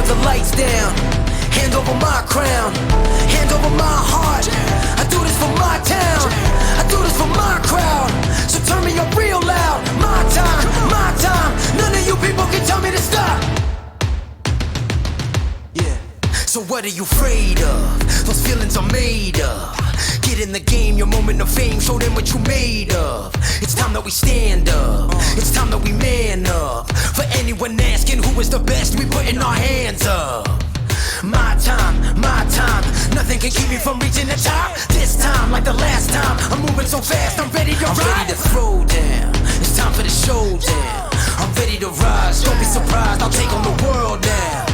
with the lights down. Hand over my crown, hand over my heart. I do this for my town, I do this for my crowd. So turn me up real loud. My time, none of you people can tell me to stop. Yeah. So what are you afraid of? Those feelings are made up. Get in the game, your moment of fame, show them what you made of. It's time that we stand up, it's time that we man up. For anyone asking who is the best, we putting our hands up. My time, nothing can keep me from reaching the top. This time, like the last time, I'm moving so fast, I'm ready to ride. I'm ready to throw down, it's time for the showdown. I'm ready to rise, don't be surprised, I'll take on the world now.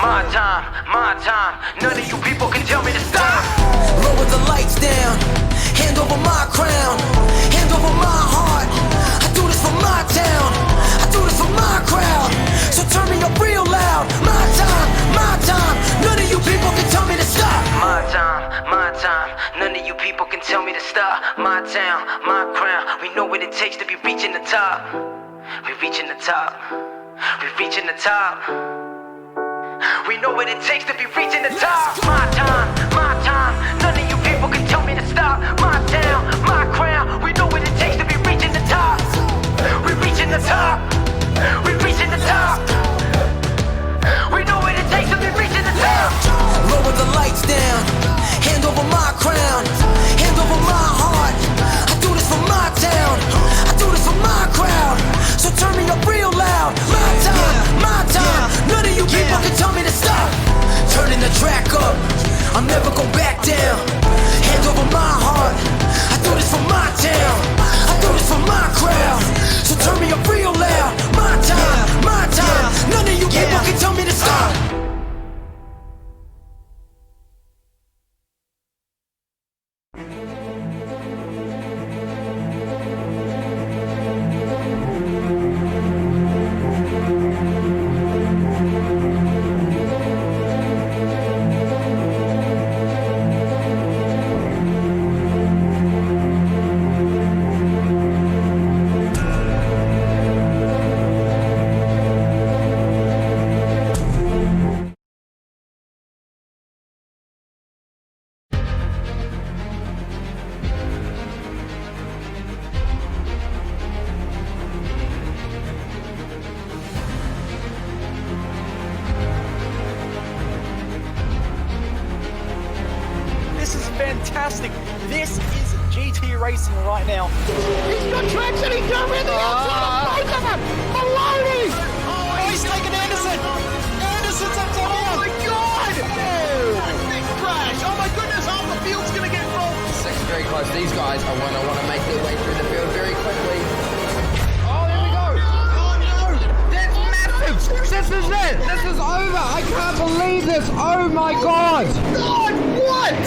My time, none of you people can tell me to stop. Lower the lights down, hand over my crown, hand over my heart. I do this for my town, I do this for my crowd. So turn me up real loud. My time, none of you people can tell me to stop. My time, none of you people can tell me to stop. My town, my crown, we know what it takes to be reaching the top. We're reaching the top, we're reaching the top. We know what it takes to be reaching the top. My time, none of you people can tell me to stop. My town, my crown, we know what it takes to be reaching the top. We're reaching the top, we're reaching the top. We know what it takes to be reaching the top. Lower the lights down, hand over my crown, hand over my heart. I do this for my town, I do this for my crowd. So turn me up real loud. My time, none of you people can tell me to stop. Turning the track up, I'll never go back down. Hand over my heart, I do this for my town, I do this for my crowd. So turn me up real loud. My time, none of you people can tell me to stop. Fantastic. This is GT racing right now. He's got traction, he's got rid of the outside of both of them. Maloney! Oh, he's taken Anderson. Anderson's up to Oh my God! Big crash. Oh my goodness, half the field's going to get involved. Six very close. These guys are going to want to make their way through the field very quickly. Oh, here we go. Oh no! That's massive. This is it. This is over. I can't believe this. Oh my God. God, what?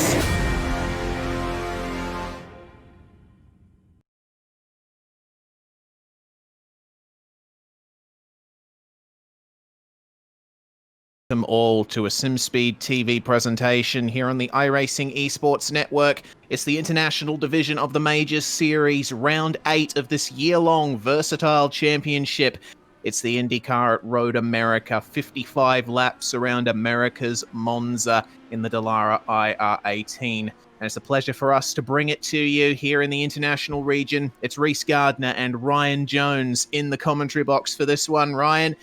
Welcome all to a SimSpeed TV presentation here on the iRacing Esports Network. It's the International Division of the Majors Series, Round 8 of this year-long Versatile Championship. It's the IndyCar at Road America, 55 laps around America's Monza in the Dallara IR18. And it's a pleasure for us to bring it to you here in the international region. It's Reese Gardner and Ryan Jones in the commentary box for this one. Ryan,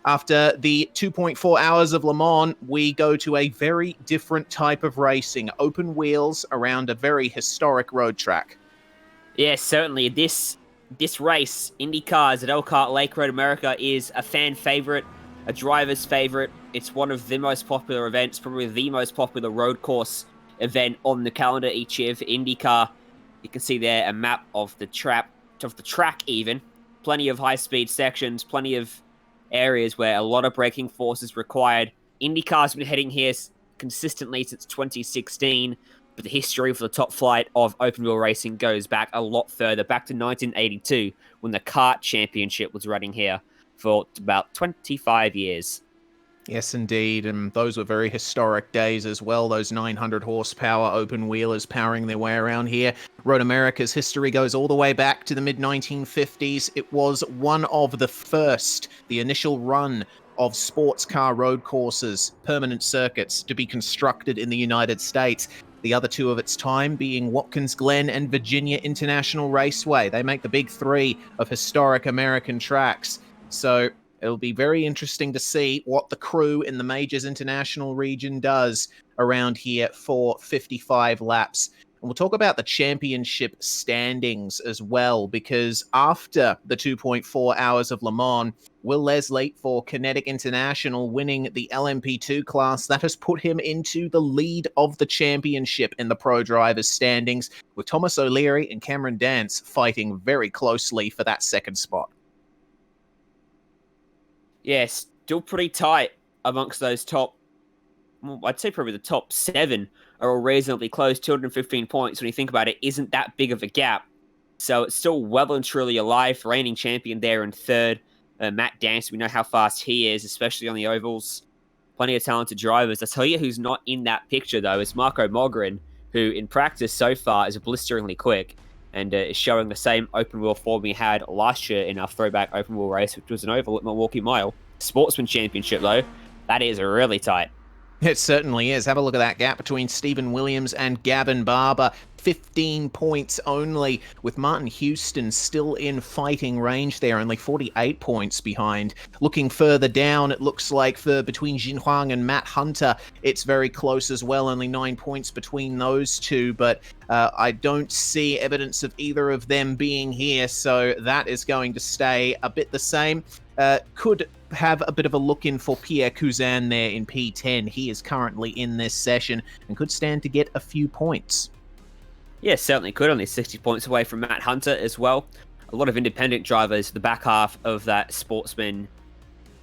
after the 2.4 hours of Le Mans, we go to a very different type of racing. Open wheels around a very historic road track. Yes, certainly. This race, IndyCars at Elkhart Lake Road America, is a fan favorite, a driver's favorite. It's one of the most popular events, probably the most popular road course event on the calendar each year for IndyCar. You can see there a map of the track even. Plenty of high-speed sections, plenty of areas where a lot of braking force is required. IndyCar's been heading here consistently since 2016, but the history for the top flight of open wheel racing goes back a lot further, back to 1982, when the kart championship was running here for about 25 years. Yes, indeed, and those were very historic days as well, those 900 horsepower open wheelers powering their way around here. Road America's history goes all the way back to the mid-1950s. It was one of the first, the initial run of sports car road courses, permanent circuits, to be constructed in the United States. The other two of its time being Watkins Glen and Virginia International Raceway. They make the big three of historic American tracks. So it'll be very interesting to see what the crew in the Majors International region does around here for 55 laps. And we'll talk about the championship standings as well, because after the 2.4 hours of Le Mans, Will Leslie for Kinetic International winning the LMP2 class, that has put him into the lead of the championship in the Pro Drivers standings, with Thomas O'Leary and Cameron Dance fighting very closely for that second spot. Yeah, still pretty tight amongst those top, well, I'd say probably the top 7 are all reasonably close. 215 points, when you think about it, isn't that big of a gap. So it's still well and truly alive. Reigning champion there in third. Matt Dance, we know how fast he is, especially on the ovals. Plenty of talented drivers. I tell you who's not in that picture, though, is Marco Mogren, who in practice so far is blisteringly quick and is showing the same open wheel form we had last year in our throwback open wheel race, which was an oval at Milwaukee Mile. Sportsman Championship, though, that is really tight. It certainly is. Have a look at that gap between Stephen Williams and Gavin Barber. 15 points only, with Martin Houston still in fighting range there, only 48 points behind. Looking further down, it looks like for between Jin Huang and Matt Hunter, it's very close as well, only 9 points between those two, but I don't see evidence of either of them being here, so that is going to stay a bit the same. Could have a bit of a look in for Pierre Cousin there in P10. He is currently in this session and could stand to get a few points. Yeah, certainly could. Only 60 points away from Matt Hunter as well. A lot of independent drivers, the back half of that sportsman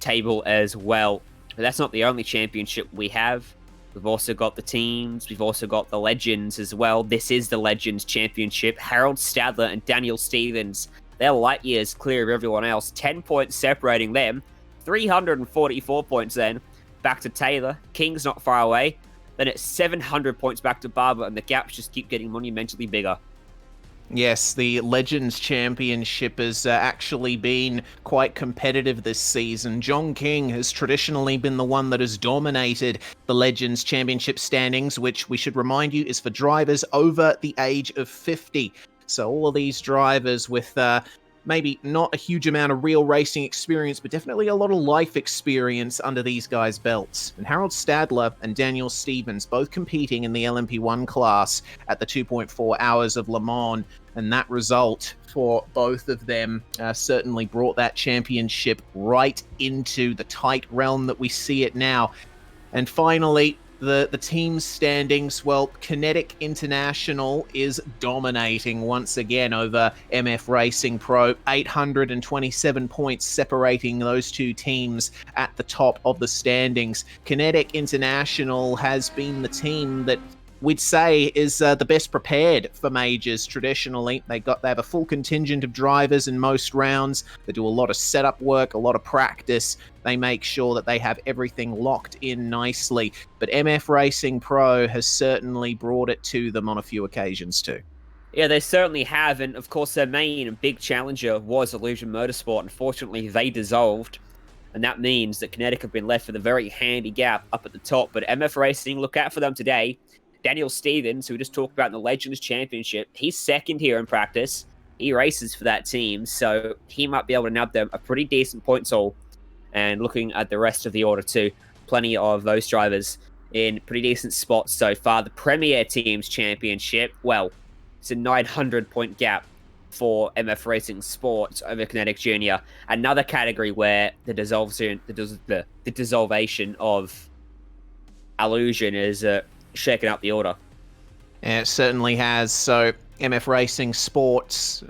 table as well. But that's not the only championship we have. We've also got the teams. We've also got the legends as well. This is the Legends Championship. Harold Stadler and Daniel Stevens, they're light years clear of everyone else. 10 points separating them. 344 points then. Back to Taylor. King's not far away. Then it's 700 points back to Barber, and the gaps just keep getting monumentally bigger. Yes, the Legends Championship has actually been quite competitive this season. John King has traditionally been the one that has dominated the Legends Championship standings, which we should remind you is for drivers over the age of 50. So all of these drivers with maybe not a huge amount of real racing experience, but definitely a lot of life experience under these guys' belts. And Harold Stadler and Daniel Stevens both competing in the LMP1 class at the 2.4 hours of Le Mans, and that result for both of them certainly brought that championship right into the tight realm that we see it now. And finally, the team's standings, well, Kinetic International is dominating once again over MF Racing Pro. 827 points separating those two teams at the top of the standings. Kinetic International has been the team that we'd say is the best prepared for majors traditionally. They have a full contingent of drivers in most rounds. They do a lot of setup work, a lot of practice. They make sure that they have everything locked in nicely. But MF Racing Pro has certainly brought it to them on a few occasions too. Yeah, they certainly have, and of course their main and big challenger was Illusion Motorsport. Unfortunately, they dissolved, and that means that Kinetic have been left with a very handy gap up at the top. But MF Racing, look out for them today. Daniel Stevens, who we just talked about in the Legends Championship, he's second here in practice. He races for that team, so he might be able to nab them a pretty decent points haul. And looking at the rest of the order too, plenty of those drivers in pretty decent spots so far. The Premier Teams Championship, well, it's a 900-point gap for MF Racing Sports over Kinetic Junior. Another category where the dissolvation of Illusion is shaking up the order. Yeah, it certainly has. So MF Racing Sports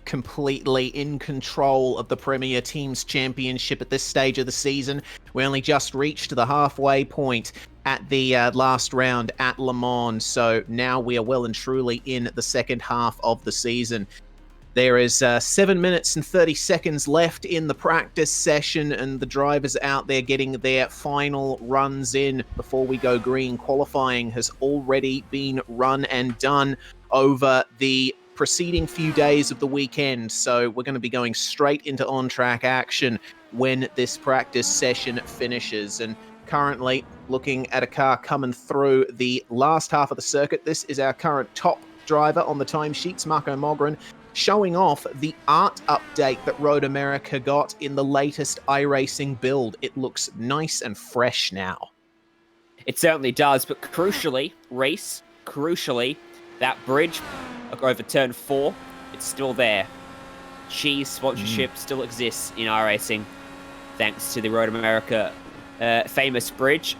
completely in control of the Premier Teams Championship at this stage of the season. We only just reached the halfway point at the last round at Le Mans, so now we are well and truly in the second half of the season. There is 7 minutes and 30 seconds left in the practice session, and the drivers out there getting their final runs in before we go green. Qualifying has already been run and done over the preceding few days of the weekend, so we're going to be going straight into on-track action when this practice session finishes. And currently looking at a car coming through the last half of the circuit. This is our current top driver on the timesheets, Marco Mogren, showing off the art update that Road America got in the latest iRacing build. It looks nice and fresh now. It certainly does, but crucially, that bridge over turn 4, it's still there. Cheese sponsorship still exists in iRacing, thanks to the Road America famous bridge.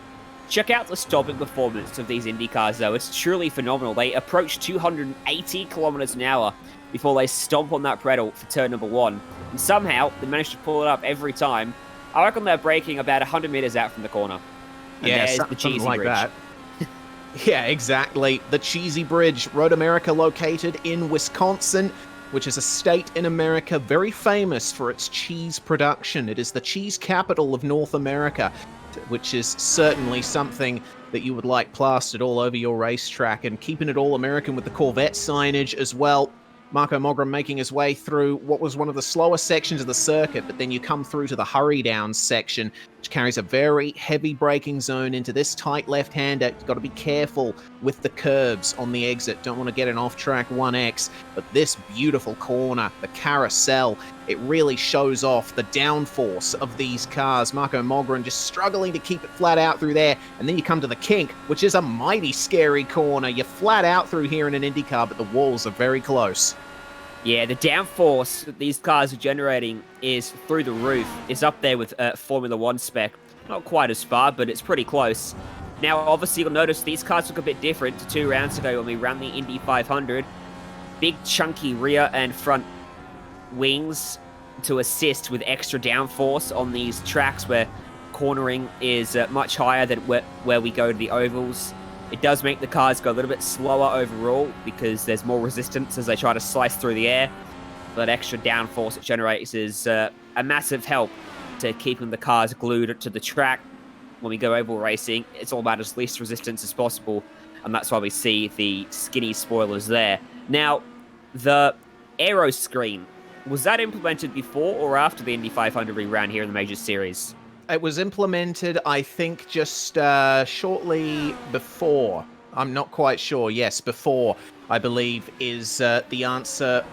Check out the stopping performance of these Indy cars, though. It's truly phenomenal. They approach 280 kilometers an hour before they stomp on that pedal for turn number 1. And somehow, they manage to pull it up every time. I reckon they're braking about 100 meters out from the corner. And yeah, there's the something cheesy like bridge. that. Yeah, exactly. The Cheesy Bridge, Road America, located in Wisconsin, which is a state in America very famous for its cheese production. It is the cheese capital of North America, which is certainly something that you would like plastered all over your racetrack, and keeping it all American with the Corvette signage as well. Marco Mogren making his way through what was one of the slowest sections of the circuit, but then you come through to the hurry down section, which carries a very heavy braking zone into this tight left-hander. You've got to be careful with the curbs on the exit. Don't want to get an off-track 1X, but this beautiful corner, the carousel, it really shows off the downforce of these cars. Marco Mogren just struggling to keep it flat out through there, and then you come to the kink, which is a mighty scary corner. You're flat out through here in an Indy car, but the walls are very close. Yeah, the downforce that these cars are generating is through the roof. It's up there with Formula 1 spec. Not quite as far, but it's pretty close. Now, obviously, you'll notice these cars look a bit different to 2 rounds ago when we ran the Indy 500. Big, chunky rear and front wings to assist with extra downforce on these tracks where cornering is much higher than where we go to the ovals. It does make the cars go a little bit slower overall because there's more resistance as they try to slice through the air. That extra downforce it generates is a massive help to keeping the cars glued to the track. When we go oval racing, it's all about as least resistance as possible, and that's why we see the skinny spoilers there. Now, the aero screen, was that implemented before or after the Indy 500 we ran here in the Major Series? It was implemented, I think, just shortly before. I'm not quite sure. Yes, before, I believe, is the answer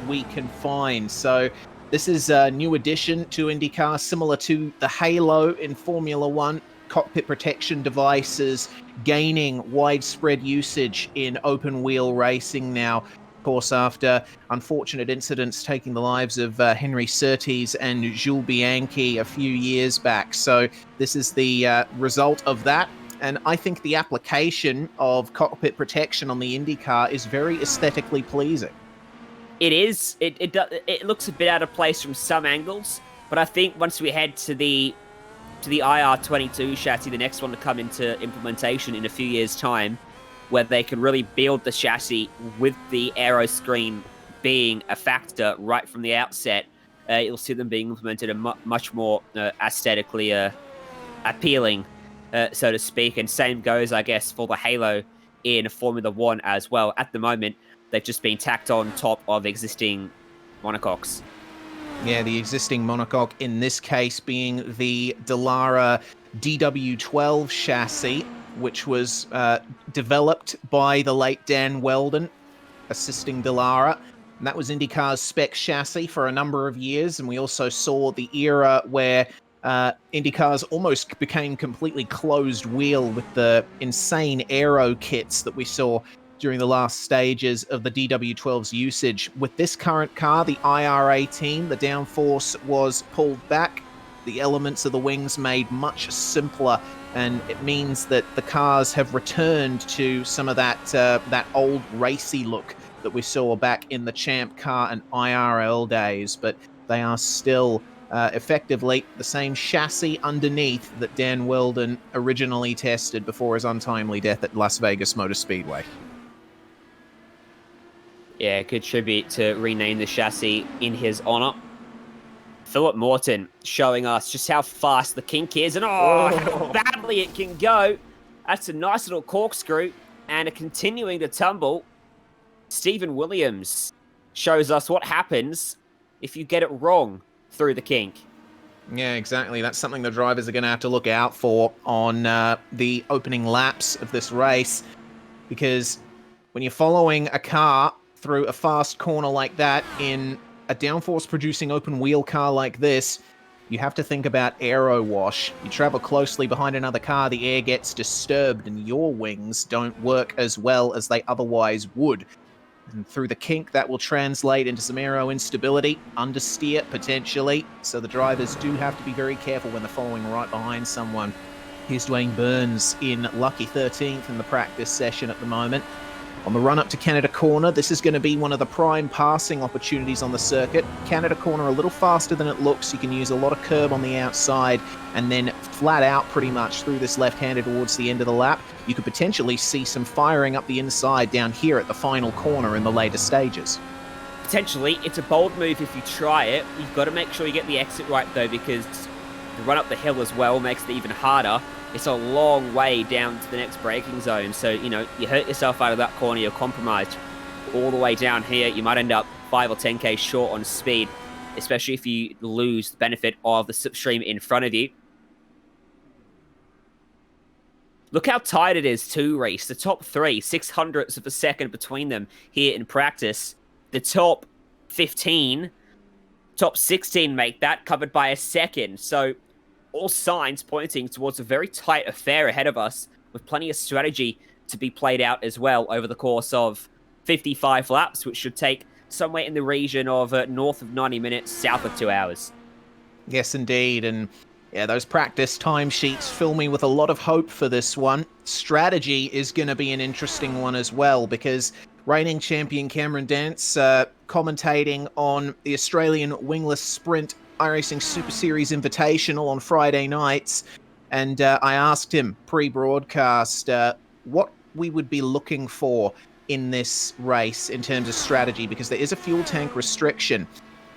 we can find. So this is a new addition to IndyCar, similar to the Halo in Formula 1. Cockpit protection devices gaining widespread usage in open-wheel racing now. Of course, after unfortunate incidents taking the lives of Henry Surtees and Jules Bianchi a few years back. So this is the result of that. And I think the application of cockpit protection on the IndyCar is very aesthetically pleasing. It is. It looks a bit out of place from some angles, but I think once we head to the IR22 chassis, the next one to come into implementation in a few years' time, where they can really build the chassis with the aero screen being a factor right from the outset, you'll see them being implemented a much more aesthetically appealing, so to speak. And same goes, I guess, for the Halo in Formula 1 as well. At the moment, they've just been tacked on top of existing monocoques. Yeah, the existing monocoque, in this case being the Dallara DW12 chassis, which was developed by the late Dan Weldon, assisting Dallara. And that was IndyCar's spec chassis for a number of years, and we also saw the era where IndyCars almost became completely closed wheel with the insane aero kits that we saw during the last stages of the DW12's usage. With this current car, the IR18, the downforce was pulled back, the elements of the wings made much simpler, and it means that the cars have returned to some of that old racy look that we saw back in the Champ Car and IRL days, but they are still effectively the same chassis underneath that Dan Weldon originally tested before his untimely death at Las Vegas Motor Speedway. Yeah, contribute to rename the chassis in his honor. Philip Morton showing us just how fast the kink is and how badly it can go. That's a nice little corkscrew and a continuing to tumble. Stephen Williams shows us what happens if you get it wrong through the kink. Yeah, exactly. That's something the drivers are going to have to look out for on the opening laps of this race, because when you're following a car through a fast corner like that in a downforce-producing open-wheel car like this, you have to think about aero wash. You travel closely behind another car, the air gets disturbed, and your wings don't work as well as they otherwise would. And through the kink, that will translate into some aero instability, understeer potentially, so the drivers do have to be very careful when they're following right behind someone. Here's Dwayne Burns in lucky 13th in the practice session at the moment. On the run up to Canada Corner, this is going to be one of the prime passing opportunities on the circuit. Canada Corner a little faster than it looks. You can use a lot of curb on the outside and then flat out pretty much through this left-hander towards the end of the lap. You could potentially see some firing up the inside down here at the final corner in the later stages. Potentially, it's a bold move if you try it. You've got to make sure you get the exit right though, because the run up the hill as well makes it even harder. It's a long way down to the next braking zone, so, you know, you hurt yourself out of that corner, you're compromised. All the way down here, you might end up 5 or 10k short on speed, especially if you lose the benefit of the slipstream in front of you. Look how tight it is too, Reese. The top 3, 600ths of a second between them here in practice. The top 15, top 16 make that, covered by a second, so all signs pointing towards a very tight affair ahead of us, with plenty of strategy to be played out as well over the course of 55 laps, which should take somewhere in the region of north of 90 minutes, south of 2 hours. Yes, indeed. And yeah, those practice timesheets fill me with a lot of hope for this one. Strategy is going to be an interesting one as well, because reigning champion Cameron Dance commentating on the Australian Wingless Sprint iRacing Super Series Invitational on Friday nights, and I asked him pre-broadcast what we would be looking for in this race in terms of strategy, because there is a fuel tank restriction.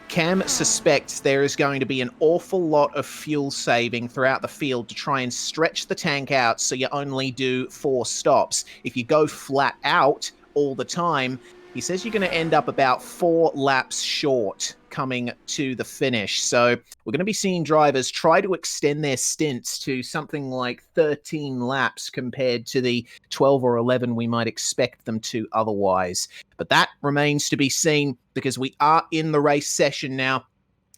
Cam suspects there is going to be an awful lot of fuel saving throughout the field to try and stretch the tank out so you only do 4 stops. If you go flat out all the time, he says you're going to end up about 4 laps short coming to the finish. So we're going to be seeing drivers try to extend their stints to something like 13 laps compared to the 12 or 11 we might expect them to otherwise. But that remains to be seen, because we are in the race session now.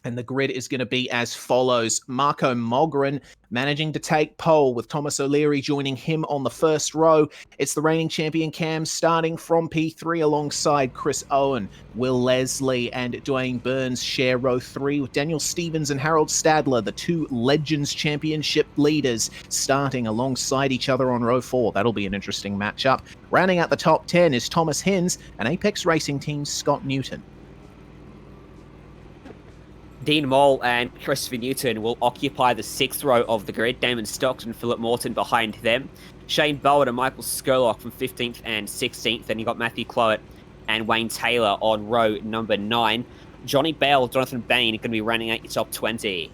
And the grid is going to be as follows. Marco Mogren managing to take pole, with Thomas O'Leary joining him on the first row. It's the reigning champion Cam starting from P3 alongside Chris Owen. Will Leslie and Dwayne Burns share row 3, with Daniel Stevens and Harold Stadler, the 2 Legends Championship leaders, starting alongside each other on row 4. That'll be an interesting matchup. Rounding out the top 10 is Thomas Hins and Apex Racing Team's Scott Newton. Dean Moll and Christopher Newton will occupy the 6th row of the grid. Damon Stockton, Philip Morton behind them. Shane Bowen and Michael Skurlock from 15th and 16th. Then you got Matthew Clowett and Wayne Taylor on row number 9. Johnny Bell, Jonathan Bain are going to be running out your top 20.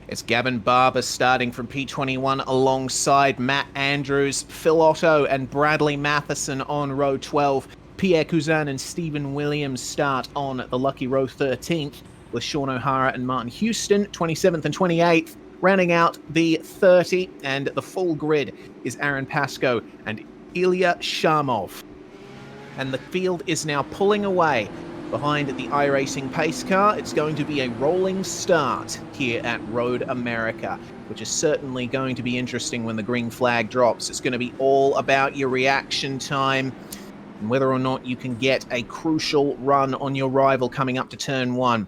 It's Gavin Barber starting from P21 alongside Matt Andrews, Phil Otto and Bradley Matheson on row 12. Pierre Cousin and Stephen Williams start on the lucky row 13th. With Sean O'Hara and Martin Houston, 27th and 28th. Rounding out the 30, and the full grid is Aaron Pascoe and Ilya Sharmov. And the field is now pulling away behind the iRacing pace car. It's going to be a rolling start here at Road America, which is certainly going to be interesting when the green flag drops. It's going to be all about your reaction time and whether or not you can get a crucial run on your rival coming up to turn 1.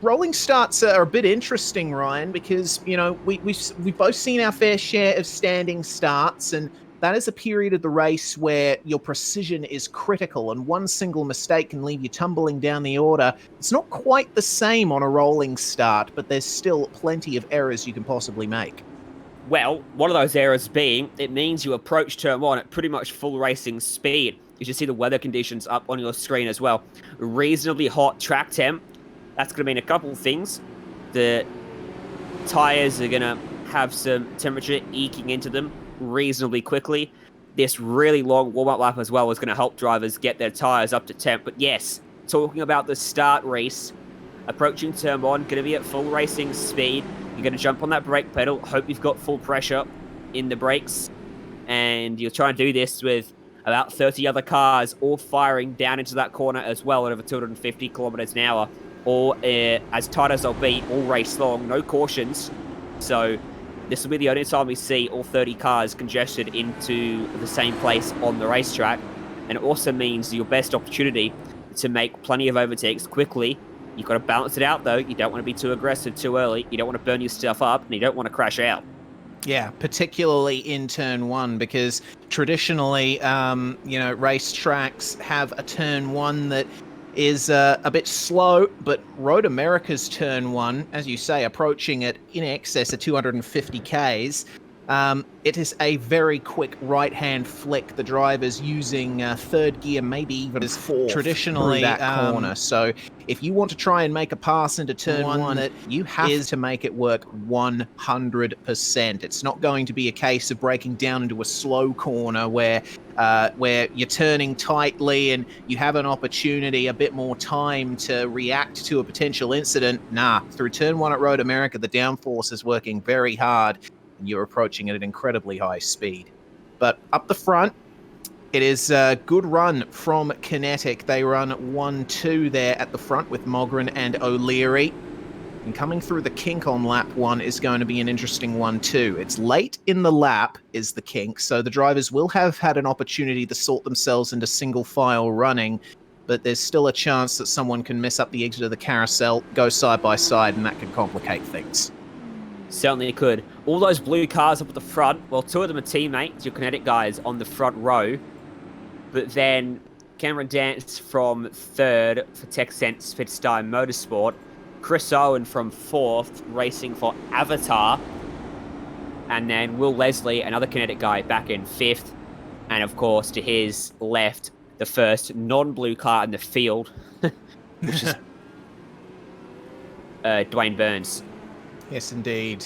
Rolling starts are a bit interesting, Ryan, because, you know, we've both seen our fair share of standing starts, and that is a period of the race where your precision is critical, and one single mistake can leave you tumbling down the order. It's not quite the same on a rolling start, but there's still plenty of errors you can possibly make. Well, one of those errors being, it means you approach turn 1 at pretty much full racing speed. You should see the weather conditions up on your screen as well. Reasonably hot track temp. That's going to mean a couple of things. The tires are going to have some temperature eking into them reasonably quickly. This really long warm-up lap as well is going to help drivers get their tires up to temp. But yes, talking about the start race, approaching turn 1, going to be at full racing speed. You're going to jump on that brake pedal, hope you've got full pressure in the brakes, and you'll try and do this with about 30 other cars all firing down into that corner as well at over 250 kilometers an hour, or as tight as they'll be all race long, no cautions. So this will be the only time we see all 30 cars congested into the same place on the racetrack, and it also means your best opportunity to make plenty of overtakes quickly. You've got to balance it out, though. You don't want to be too aggressive too early. You don't want to burn your stuff up, and you don't want to crash out. Yeah, particularly in turn 1, because traditionally, race tracks have a turn 1 that is a bit slow, but Road America's turn 1, as you say, approaching it in excess of 250 Ks. It is a very quick right-hand flick. The driver's using third gear, maybe even as fourth, traditionally that corner. So if you want to try and make a pass into turn 1, that you have to make it work 100%. It's not going to be a case of breaking down into a slow corner where you're turning tightly and you have an opportunity, a bit more time to react to a potential incident. Nah, through turn 1 at Road America, the downforce is working very hard, and you're approaching it at incredibly high speed. But up the front, it is a good run from Kinetic. They run 1-2 there at the front with Mogren and O'Leary. And coming through the kink on lap 1 is going to be an interesting one too. It's late in the lap is the kink, so the drivers will have had an opportunity to sort themselves into single file running, but there's still a chance that someone can miss up the exit of the carousel, go side by side, and that can complicate things. Certainly it could. All those blue cars up at the front, well, 2 of them are teammates, your Kinetic guys, on the front row. But then Cameron Dance from 3rd for TechSense Pitstime Motorsport. Chris Owen from 4th, racing for Avatar. And then Will Leslie, another Kinetic guy, back in 5th. And of course, to his left, the first non-blue car in the field, which is Dwayne Burns. Yes, indeed.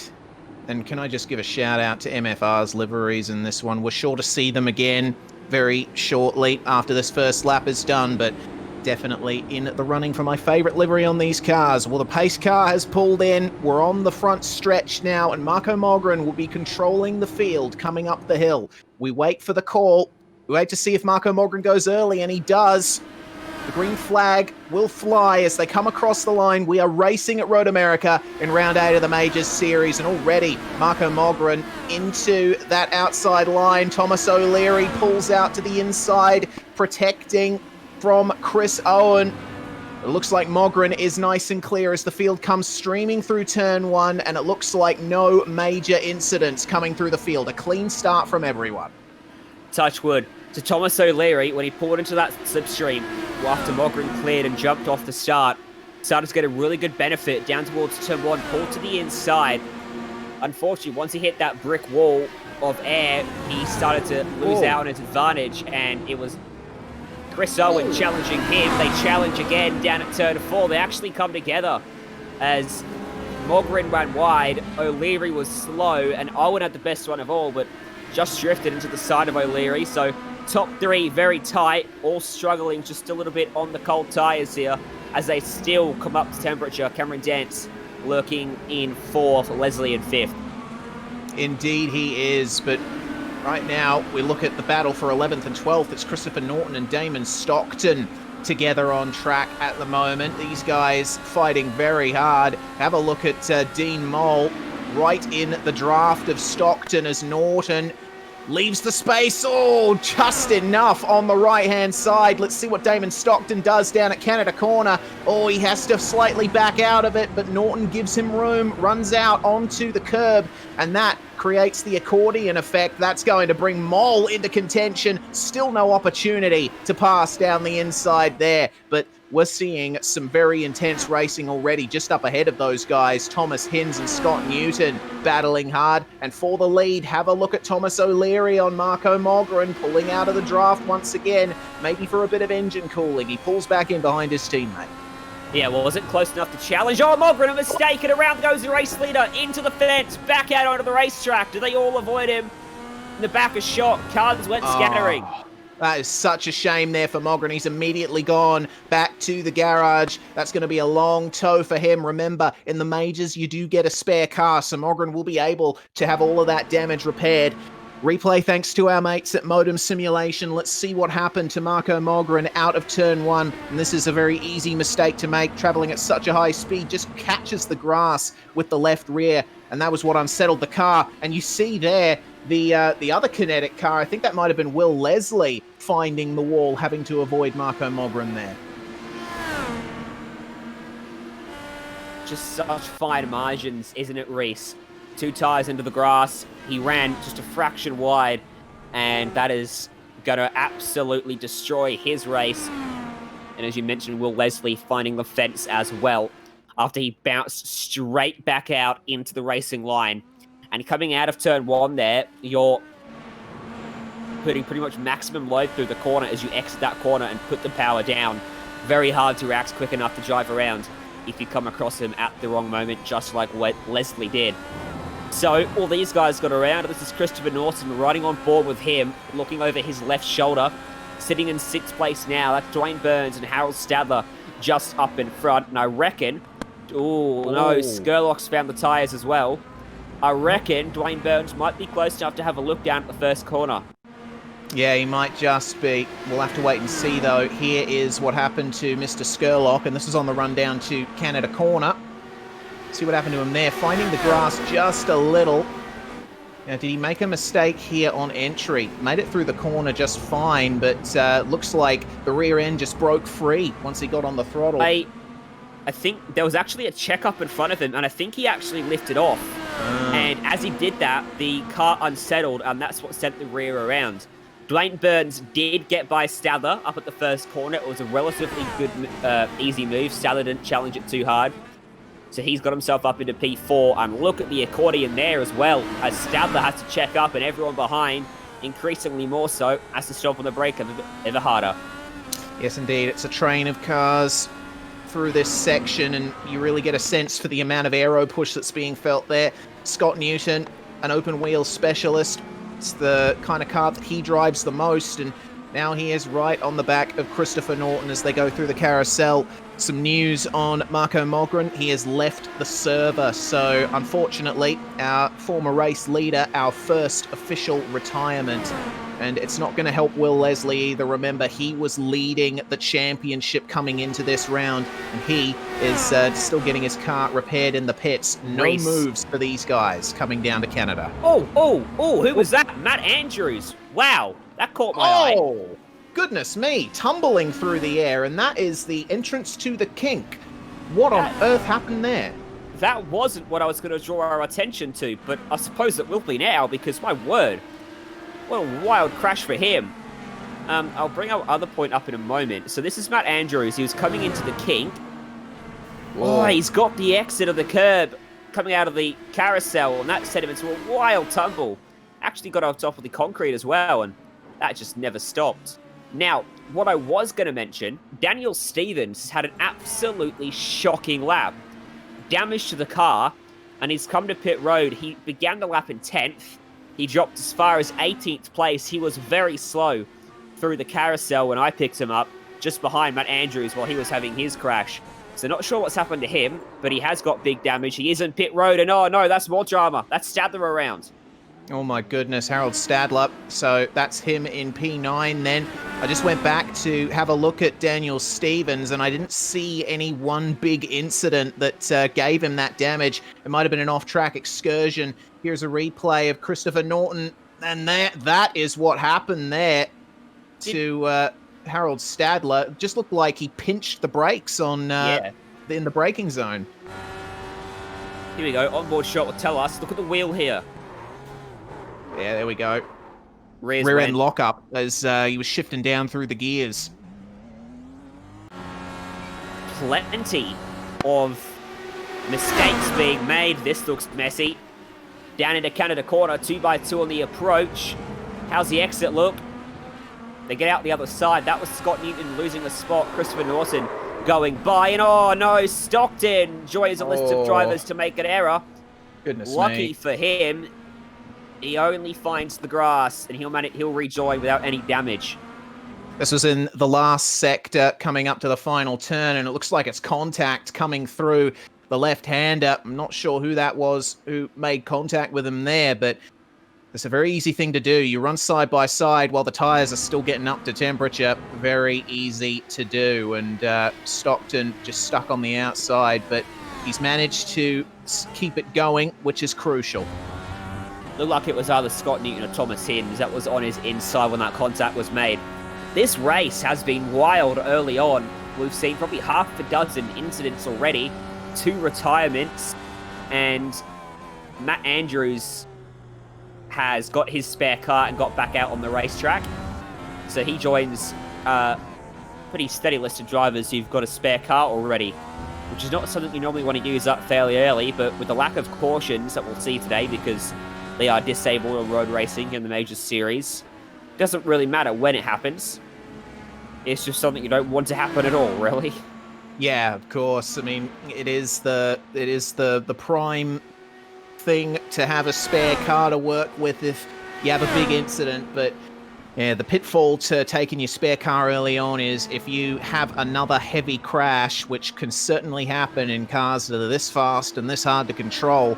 And can I just give a shout out to MFR's liveries in this one? We're sure to see them again very shortly after this first lap is done, but definitely in the running for my favourite livery on these cars. Well, the pace car has pulled in. We're on the front stretch now, and Marco Mogren will be controlling the field coming up the hill. We wait for the call. We wait to see if Marco Mogren goes early, and he does. The green flag will fly as they come across the line. We are racing at Road America in round 8 of the Majors Series, and already Marco Mogren into that outside line. Thomas O'Leary pulls out to the inside, protecting from Chris Owen. It looks like Mogren is nice and clear as the field comes streaming through turn 1, and it looks like no major incidents coming through the field. A clean start from everyone. Touch wood. To Thomas O'Leary, when he pulled into that slipstream after Mogren cleared and jumped off the start, started to get a really good benefit down towards turn 1, pulled to the inside. Unfortunately, once he hit that brick wall of air, he started to lose out on his advantage, and it was Chris Owen challenging him. They challenge again down at turn 4. They actually come together as Mogren ran wide, O'Leary was slow, and Owen had the best one of all, but just drifted into the side of O'Leary. So top 3 very tight, all struggling just a little bit on the cold tyres here as they still come up to temperature. Cameron Dance lurking in 4th, Leslie in 5th. Indeed he is, but right now we look at the battle for 11th and 12th. It's Christopher Norton and Damon Stockton together on track at the moment. These guys fighting very hard. Have a look at Dean Mole right in the draft of Stockton as Norton leaves the space. Oh, just enough on the right-hand side. Let's see what Damon Stockton does down at Canada Corner. Oh, he has to slightly back out of it, but Norton gives him room, runs out onto the curb, and that creates the accordion effect. That's going to bring Mole into contention. Still no opportunity to pass down the inside there, but we're seeing some very intense racing already just up ahead of those guys. Thomas Hinz and Scott Newton battling hard. And for the lead, have a look at Thomas O'Leary on Marco Mogren, pulling out of the draft once again, maybe for a bit of engine cooling. He pulls back in behind his teammate. Yeah, well, wasn't close enough to challenge. Oh, Mogren, a mistake, and around goes the race leader, into the fence, back out onto the racetrack. Do they all avoid him? In the back of shot, cars went scattering. That is such a shame there for Mogren. He's immediately gone back to the garage. That's going to be a long tow for him. Remember, in the majors, you do get a spare car, so Mogren will be able to have all of that damage repaired. Replay thanks to our mates at Modem Simulation. Let's see what happened to Marco Mogren out of turn 1. And this is a very easy mistake to make. Traveling at such a high speed, just catches the grass with the left rear. And that was what unsettled the car. And you see there, the other kinetic car, I think that might have been Will Leslie finding the wall, having to avoid Marco Mogren there. Just such fine margins, isn't it, Reese? 2 tires into the grass. He ran just a fraction wide, and that is going to absolutely destroy his race. And as you mentioned, Will Leslie finding the fence as well after he bounced straight back out into the racing line. And coming out of turn 1 there, you're putting pretty much maximum load through the corner as you exit that corner and put the power down. Very hard to react quick enough to drive around if you come across him at the wrong moment, just like what Leslie did. So all these guys got around. This is Christopher Norton riding on board with him, looking over his left shoulder, sitting in 6th place now. That's Dwayne Burns and Harold Stadler just up in front. And I reckon, no, Skurlock's found the tyres as well. I reckon Dwayne Burns might be close enough to have a look down at the first corner. Yeah, he might just be. We'll have to wait and see, though. Here is what happened to Mr. Skurlock, and this is on the run down to Canada Corner. See what happened to him there. Finding the grass just a little. Now, did he make a mistake here on entry? Made it through the corner just fine, but looks like the rear end just broke free once he got on the throttle. I think there was actually a checkup in front of him, and I think he actually lifted off. And as he did that, the car unsettled, and that's what sent the rear around. Dwayne Burns did get by Stadler up at the first corner. It was a relatively good, easy move. Stadler didn't challenge it too hard. So he's got himself up into P4, and look at the accordion there as well, as Stadler has to check up, and everyone behind, increasingly more so, has to stop on the brake ever harder. Yes, indeed. It's a train of cars through this section, and you really get a sense for the amount of aero push that's being felt there. Scott Newton, an open wheel specialist. It's the kind of car that he drives the most, and now he is right on the back of Christopher Norton as they go through the carousel. Some news on Marco Mogren. He has left the server, so unfortunately, our former race leader, our first official retirement. And it's not going to help Will Leslie either. Remember, he was leading the championship coming into this round, and he is still getting his car repaired in the pits. No moves for these guys coming down to Canada. Who was that? Matt Andrews. Wow, that caught my eye. Goodness me, tumbling through the air, and that is the entrance to the kink. What on earth happened there? That wasn't what I was going to draw our attention to, but I suppose it will be now, because my word, what a wild crash for him. I'll bring our other point up in a moment. So this is Matt Andrews. He was coming into the kink. Whoa. Oh, he's got the exit of the curb coming out of the carousel, and that sent him into a wild tumble. Actually got on top of the concrete as well, and that just never stopped. Now, what I was going to mention, Daniel Stevens had an absolutely shocking lap. Damage to the car, and he's come to pit road. He began the lap in 10th. He dropped as far as 18th place. He was very slow through the carousel when I picked him up, just behind Matt Andrews while he was having his crash. So not sure what's happened to him, but he has got big damage. He is in pit road, and oh no, that's more drama. That's Stadler around. Oh my goodness, Harold Stadler. So that's him in P9 then. I just went back to have a look at Daniel Stevens, and I didn't see any one big incident that gave him that damage. It might have been an off-track excursion. Here's a replay of Christopher Norton, and that is what happened there to Harold Stadler. Just looked like he pinched the brakes on in the braking zone. Here we go, onboard shot will tell us. Look at the wheel here. Yeah, there we go. Rear end lockup as he was shifting down through the gears. plenty of mistakes being made. This looks messy. Down into Canada corner, 2x2 on the approach. How's the exit look? They get out the other side. That was Scott Newton losing a spot. Christopher Norton going by. And oh no, Stockton joins a list of drivers to make an error. Goodness Lucky me. for him, he only finds the grass and he'll rejoin without any damage. This was in the last sector coming up to the final turn, and it looks like it's contact coming through the left-hander. I'm not sure who that was who made contact with him there, but it's a very easy thing to do. You run side by side while the tyres are still getting up to temperature. Very easy to do, and Stockton just stuck on the outside, but he's managed to keep it going, which is crucial. Looked like it was either Scott Newton or Thomas Hinds that was on his inside when that contact was made. This race has been wild early on. We've seen probably half a dozen incidents already, 2 retirements, and Matt Andrews has got his spare car and got back out on the racetrack. So he joins a pretty steady list of drivers who've got a spare car already, which is not something you normally want to use up fairly early, but with the lack of cautions that we'll see today, because they are disabled on road racing in the major series, doesn't really matter when it happens. It's just something you don't want to happen at all, really. Yeah, of course. I mean, it is the prime thing to have a spare car to work with if you have a big incident, but yeah, the pitfall to taking your spare car early on is if you have another heavy crash, which can certainly happen in cars that are this fast and this hard to control,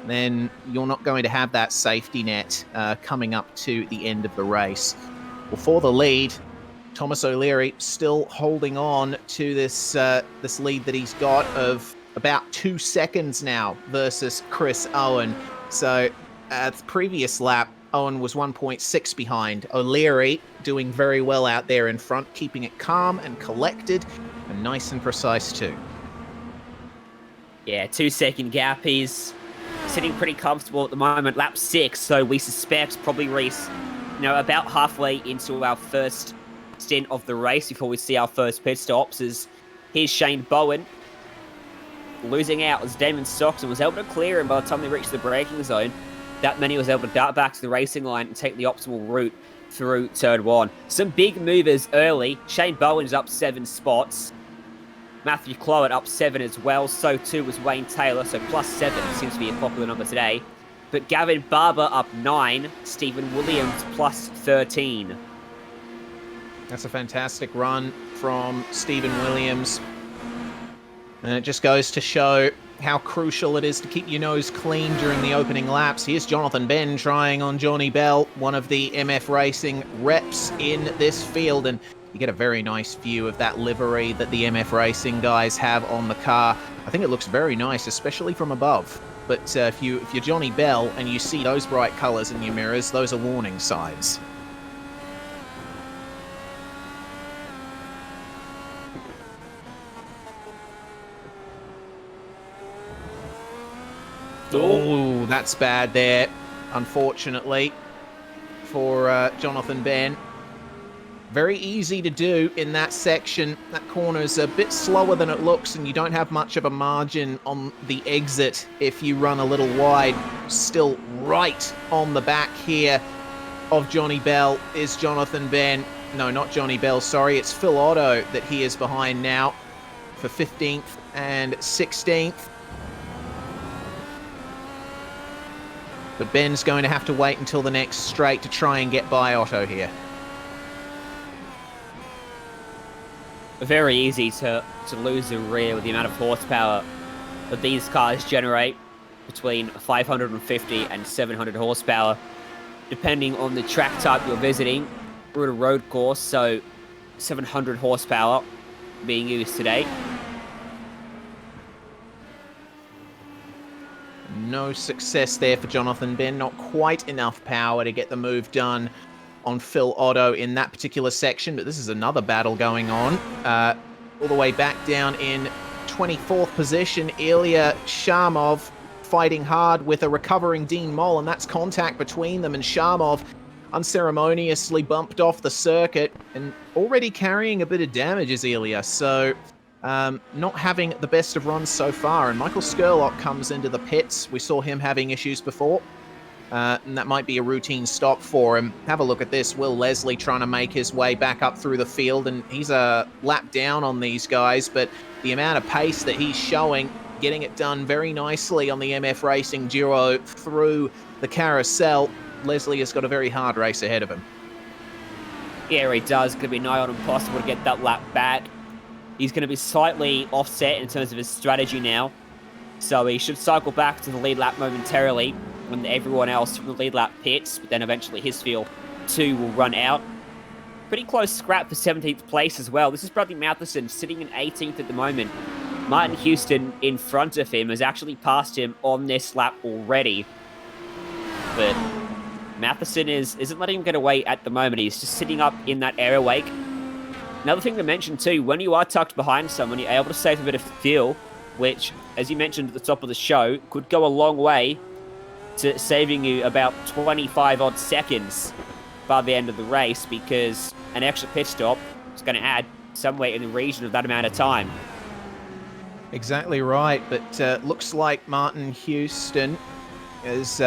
then you're not going to have that safety net coming up to the end of the race. Well, for the lead, Thomas O'Leary still holding on to this lead that he's got of about 2 seconds now versus Chris Owen. So at the previous lap, Owen was 1.6 behind. O'Leary doing very well out there in front, keeping it calm and collected and nice and precise too. Yeah, 2-second gap. He's sitting pretty comfortable at the moment. Lap 6, so we suspect probably Reese, about halfway into our first stint of the race before we see our first pit stops. Here's Shane Bowen losing out as Damon Stockton was able to clear him by the time they reached the braking zone. That meant he was able to dart back to the racing line and take the optimal route through turn 1. Some big movers early. Shane Bowen's up 7 spots. Matthew Clowett up 7 as well. So too was Wayne Taylor, so +7 seems to be a popular number today. But Gavin Barber up 9. Stephen Williams +13. That's a fantastic run from Stephen Williams. And it just goes to show how crucial it is to keep your nose clean during the opening laps. Here's Jonathan Ben trying on Johnny Bell, one of the MF Racing reps in this field, and you get a very nice view of that livery that the MF Racing guys have on the car. I think it looks very nice, especially from above. But if you're Johnny Bell and you see those bright colours in your mirrors, those are warning signs. Oh, that's bad there, unfortunately, for Jonathan Ben. Very easy to do in that section. That corner's a bit slower than it looks, and you don't have much of a margin on the exit if you run a little wide. Still right on the back here of Johnny Bell is Jonathan Ben. No, not Johnny Bell, sorry. It's Phil Otto that he is behind now for 15th and 16th. But Ben's going to have to wait until the next straight to try and get by Otto here. Very easy to lose the rear with the amount of horsepower that these cars generate, between 550 and 700 horsepower, depending on the track type you're visiting. We're at a road course, so 700 horsepower being used today. No success there for Jonathan Ben. Not quite enough power to get the move done on Phil Otto in that particular section, but this is another battle going on. All the way back down in 24th position, Ilya Sharmov fighting hard with a recovering Dean Moll, and that's contact between them, and Sharmov unceremoniously bumped off the circuit and already carrying a bit of damage is Ilya, so not having the best of runs so far. And Michael Skurlock comes into the pits. We saw him having issues before. And that might be a routine stop for him. Have a look at this. Will Leslie trying to make his way back up through the field, and he's a lap down on these guys, but the amount of pace that he's showing, getting it done very nicely on the MF Racing duo through the carousel. Leslie has got a very hard race ahead of him. Yeah, he does. Going to be nigh on impossible to get that lap back. He's going to be slightly offset in terms of his strategy now, so he should cycle back to the lead lap momentarily when everyone else from the lead lap pits, but then eventually his field too will run out. Pretty close scrap for 17th place as well. This is Bradley Matheson sitting in 18th at the moment. Martin Houston in front of him has actually passed him on this lap already. But Matheson isn't letting him get away at the moment. He's just sitting up in that air wake. Another thing to mention too, when you are tucked behind someone, you're able to save a bit of fuel, which, as you mentioned at the top of the show, could go a long way to saving you about 25 odd seconds by the end of the race, because an extra pit stop is going to add somewhere in the region of that amount of time. Exactly right, but looks like Martin Houston has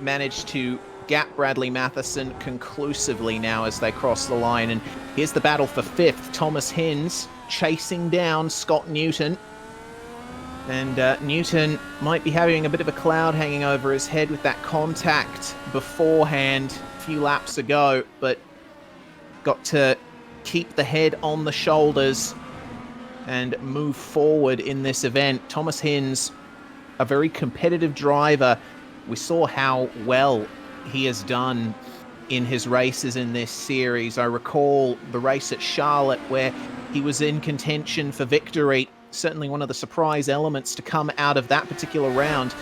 managed to gap Bradley Matheson conclusively now as they cross the line. And here's the battle for 5th. Thomas Hins chasing down Scott Newton. And Newton might be having a bit of a cloud hanging over his head with that contact beforehand a few laps ago, but got to keep the head on the shoulders and move forward in this event. Thomas Hins, a very competitive driver. We saw how well he has done in his races in this series. I recall the race at Charlotte where he was in contention for victory. Certainly one of the surprise elements to come out of that particular round.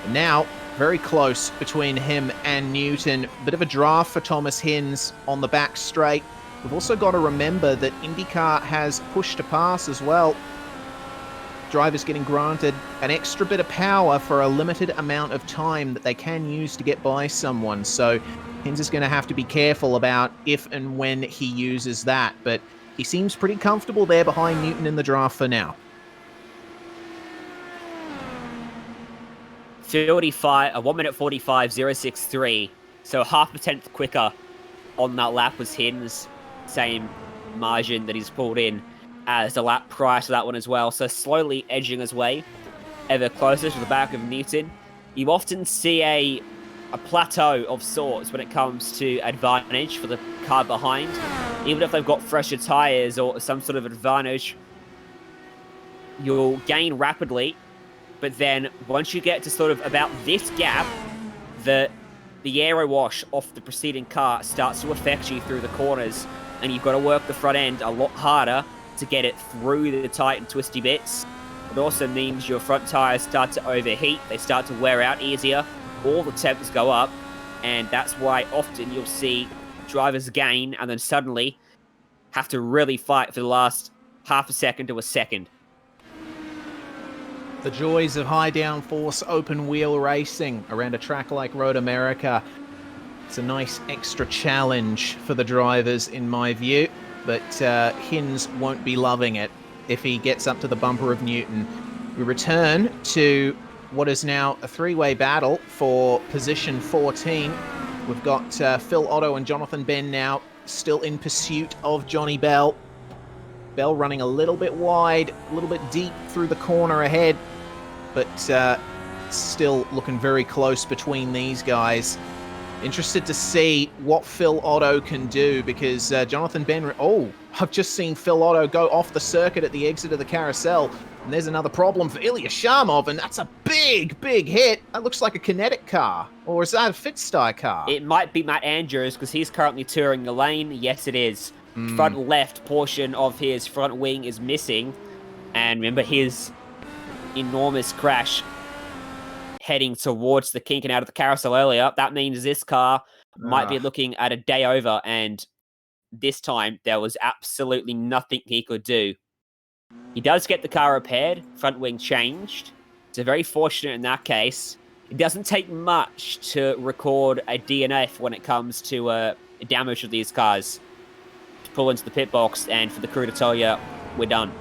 Now, very close between him and Newton. Bit of a draft for Thomas Hins on the back straight. We've also got to remember that IndyCar has push to pass as well. Drivers getting granted an extra bit of power for a limited amount of time that they can use to get by someone. So Hins is going to have to be careful about if and when he uses that. But he seems pretty comfortable there behind Newton in the draft for now. 1 minute 45, 063. So half a tenth quicker on that lap was Hins. Same margin that he's pulled in as the lap prior to that one as well. So slowly edging his way ever closer to the back of Newton. You often see a plateau of sorts when it comes to advantage for the car behind. Even if they've got fresher tyres or some sort of advantage, you'll gain rapidly. But then once you get to sort of about this gap, the aero wash off the preceding car starts to affect you through the corners, and you've got to work the front end a lot harder to get it through the tight and twisty bits. It also means your front tyres start to overheat, they start to wear out easier, all the temps go up, and that's why often you'll see drivers gain and then suddenly have to really fight for the last half a second to a second. The joys of high downforce open wheel racing around a track like Road America. It's a nice extra challenge for the drivers in my view, but Hins won't be loving it if he gets up to the bumper of Newton. We return to what is now a three-way battle for position 14. We've got Phil Otto and Jonathan Ben now still in pursuit of Johnny Bell. Bell running a little bit wide, a little bit deep through the corner ahead, but still looking very close between these guys. Interested to see what Phil Otto can do, because Jonathan Ben... Oh, I've just seen Phil Otto go off the circuit at the exit of the carousel, and there's another problem for Ilya Sharmov, and that's a big, big hit. That looks like a kinetic car, or is that a Fitstyle car? It might be Matt Andrews, because he's currently touring the lane. Yes, it is. Front left portion of his front wing is missing, and remember his enormous crash heading towards the kink and out of the carousel earlier. That means this car might be looking at a day over, and this time there was absolutely nothing he could do. He does get the car repaired, front wing changed. So very fortunate in that case. It doesn't take much to record a DNF when it comes to damage of these cars. To pull into the pit box and for the crew to tell you, we're done.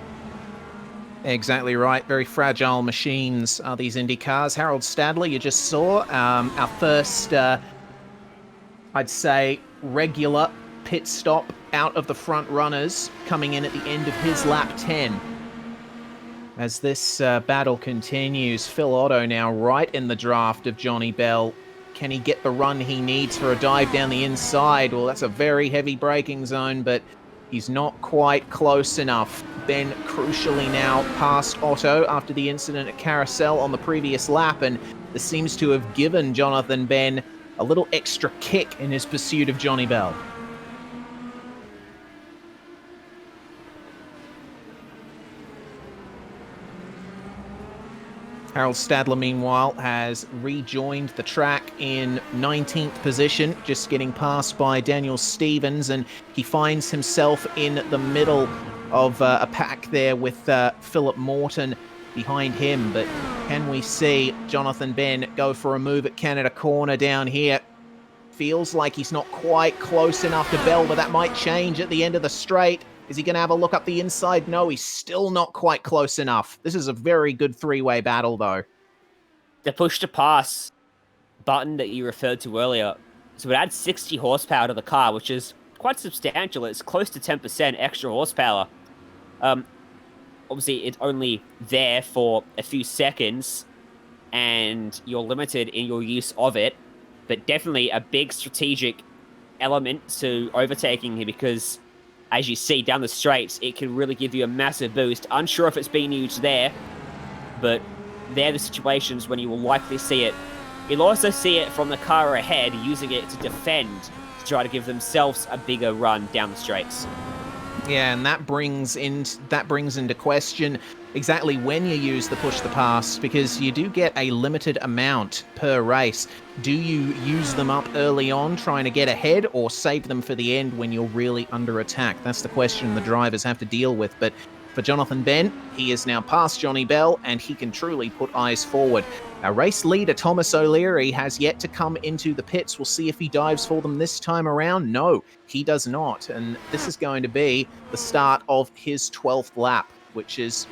Exactly right. Very fragile machines are these Indy cars. Harold Stadler, you just saw our first, I'd say, regular pit stop out of the front runners, coming in at the end of his lap 10. As this battle continues, Phil Otto now right in the draft of Johnny Bell. Can he get the run he needs for a dive down the inside? Well, that's a very heavy braking zone, but he's not quite close enough. Ben crucially now past Otto after the incident at Carousel on the previous lap, and this seems to have given Jonathan Ben a little extra kick in his pursuit of Johnny Bell. Harold Stadler, meanwhile, has rejoined the track in 19th position, just getting passed by Daniel Stevens, and he finds himself in the middle of a pack there with Philip Morton behind him. But can we see Jonathan Ben go for a move at Canada Corner down here? Feels like he's not quite close enough to Bell, but that might change at the end of the straight. Is he going to have a look up the inside? No, he's still not quite close enough. This is a very good three-way battle, though. The push-to-pass button that you referred to earlier, so it adds 60 horsepower to the car, which is quite substantial. It's close to 10% extra horsepower. Obviously, it's only there for a few seconds, and you're limited in your use of it, but definitely a big strategic element to overtaking here, because as you see down the straights, it can really give you a massive boost. Unsure if it's being used there, but they're the situations when you will likely see it. You'll also see it from the car ahead, using it to defend, to try to give themselves a bigger run down the straights. Yeah, and that brings into question exactly when you use the push the pass, because you do get a limited amount per race. Do you use them up early on trying to get ahead, or save them for the end when you're really under attack? That's the question the drivers have to deal with. But for Jonathan Ben, he is now past Johnny Bell, and he can truly put eyes forward. Our race leader, Thomas O'Leary, has yet to come into the pits. We'll see if he dives for them this time around. No, he does not. And this is going to be the start of his 12th lap, which is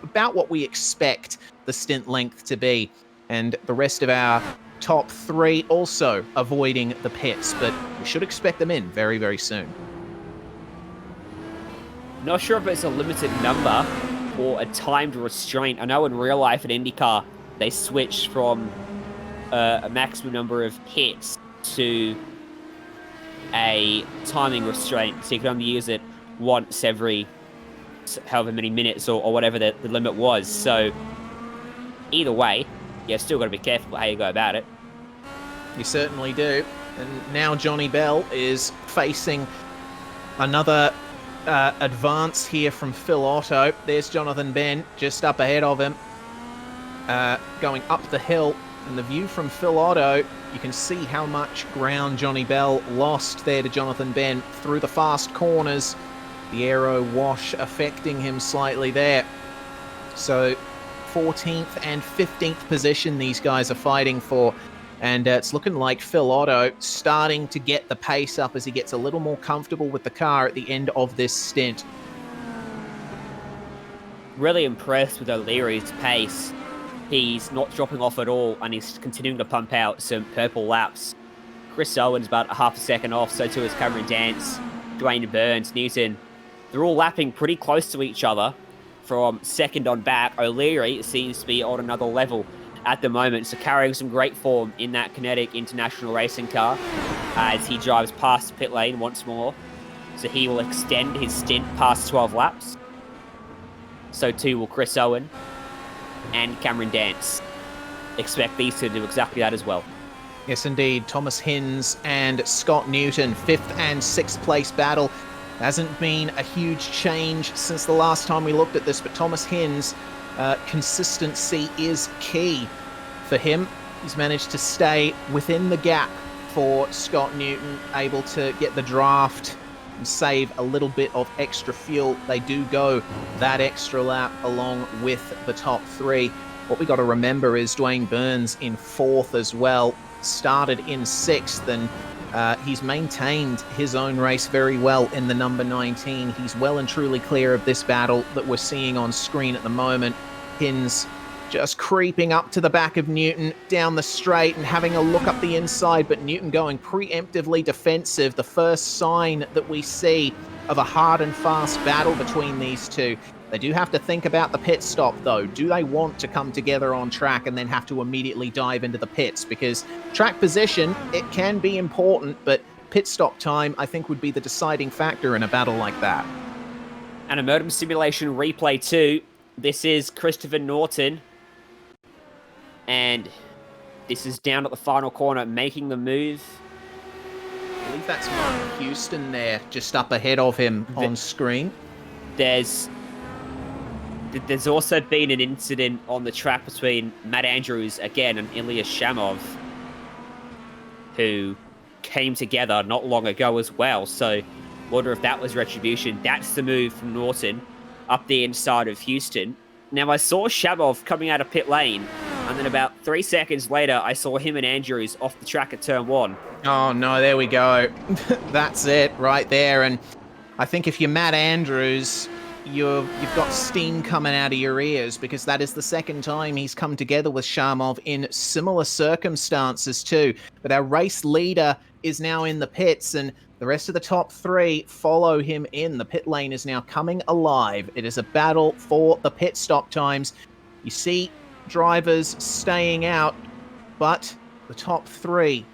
about what we expect the stint length to be. And the rest of our top three also avoiding the pits, but we should expect them in very, very soon. Not sure if it's a limited number or a timed restraint. I know in real life at IndyCar, they switch from a maximum number of hits to a timing restraint, so you can only use it once every however many minutes or whatever the limit was. So either way, you've still got to be careful how you go about it. You certainly do. And now Johnny Bell is facing another advance here from Phil Otto. There's Jonathan Ben just up ahead of him, going up the hill. And the view from Phil Otto, you can see how much ground Johnny Bell lost there to Jonathan Ben through the fast corners. The aero wash affecting him slightly there. So 14th and 15th position these guys are fighting for. And it's looking like Phil Otto starting to get the pace up as he gets a little more comfortable with the car at the end of this stint. Really impressed with O'Leary's pace. He's not dropping off at all, and he's continuing to pump out some purple laps. Chris Owen's about a half a second off, so too is Cameron Dance, Dwayne Burns, Newton. They're all lapping pretty close to each other from second on back. O'Leary seems to be on another level at the moment, so carrying some great form in that kinetic international racing car as he drives past the pit lane once more. So he will extend his stint past 12 laps. So too will Chris Owen and Cameron Dance. Expect these two to do exactly that as well. Yes, indeed. Thomas Hinz and Scott Newton, 5th and 6th place battle. Hasn't been a huge change since the last time we looked at this, but Thomas Hinz, consistency is key for him. He's managed to stay within the gap for Scott Newton, able to get the draft and save a little bit of extra fuel. They do go that extra lap along with the top three. What we got to remember is Dwayne Burns in 4th as well, started in 6th, and He's maintained his own race very well in the number 19. He's well and truly clear of this battle that we're seeing on screen at the moment. Hins just creeping up to the back of Newton down the straight and having a look up the inside, but Newton going preemptively defensive. The first sign that we see of a hard and fast battle between these two. They do have to think about the pit stop, though. Do they want to come together on track and then have to immediately dive into the pits? Because track position, it can be important, but pit stop time, I think, would be the deciding factor in a battle like that. And a Murder Simulation replay too. This is Christopher Norton. And this is down at the final corner, making the move. I believe that's Mark Houston there, just up ahead of him on screen. There's also been an incident on the track between Matt Andrews again and Ilya Shamov, who came together not long ago as well. So, wonder if that was retribution. That's the move from Norton up the inside of Houston. Now, I saw Shamov coming out of pit lane, and then about 3 seconds later, I saw him and Andrews off the track at turn 1. Oh, no, there we go. That's it right there. And I think if you're Matt Andrews, you've got steam coming out of your ears, because that is the second time he's come together with Shamov in similar circumstances too. But our race leader is now in the pits, and the rest of the top 3 follow him in. The pit lane is now coming alive. It is a battle for the pit stop times. You see drivers staying out, but the top 3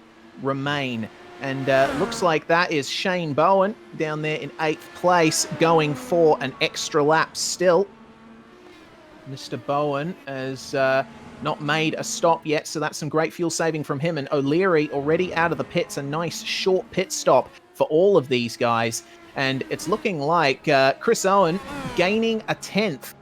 remain. And looks like that is Shane Bowen down there in 8th place, going for an extra lap still. Mr. Bowen has not made a stop yet, so that's some great fuel saving from him. And O'Leary already out of the pits, a nice short pit stop for all of these guys. And it's looking like Chris Owen gaining a 10th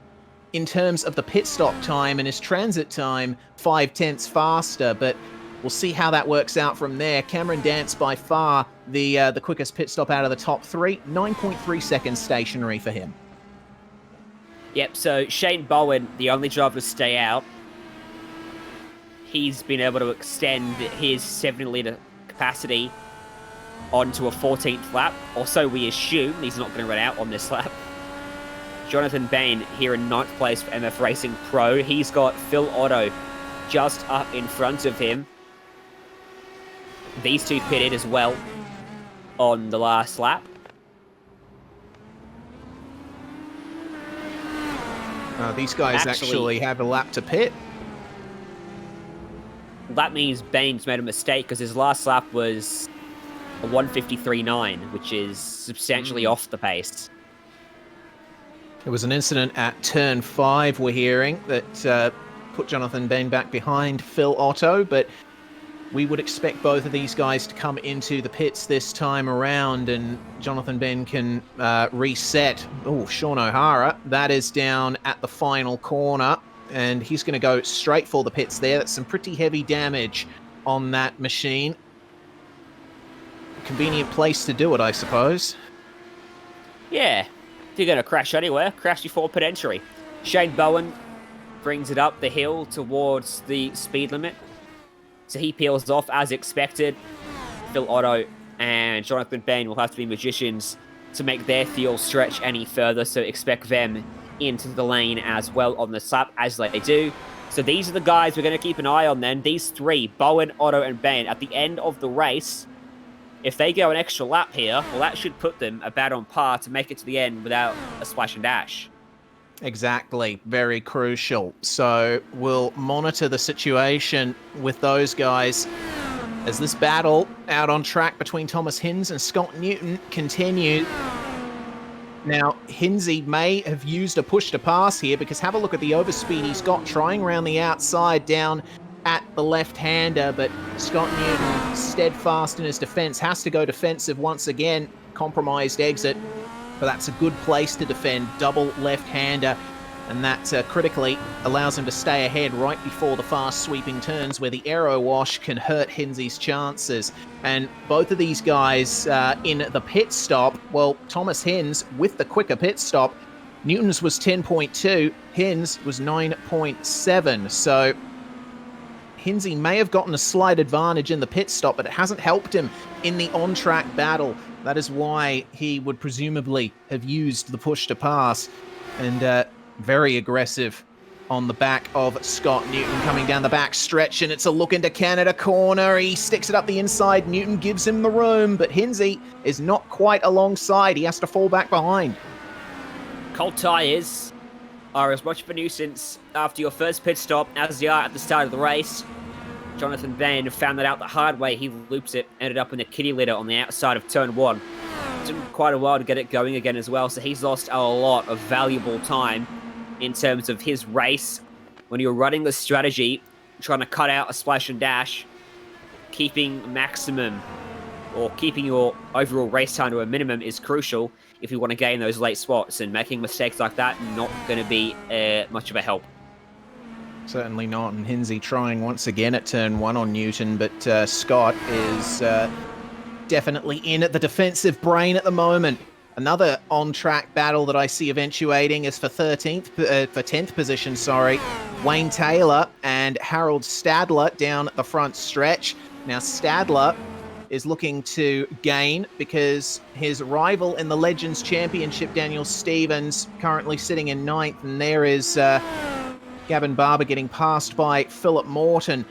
in terms of the pit stop time, and his transit time 5/10 faster, but we'll see how that works out from there. Cameron Dance by far the quickest pit stop out of the top 3, 9.3 seconds stationary for him. Yep, so Shane Bowen, the only driver to stay out. He's been able to extend his 70-litre capacity onto a 14th lap. Also, we assume he's not going to run out on this lap. Jonathan Bain here in 9th place for MF Racing Pro. He's got Phil Otto just up in front of him. These two pitted as well on the last lap. These guys actually have a lap to pit. That means Bain's made a mistake, because his last lap was a 1:53.9, which is substantially off the pace. There was an incident at turn 5, we're hearing, that put Jonathan Bain back behind Phil Otto, but we would expect both of these guys to come into the pits this time around, and Jonathan Bain can reset. Oh, Sean O'Hara, that is down at the final corner, and he's going to go straight for the pits there. That's some pretty heavy damage on that machine. Convenient place to do it, I suppose. Yeah, if you're going to crash anywhere, crash before pit entry. Shane Bowen brings it up the hill towards the speed limit. So he peels off as expected. Phil Otto and Jonathan Bain will have to be magicians to make their fuel stretch any further, so expect them into the lane as well on the lap, as they do. So these are the guys we're going to keep an eye on then. These 3, Bowen, Otto, and Bain, at the end of the race. If they go an extra lap here, well, that should put them about on par to make it to the end without a splash and dash. Exactly. Very crucial. So we'll monitor the situation with those guys as this battle out on track between Thomas Hinz and Scott Newton continues. Now, Hinsey may have used a push to pass here, because have a look at the overspeed he's got trying around the outside down at the left-hander, but Scott Newton, steadfast in his defense, has to go defensive once again. Compromised exit, but that's a good place to defend. Double left-hander, and that critically allows him to stay ahead right before the fast sweeping turns, where the aero wash can hurt Hinsey's chances. And both of these guys in the pit stop, well, Thomas Hinz with the quicker pit stop, Newton's was 10.2, Hinz was 9.7, so Hinsey may have gotten a slight advantage in the pit stop, but it hasn't helped him in the on-track battle. That is why he would presumably have used the push to pass. And very aggressive on the back of Scott Newton coming down the back stretch, and it's a look into Canada corner. He sticks it up the inside. Newton gives him the room, but Hinsey is not quite alongside. He has to fall back behind. Cold tyres are as much of a nuisance after your first pit stop as they are at the start of the race. Jonathan Bain found that out the hard way. He loops it, ended up in the kitty litter on the outside of turn 1. It took him quite a while to get it going again as well, so he's lost a lot of valuable time in terms of his race. When you're running the strategy, trying to cut out a splash and dash, keeping maximum or keeping your overall race time to a minimum is crucial if you want to gain those late spots, and making mistakes like that not going to be much of a help. Certainly not, and Hinsey trying once again at turn 1 on Newton, but Scott is definitely in at the defensive brain at the moment. Another on-track battle that I see eventuating is for 10th position, Wayne Taylor and Harold Stadler down the front stretch. Now Stadler is looking to gain because his rival in the Legends Championship, Daniel Stevens, currently sitting in 9th, and there is Gavin Barber getting passed by Philip Morton.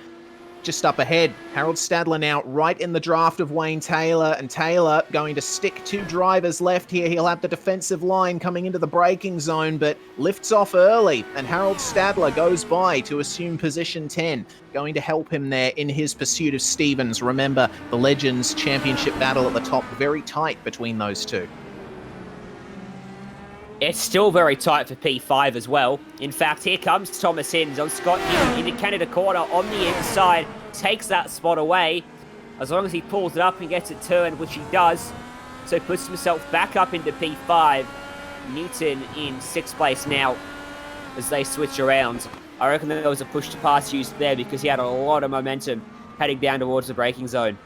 Just up ahead, Harold Stadler now right in the draft of Wayne Taylor, and Taylor going to stick 2 drivers left here. He'll have the defensive line coming into the braking zone, but lifts off early, and Harold Stadler goes by to assume position 10, going to help him there in his pursuit of Stevens. Remember, the Legends Championship battle at the top, very tight between those two. It's still very tight for P5 as well. In fact, here comes Thomas Hinds on Scott Newton in the Canada corner on the inside. Takes that spot away. As long as he pulls it up and gets it turned, which he does. So puts himself back up into P5. Newton in 6th place now as they switch around. I reckon there was a push to pass used there because he had a lot of momentum heading down towards the braking zone.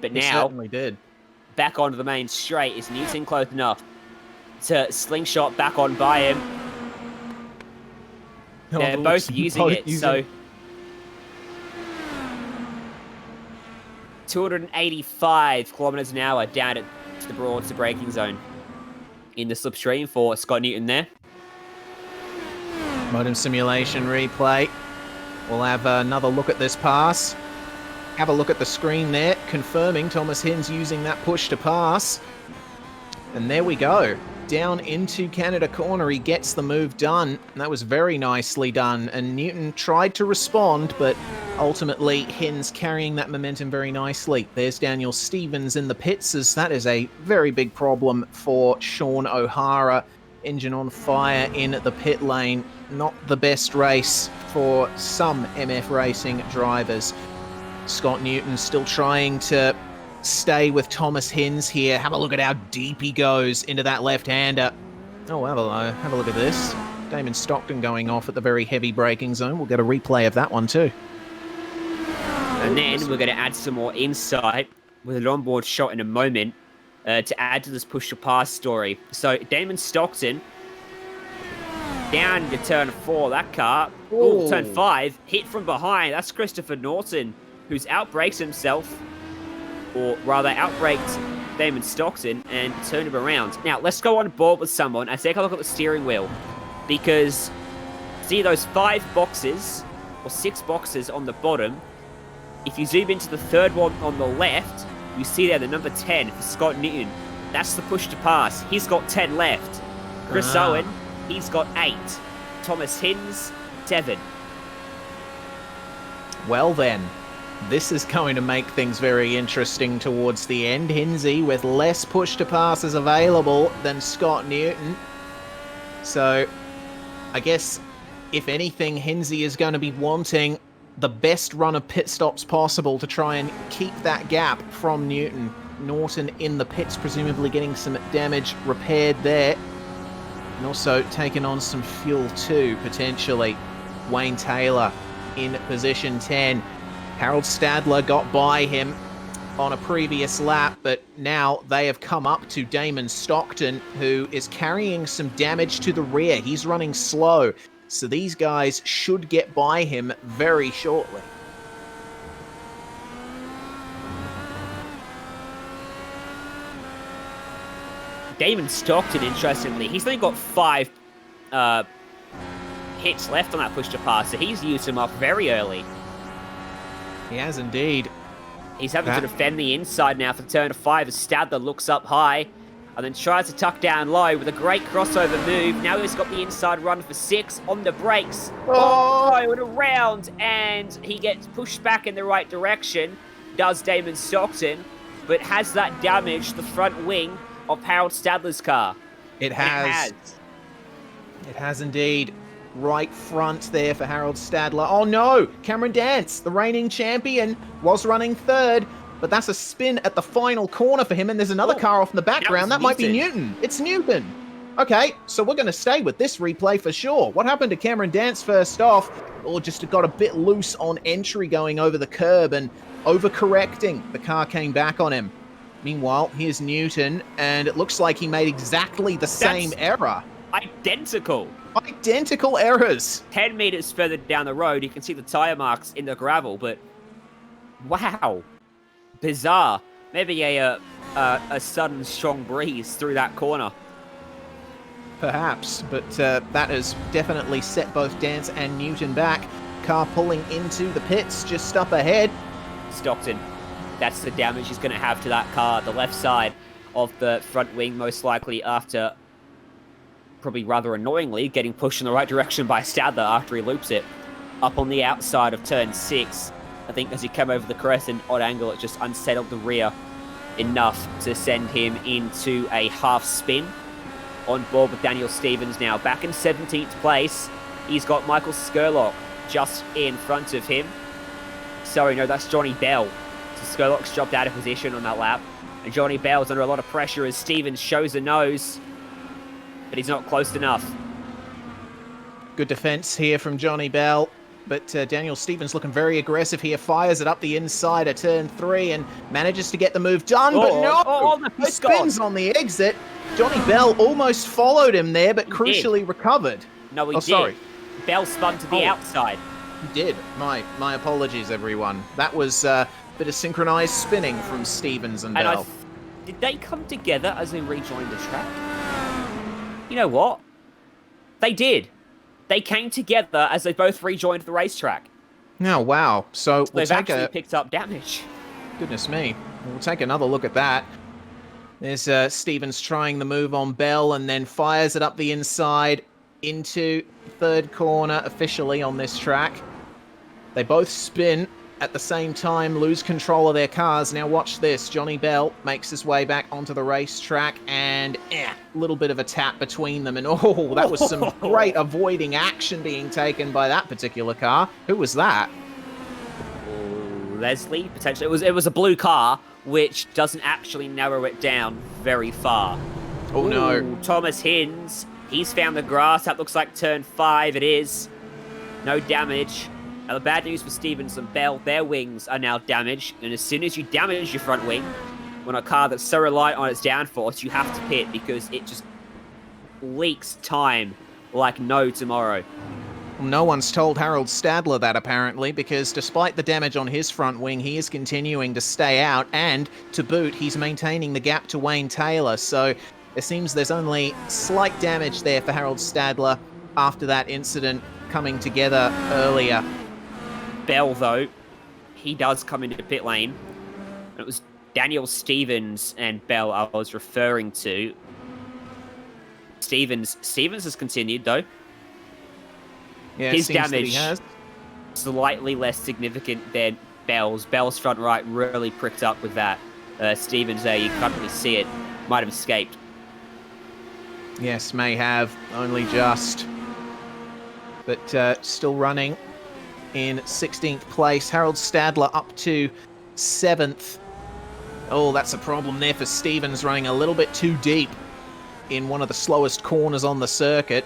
But now, he certainly did. Back onto the main straight. Is Newton close enough to slingshot back on by him? They're both using it, so 285 kilometers an hour down at the Broads, the braking zone. In the slipstream for Scott Newton there. Modem simulation replay. We'll have another look at this pass. Have a look at the screen there, confirming Thomas Hinds using that push to pass. And there we go. Down into Canada corner, he gets the move done. And that was very nicely done. And Newton tried to respond, but ultimately Hinds carrying that momentum very nicely. There's Daniel Stevens in the pits, as that is a very big problem for Sean O'Hara. Engine on fire in the pit lane. Not the best race for some MF Racing drivers. Scott Newton still trying to stay with Thomas Hinds here. Have a look at how deep he goes into that left-hander. Oh, have a look at this. Damon Stockton going off at the very heavy braking zone. We'll get a replay of that one too. And then we're going to add some more insight with an onboard shot in a moment to add to this push to pass story. So Damon Stockton down to turn 4. That car, turn 5, hit from behind. That's Christopher Norton, who's outbrakes himself, or rather outbraked Damon Stockton and turned him around. Now, let's go on board with someone and take a look at the steering wheel, because see those 5 boxes, or 6 boxes on the bottom. If you zoom into the third one on the left, you see there the number 10 for Scott Newton. That's the push to pass. He's got 10 left. Chris Owen, he's got 8. Thomas Hinds, 7. Well then, this is going to make things very interesting towards the end. Hinsey with less push to passes available than Scott Newton. So, I guess, if anything, Hinsey is going to be wanting the best run of pit stops possible to try and keep that gap from Newton. Norton in the pits, presumably getting some damage repaired there. And also taking on some fuel too, potentially. Wayne Taylor in position 10. Harold Stadler got by him on a previous lap, but now they have come up to Damon Stockton, who is carrying some damage to the rear. He's running slow, so these guys should get by him very shortly. Damon Stockton, interestingly, he's only got 5 hits left on that push to pass, so he's used him up very early. He has indeed. He's having to defend the inside now for turn 5 as Stadler looks up high and then tries to tuck down low with a great crossover move. Now he's got the inside run for 6 on the brakes. Oh, and around, and he gets pushed back in the right direction, does Damon Stockton, but has that damaged the front wing of Harold Stadler's car? It has. It has indeed. Right front there for Harold Stadler. Oh no! Cameron Dance, the reigning champion, was running third, but that's a spin at the final corner for him, and there's another car off in the background. That might be Newton. It's Newton. Okay, so we're going to stay with this replay for sure. What happened to Cameron Dance first off? Or just got a bit loose on entry going over the curb and overcorrecting. The car came back on him. Meanwhile, here's Newton, and it looks like he made exactly the same error. Identical errors. 10 meters further down the road, you can see the tire marks in the gravel, but wow, bizarre. Maybe a sudden strong breeze through that corner. Perhaps, but that has definitely set both Dance and Newton back. Car pulling into the pits just up ahead. Stockton, that's the damage he's going to have to that car, the left side of the front wing, most likely after, probably rather annoyingly, getting pushed in the right direction by Stadler after he loops it. Up on the outside of turn 6, I think as he came over the crest in odd angle, it just unsettled the rear enough to send him into a half spin. On board with Daniel Stevens now, back in 17th place. He's got Michael Skurlock just in front of him. Sorry, no, that's Johnny Bell. So Skurlock's dropped out of position on that lap. And Johnny Bell's under a lot of pressure as Stevens shows a nose. But he's not close enough. Good defense here from Johnny Bell. But Daniel Stevens looking very aggressive here. Fires it up the inside of turn 3 and manages to get the move done. But no! He spins on the exit. Johnny Bell almost followed him there, but crucially recovered. No, he did. Sorry. Bell spun to the outside. He did. My apologies, everyone. That was a bit of synchronized spinning from Stevens and Bell. Did they come together as they rejoined the track? You know what? They did. They came together as they both rejoined the racetrack. Oh, wow. So they've actually picked up damage. Goodness me. We'll take another look at that. There's Stevens trying the move on Bell and then fires it up the inside into third corner officially on this track. They both spin at the same time, lose control of their cars. Now watch this. Johnny Bell makes his way back onto the racetrack and a little bit of a tap between them. And oh, that was some great avoiding action being taken by that particular car. Who was that? Leslie, potentially. It was a blue car, which doesn't actually narrow it down very far. Oh, no. Thomas Hins, he's found the grass. That looks like turn 5. It is. No damage. Now, the bad news for Stevens and Bell, their wings are now damaged. And as soon as you damage your front wing, on a car that's so reliant on its downforce, you have to pit because it just leaks time like no tomorrow. No one's told Harold Stadler that, apparently, because despite the damage on his front wing, he is continuing to stay out, and to boot, he's maintaining the gap to Wayne Taylor, so it seems there's only slight damage there for Harold Stadler after that incident coming together earlier. Bell, though, he does come into pit lane. It was Daniel Stevens and Bell I was referring to. Stevens has continued, though. Yeah, his damage slightly less significant than Bell's. Bell's front right really pricked up with that. Stevens there, you can't really see it. Might have escaped. Yes, may have. Only just. But still running in 16th place. Harold Stadler up to 7th. Oh, that's a problem there for Stevens, running a little bit too deep in one of the slowest corners on the circuit.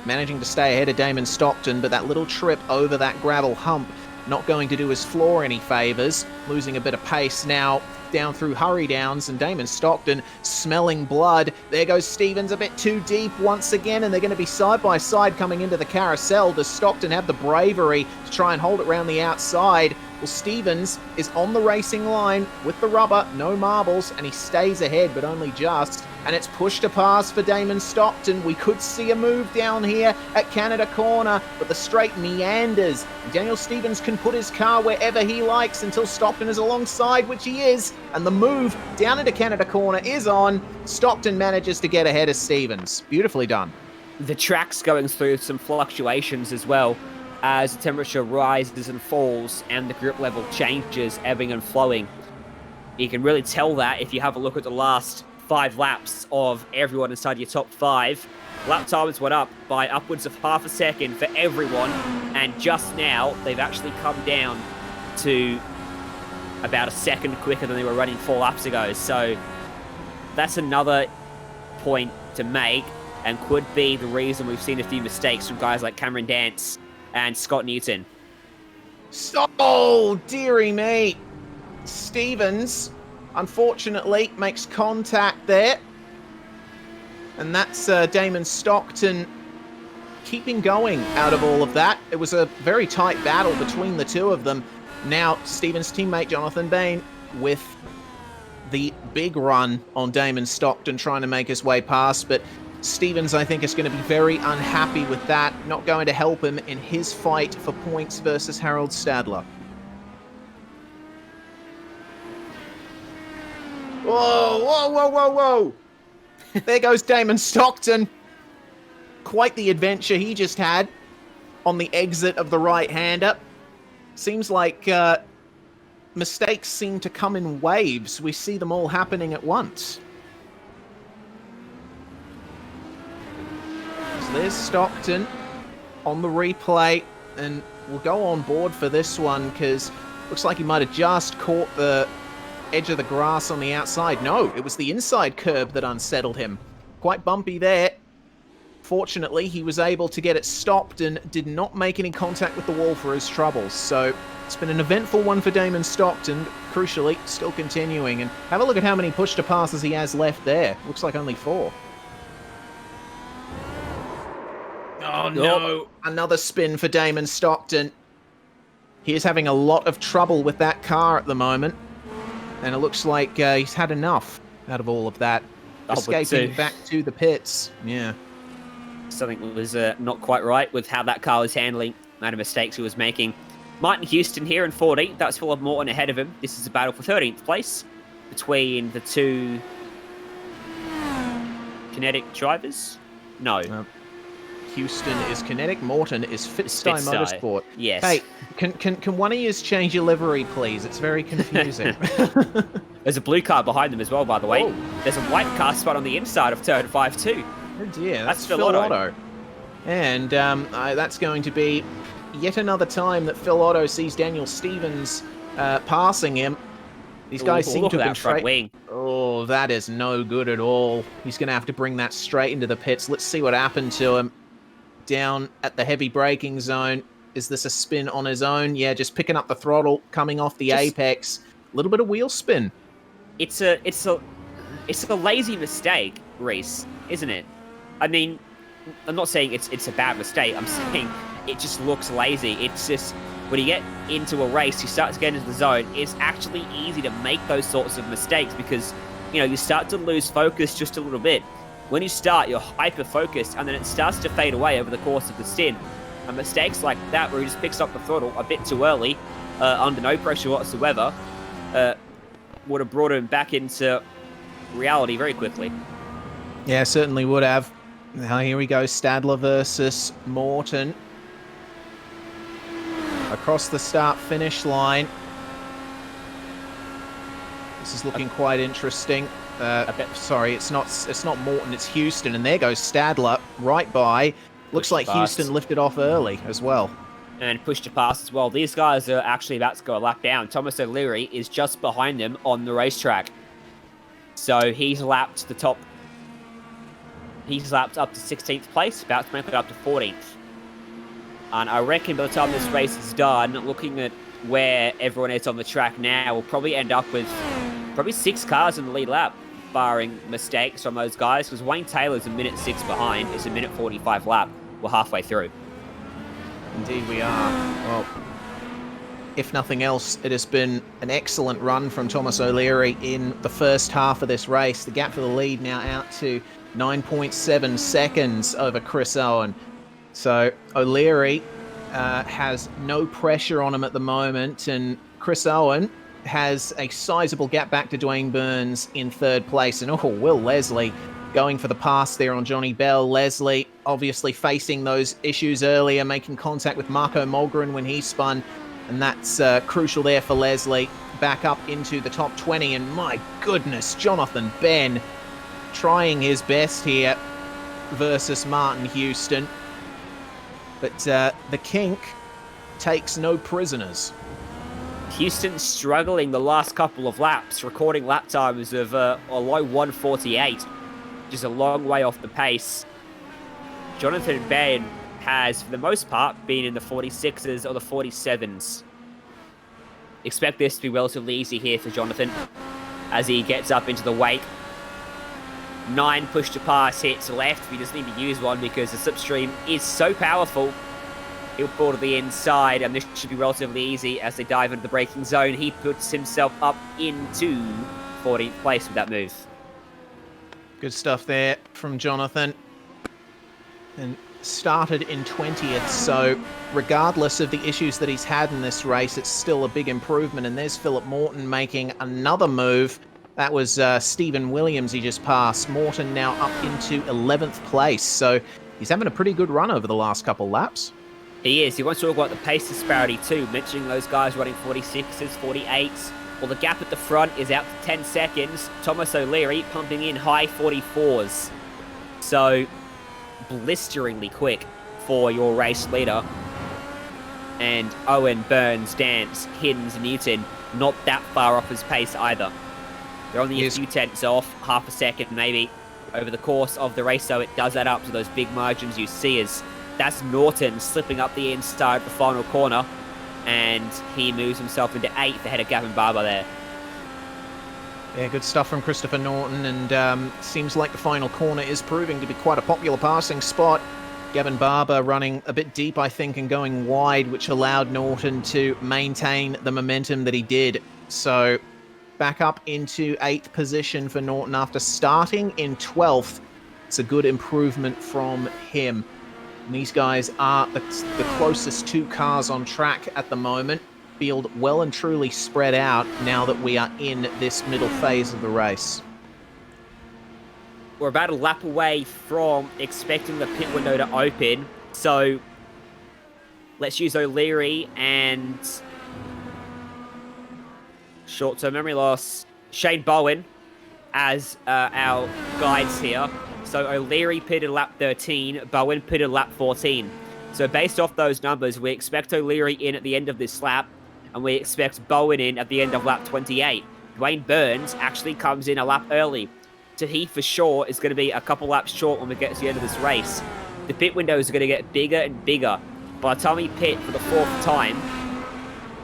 Managing to stay ahead of Damon Stockton, but that little trip over that gravel hump not going to do his floor any favours. Losing a bit of pace now down through Hurry Downs, and Damon Stockton smelling blood. There goes Stevens a bit too deep once again, and they're going to be side by side coming into the carousel. Does Stockton have the bravery to try and hold it around the outside? Well, Stevens is on the racing line with the rubber, no marbles, and he stays ahead, but only just. and it's push to pass for Damon Stockton. We could see a move down here at Canada Corner, but the straight meanders. Daniel Stevens can put his car wherever he likes until Stockton is alongside, which he is, and the move down into Canada Corner is on. Stockton manages to get ahead of Stevens. Beautifully done. The track's going through some fluctuations as well, as the temperature rises and falls and the grip level changes, ebbing and flowing. You can really tell that if you have a look at the last 5 laps of everyone inside your top 5. Lap times went up by upwards of half a second for everyone, and just now they've actually come down to about a second quicker than they were running 4 laps ago. So that's another point to make, and could be the reason we've seen a few mistakes from guys like Cameron Dance and Scott Newton. Oh, dearie me. Stevens, unfortunately, makes contact there. And that's Damon Stockton keeping going out of all of that. It was a very tight battle between the two of them. Now, Stevens' teammate Jonathan Bain with the big run on Damon Stockton, trying to make his way past, but Stevens, I think, is going to be very unhappy with that. Not going to help him in his fight for points versus Harold Stadler. Whoa, whoa, whoa, whoa, whoa. There goes Damon Stockton. Quite the adventure he just had on the exit of the right-hander. Seems like mistakes seem to come in waves. We see them all happening at once. So there's Stockton on the replay, and we'll go on board for this one because looks like he might have just caught the edge of the grass on the outside. No, it was the inside curb that unsettled him. Quite bumpy there. Fortunately, he was able to get it stopped and did not make any contact with the wall for his troubles. So it's been an eventful one for Damon Stockton, crucially still continuing. And have a look at how many push to passes he has left there. Looks like only 4. Oh no, another spin for Damon Stockton. He is having a lot of trouble with that car at the moment. And it looks like he's had enough out of all of that. Escaping back to the pits. Yeah. Something was not quite right with how that car was handling, the amount of mistakes he was making. Martin Houston here in 14th. That's Philip Morton ahead of him. This is a battle for 13th place between the two Kinetic drivers. No. Houston is Kinetic, Morton is Fitstyle Motorsport. Yes. Hey, can one of you change your livery, please? It's very confusing. There's a blue car behind them as well, by the way. Oh. There's a white car spot on the inside of turn 5 too. Oh dear, that's Phil Phil Otto. Otto. And that's going to be yet another time that Phil Otto sees Daniel Stevens passing him. These guys seem to have been front wing. Oh, that is no good at all. He's going to have to bring that straight into the pits. Let's see what happened to him. Down at the heavy braking zone. Is this a spin on his own? Yeah, just picking up the throttle, coming off the apex. A little bit of wheel spin. It's a lazy mistake, Reese, isn't it? I mean, I'm not saying it's a bad mistake. I'm saying it just looks lazy. It's just when you get into a race, you start to get into the zone. It's actually easy to make those sorts of mistakes because you start to lose focus just a little bit. When you start, you're hyper-focused, and then it starts to fade away over the course of the stint. And mistakes like that, where he just picks up the throttle a bit too early, under no pressure whatsoever, would have brought him back into reality very quickly. Yeah, certainly would have. Now here we go, Stadler versus Morton. Across the start-finish line. This is looking quite interesting. Sorry, it's not Morton, it's Houston, and there goes Stadler right by. Looks like Houston lifted off early as well. And pushed to pass as well. These guys are actually about to go a lap down. Thomas O'Leary is just behind them on the racetrack. So he's lapped the top. He's lapped up to 16th place, about to make it up to 14th. And I reckon by the time this race is done, looking at where everyone is on the track now, we'll probably end up with probably 6 cars in the lead lap, barring mistakes from those guys, because Wayne Taylor's a minute 6 behind. It's a minute 45 lap. We're halfway through. Indeed we are. Well, if nothing else, it has been an excellent run from Thomas O'Leary in the first half of this race. The gap for the lead now out to 9.7 seconds over Chris Owen. So O'Leary has no pressure on him at the moment, and Chris Owen has a sizable gap back to Dwayne Burns in third place. And Will Leslie going for the pass there on Johnny Bell. Leslie obviously facing those issues earlier, making contact with Marco Mulgren when he spun, and that's crucial there for Leslie. Back up into the top 20, and my goodness, Jonathan Benn trying his best here versus Martin Houston. But the kink takes no prisoners. Houston struggling the last couple of laps, recording lap times of a low 1:48, which is a long way off the pace. Jonathan Benn has, for the most part, been in the 46s or the 47s. Expect this to be relatively easy here for Jonathan as he gets up into the wake. 9 push to pass hits left. He doesn't need to use one because the slipstream is so powerful. He'll pull to the inside, and this should be relatively easy as they dive into the braking zone. He puts himself up into 14th place with that move. Good stuff there from Jonathan. And started in 20th, so regardless of the issues that he's had in this race, it's still a big improvement. And there's Philip Morton making another move. That was Stephen Williams he just passed. Morton now up into 11th place, so he's having a pretty good run over the last couple laps. He is. He wants to talk about the pace disparity too, mentioning those guys running 46s, 48s. Well, the gap at the front is out to 10 seconds. Thomas O'Leary pumping in high 44s. So, blisteringly quick for your race leader. And Owen, Burns, Dance, Hiddens, Newton, not that far off his pace either. They're only a few tenths off, half a second maybe, over the course of the race, so it does add up to those big margins you see as that's Norton slipping up the inside of the final corner, and he moves himself into 8th ahead of Gavin Barber there. Yeah, good stuff from Christopher Norton, and seems like the final corner is proving to be quite a popular passing spot. Gavin Barber running a bit deep, I think, and going wide, which allowed Norton to maintain the momentum that he did. So back up into 8th position for Norton after starting in 12th. It's a good improvement from him. And these guys are the closest 2 cars on track at the moment. Field well and truly spread out now that we are in this middle phase of the race. We're about a lap away from expecting the pit window to open. So let's use O'Leary and short-term memory loss, Shane Bowen as our guides here. So O'Leary pitted lap 13, Bowen pitted lap 14. So based off those numbers, we expect O'Leary in at the end of this lap, and we expect Bowen in at the end of lap 28. Dwayne Burns actually comes in a lap early. So he, for sure, is going to be a couple laps short when we get to the end of this race. The pit windows are going to get bigger and bigger. By the time we pit for the 4th time,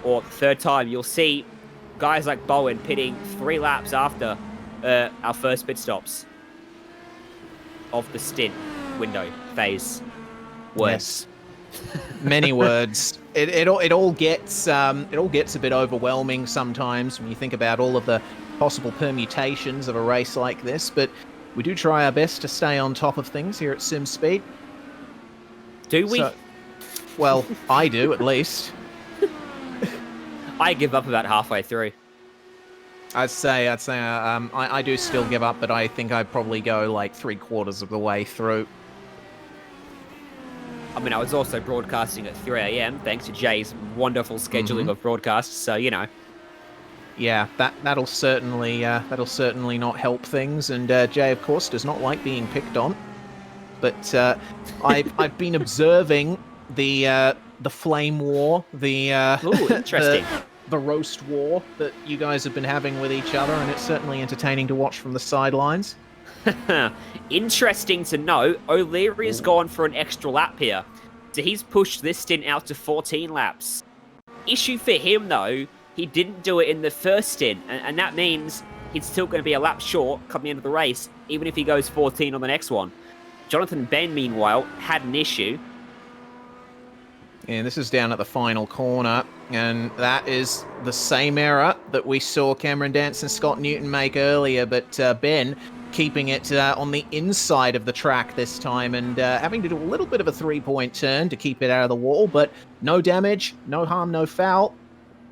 or the 3rd time, you'll see guys like Bowen pitting 3 laps after our first pit stops of the stint window phase. Words. Yes. Many words. It all gets a bit overwhelming sometimes when you think about all of the possible permutations of a race like this, but we do try our best to stay on top of things here at SimSpeed. Do we? Well, I do at least. I give up about halfway through. I'd say I do still give up, but I think I'd probably go like 3/4 of the way through. I mean, I was also broadcasting at 3 a.m. thanks to Jay's wonderful scheduling of broadcasts, so, you know. Yeah, that'll certainly not help things, and Jay, of course, does not like being picked on. But I've been observing the flame war, Ooh, interesting. the roast war that you guys have been having with each other, and it's certainly entertaining to watch from the sidelines. Interesting to know, O'Leary has gone for an extra lap here. So he's pushed this stint out to 14 laps. Issue for him, though, he didn't do it in the first stint, and that means he's still going to be a lap short coming into the race, even if he goes 14 on the next one. Jonathan Benn, meanwhile, had an issue. And this is down at the final corner. And that is the same error that we saw Cameron Dance and Scott Newton make earlier, but Ben keeping it on the inside of the track this time and having to do a little bit of a three-point turn to keep it out of the wall, but no damage, no harm, no foul.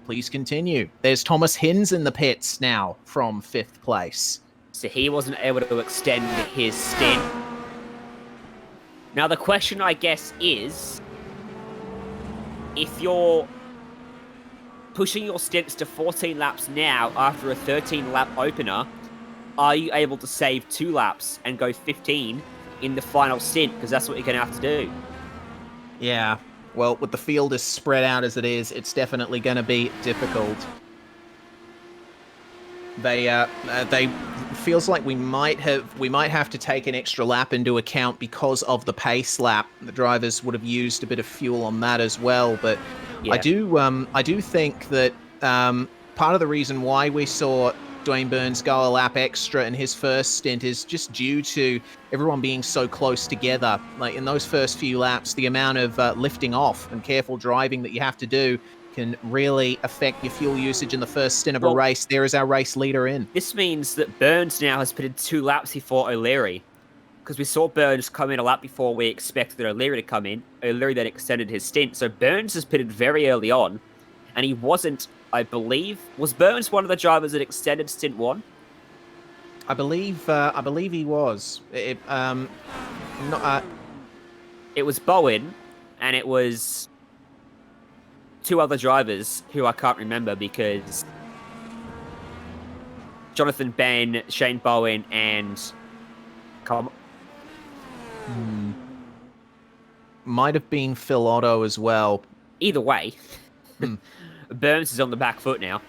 Please continue. There's Thomas Hinz in the pits now from 5th place. So he wasn't able to extend his stint. Now the question, I guess, is if you're pushing your stints to 14 laps now after a 13-lap opener, are you able to save 2 laps and go 15 in the final stint? Because that's what you're going to have to do. Yeah, well, with the field as spread out as it is, it's definitely going to be difficult. They feels like we might have to take an extra lap into account because of the pace lap. The drivers would have used a bit of fuel on that as well, but yeah. I do think that part of the reason why we saw Dwayne Burns go a lap extra in his first stint is just due to everyone being so close together. Like in those first few laps, the amount of lifting off and careful driving that you have to do can really affect your fuel usage in the first stint of a race. There is our race leader in. This means that Burns now has pitted 2 laps before O'Leary, because we saw Burns come in a lap before we expected O'Leary to come in. O'Leary then extended his stint, so Burns has pitted very early on, and he wasn't, I believe, was Burns one of the drivers that extended stint 1? I believe he was. It was Bowen, and it was 2 other drivers who I can't remember because Jonathan Ben, Shane Bowen, and might have been Phil Otto as well. Either way, Burns is on the back foot now.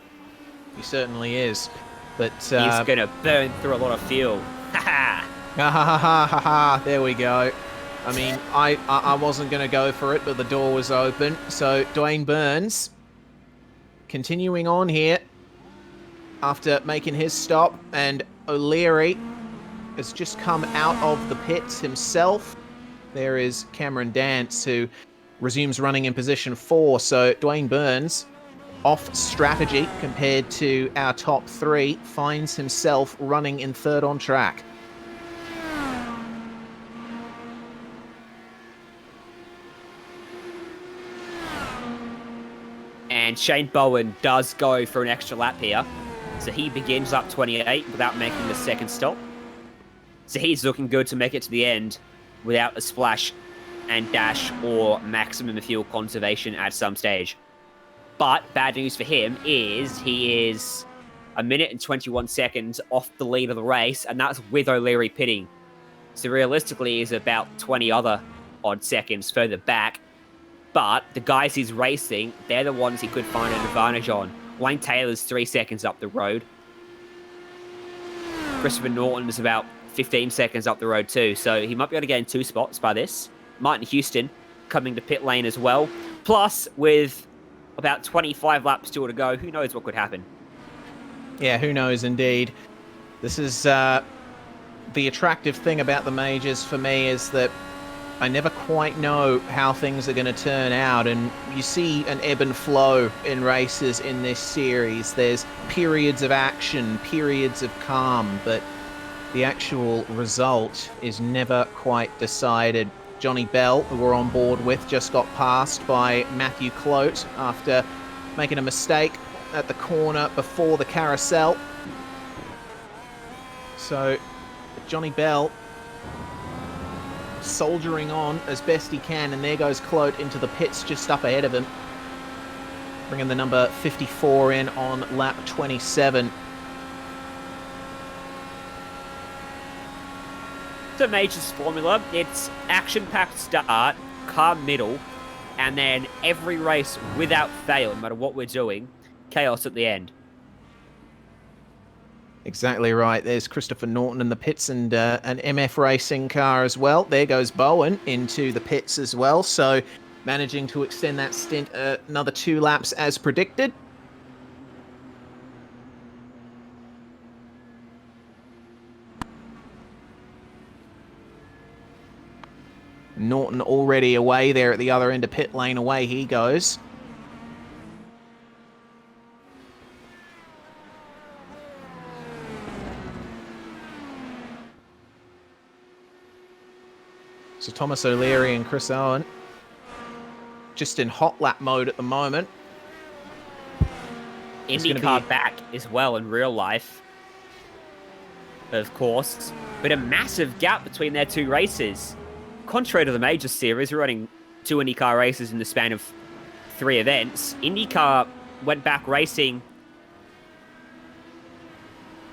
He certainly is, but he's going to burn through a lot of fuel. Ha ha! There we go. I mean, I wasn't going to go for it, but the door was open. So Dwayne Burns continuing on here after making his stop, and O'Leary has just come out of the pits himself. There is Cameron Dance, who resumes running in position 4. So Dwayne Burns, off strategy compared to our top 3, finds himself running in 3rd on track. And Shane Bowen does go for an extra lap here. So he begins up 28 without making the second stop. So he's looking good to make it to the end without a splash and dash or maximum fuel conservation at some stage. But bad news for him is he is 1 minute and 21 seconds off the lead of the race, and that's with O'Leary pitting. So realistically, he's about 20 other odd seconds further back. But the guys he's racing, they're the ones he could find an advantage on. Wayne Taylor's 3 seconds up the road. Christopher Norton is about 15 seconds up the road too, so he might be able to gain 2 spots by this. Martin Houston coming to pit lane as well. Plus, with about 25 laps still to go, who knows what could happen. Yeah, who knows indeed. This is the attractive thing about the majors for me, is that I never quite know how things are going to turn out, and you see an ebb and flow in races in this series. There's periods of action, periods of calm, but the actual result is never quite decided. Johnny Bell, who we're on board with, just got passed by Matthew Clote after making a mistake at the corner before the carousel. So Johnny Bell soldiering on as best he can, and there goes Clote into the pits just up ahead of him, bringing the number 54 in on lap 27. The Majors formula, it's action-packed start, calm middle, and then every race without fail, no matter what we're doing, chaos at the end. Exactly right. There's Christopher Norton in the pits and an MF Racing car as well. There goes Bowen into the pits as well. So managing to extend that stint another 2 laps as predicted. Norton already away there at the other end of pit lane. Away he goes. So Thomas O'Leary and Chris Owen just in hot lap mode at the moment. IndyCar back as well in real life, of course, but a massive gap between their two races. Contrary to the major series, we're running 2 IndyCar races in the span of 3 events. IndyCar went back racing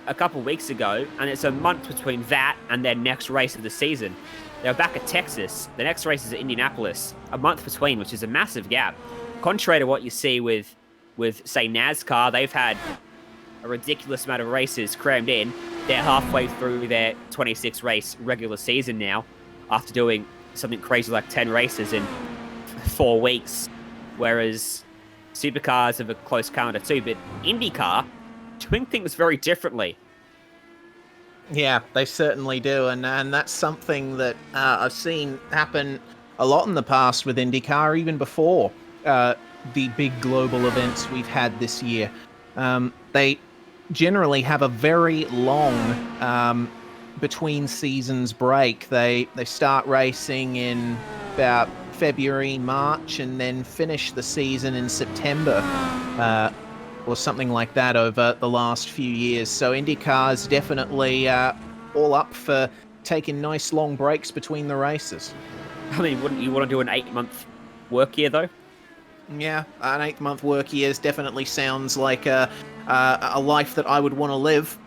a couple weeks ago, and it's a month between that and their next race of the season. They're back at Texas. The next race is at Indianapolis, a month between, which is a massive gap. Contrary to what you see with say, NASCAR, they've had a ridiculous amount of races crammed in. They're halfway through their 26-race regular season now, after doing something crazy like 10 races in 4 weeks, whereas supercars have a close calendar too, but IndyCar doing things very differently. Yeah, they certainly do, and that's something that I've seen happen a lot in the past with IndyCar, even before the big global events we've had this year. They generally have a very long between seasons break. They start racing in about February, March, and then finish the season in September, or something like that over the last few years. So IndyCar's definitely all up for taking nice long breaks between the races. I mean, wouldn't you want to do an 8-month work year, though? Yeah, an 8-month work year definitely sounds like a life that I would want to live.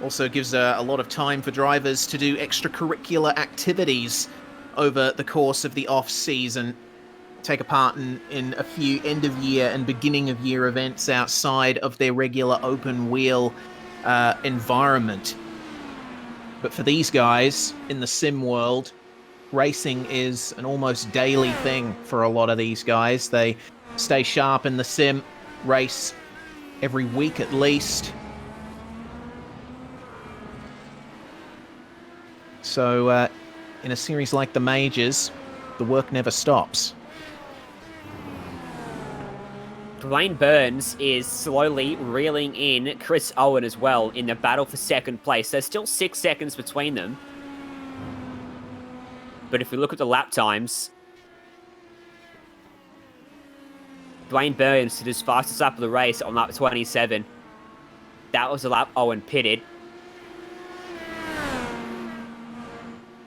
Also gives a lot of time for drivers to do extracurricular activities over the course of the off-season. Take a part in a few end-of-year and beginning-of-year events outside of their regular open-wheel environment. But for these guys in the sim world, racing is an almost daily thing for a lot of these guys. They stay sharp in the sim, race every week at least. So in a series like the majors, the work never stops. Dwayne Burns is slowly reeling in Chris Owen as well in the battle for second place. There's still 6 seconds between them. But if we look at the lap times, Dwayne Burns did his fastest lap of the race on lap 27. That was the lap Owen pitted.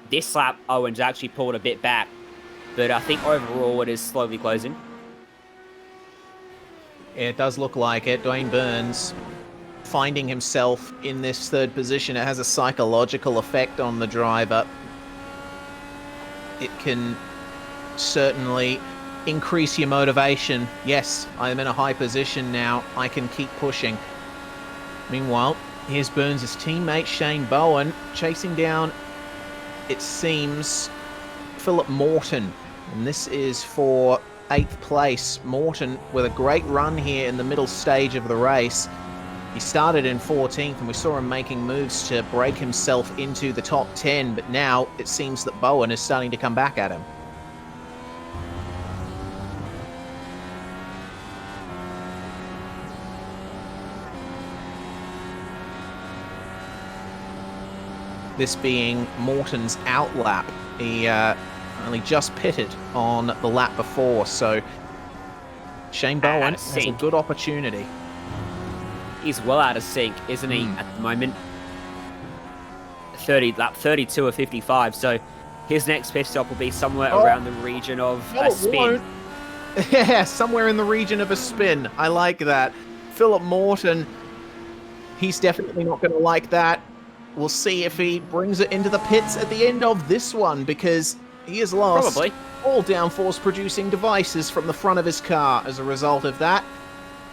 This lap, Owen's actually pulled a bit back, but I think overall it is slowly closing. It does look like it. Dwayne Burns finding himself in this third position. It has a psychological effect on the driver. It can certainly increase your motivation. Yes, I'm in a high position now. I can keep pushing. Meanwhile, here's Burns' teammate Shane Bowen chasing down, it seems, Philip Morton. And this is for 8th place. Morton with a great run here in the middle stage of the race. He started in 14th and we saw him making moves to break himself into the top 10, but now it seems that Bowen is starting to come back at him. This being Morton's outlap. He only just pitted on the lap before, so Shane Bowen has a good opportunity. He's well out of sync, isn't he, at the moment? Lap 32 of 55, so his next pit stop will be somewhere around the region of a spin. Yeah, somewhere in the region of a spin. I like that. Philip Morton, he's definitely not going to like that. We'll see if he brings it into the pits at the end of this one, because he has lost all downforce producing devices from the front of his car as a result of that.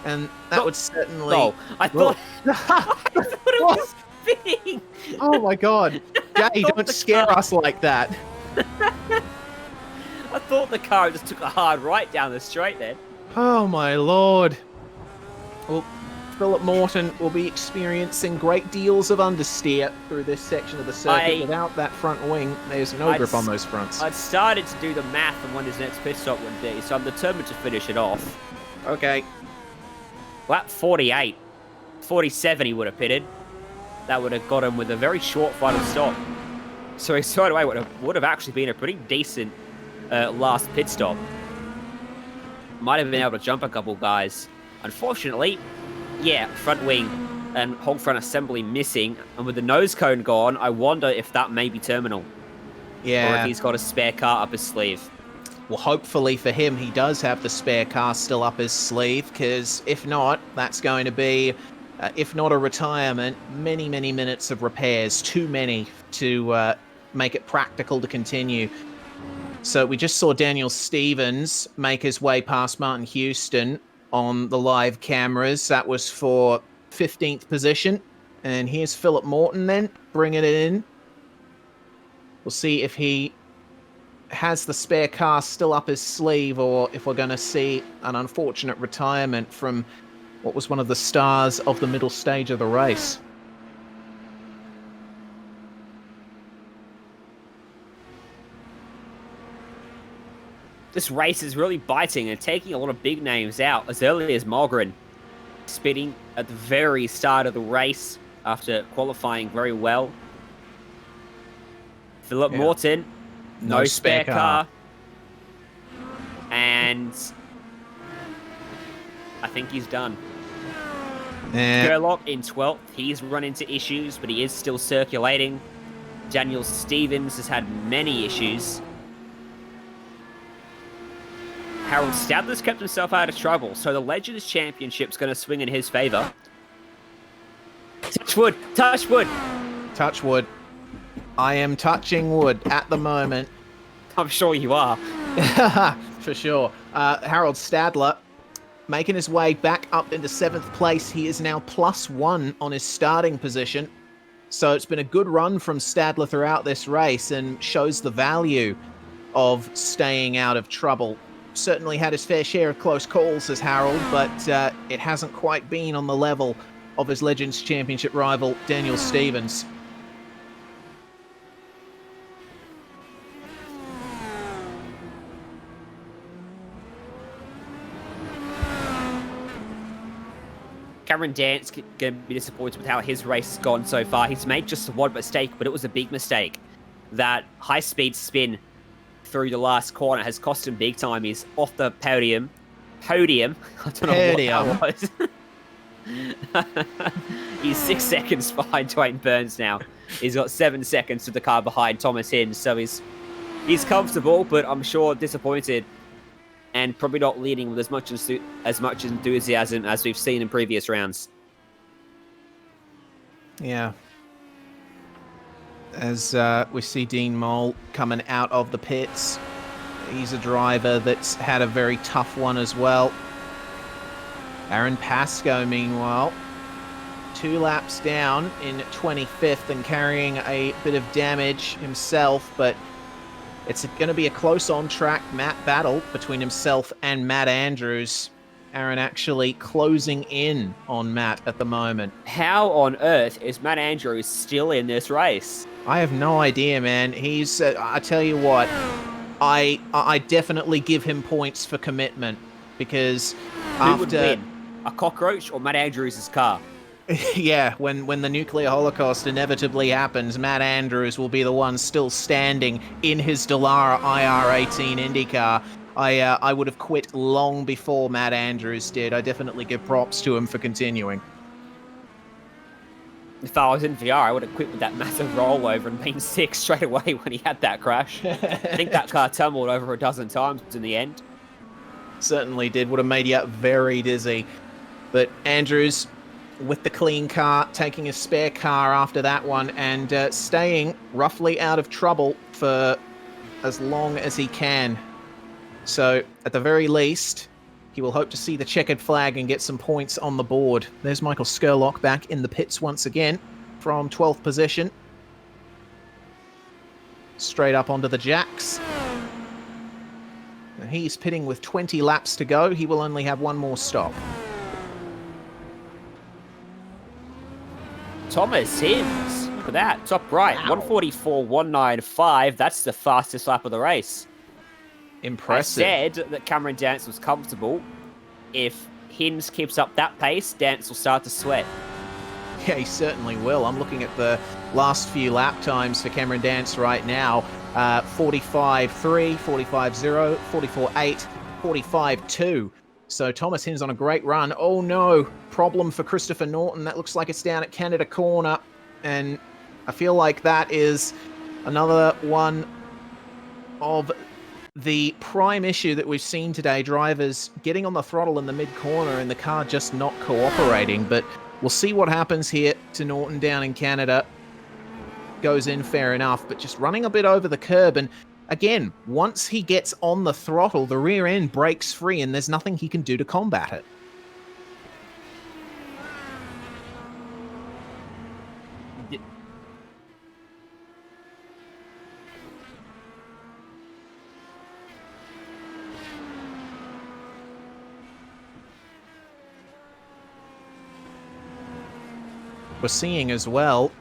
And that would certainly... No, I thought it was spinning. Oh my god. Jay, don't scare us like that. I thought the car just took a hard right down the straight then. Oh my lord. Well, Philip Morton will be experiencing great deals of understeer through this section of the circuit. Without that front wing, there's no grip on those fronts. I'd started to do the math on when his next pit stop would be, so I'm determined to finish it off. Okay. Lap 47 he would have pitted. That would have got him with a very short final stop. So he straight away would have actually been a pretty decent last pit stop. Might have been able to jump a couple guys. Unfortunately, yeah, front wing and whole front assembly missing. And with the nose cone gone, I wonder if that may be terminal. Yeah. Or if he's got a spare car up his sleeve. Well, hopefully for him, he does have the spare car still up his sleeve, because if not, that's going to be, if not a retirement, many, many minutes of repairs. Too many to make it practical to continue. So we just saw Daniel Stevens make his way past Martin Houston on the live cameras. That was for 15th position. And here's Philip Morton then, bringing it in. We'll see if he has the spare car still up his sleeve, or if we're going to see an unfortunate retirement from what was one of the stars of the middle stage of the race. This race is really biting and taking a lot of big names out as early as Malgren, spitting at the very start of the race after qualifying very well. Philip Morton, no spare car. And I think he's done. Gerlock in 12th. He's run into issues, but he is still circulating. Daniel Stevens has had many issues. Harold Stadler's kept himself out of trouble, so the Legends Championship's going to swing in his favour. Touch wood! Touch wood! Touch wood. I am touching wood at the moment. I'm sure you are. For sure. Harold Stadler making his way back up into 7th place. He is now +1 on his starting position. So it's been a good run from Stadler throughout this race and shows the value of staying out of trouble. Certainly had his fair share of close calls as Harold, but it hasn't quite been on the level of his Legends Championship rival, Daniel Stevens. Cameron Dance going to be disappointed with how his race has gone so far. He's made just one mistake, but it was a big mistake. That high-speed spin through the last corner has cost him big time. He's off the podium. I don't know what that was. He's 6 seconds behind Dwayne Burns now. He's got 7 seconds to the car behind Thomas Hinz, so he's comfortable, but I'm sure disappointed. And probably not leading with as much enthusiasm as we've seen in previous rounds. Yeah. As we see Dean Mole coming out of the pits. He's a driver that's had a very tough one as well. Aaron Pascoe, meanwhile, 2 laps down in 25th and carrying a bit of damage himself, but it's going to be a close on-track battle between himself and Matt Andrews. Aaron actually closing in on Matt at the moment. How on earth is Matt Andrews still in this race? I have no idea, man. He's, I tell you what, I definitely give him points for commitment, because Who would win? A cockroach or Matt Andrews' car? Yeah, when the nuclear holocaust inevitably happens, Matt Andrews will be the one still standing in his Dallara IR18 IndyCar. I would have quit long before Matt Andrews did. I definitely give props to him for continuing. If I was in VR, I would have quit with that massive rollover and been 6 straight away when he had that crash. I think that car tumbled over a dozen times in the end. Certainly did. Would have made you very dizzy. But Andrews, with the clean car, taking a spare car after that one, and staying roughly out of trouble for as long as he can. So, at the very least, he will hope to see the checkered flag and get some points on the board. There's Michael Skurlock back in the pits once again from 12th position. Straight up onto the jacks. And he's pitting with 20 laps to go. He will only have one more stop. Thomas Hinz, look at that, top right, 144.195. That's the fastest lap of the race. Impressive. I said that Cameron Dance was comfortable. If Hinz keeps up that pace, Dance will start to sweat. Yeah, he certainly will. I'm looking at the last few lap times for Cameron Dance right now. 45.3, 45.0, 44.8, 45.2. So Thomas Hin's on a great run. Oh no, problem for Christopher Norton. That looks like it's down at Canada Corner. And I feel like that is another one of the prime issue that we've seen today. Drivers getting on the throttle in the mid-corner and the car just not cooperating. But we'll see what happens here to Norton down in Canada. Goes in fair enough, but just running a bit over the curb. And again, once he gets on the throttle, the rear end breaks free and there's nothing he can do to combat it. We're seeing as well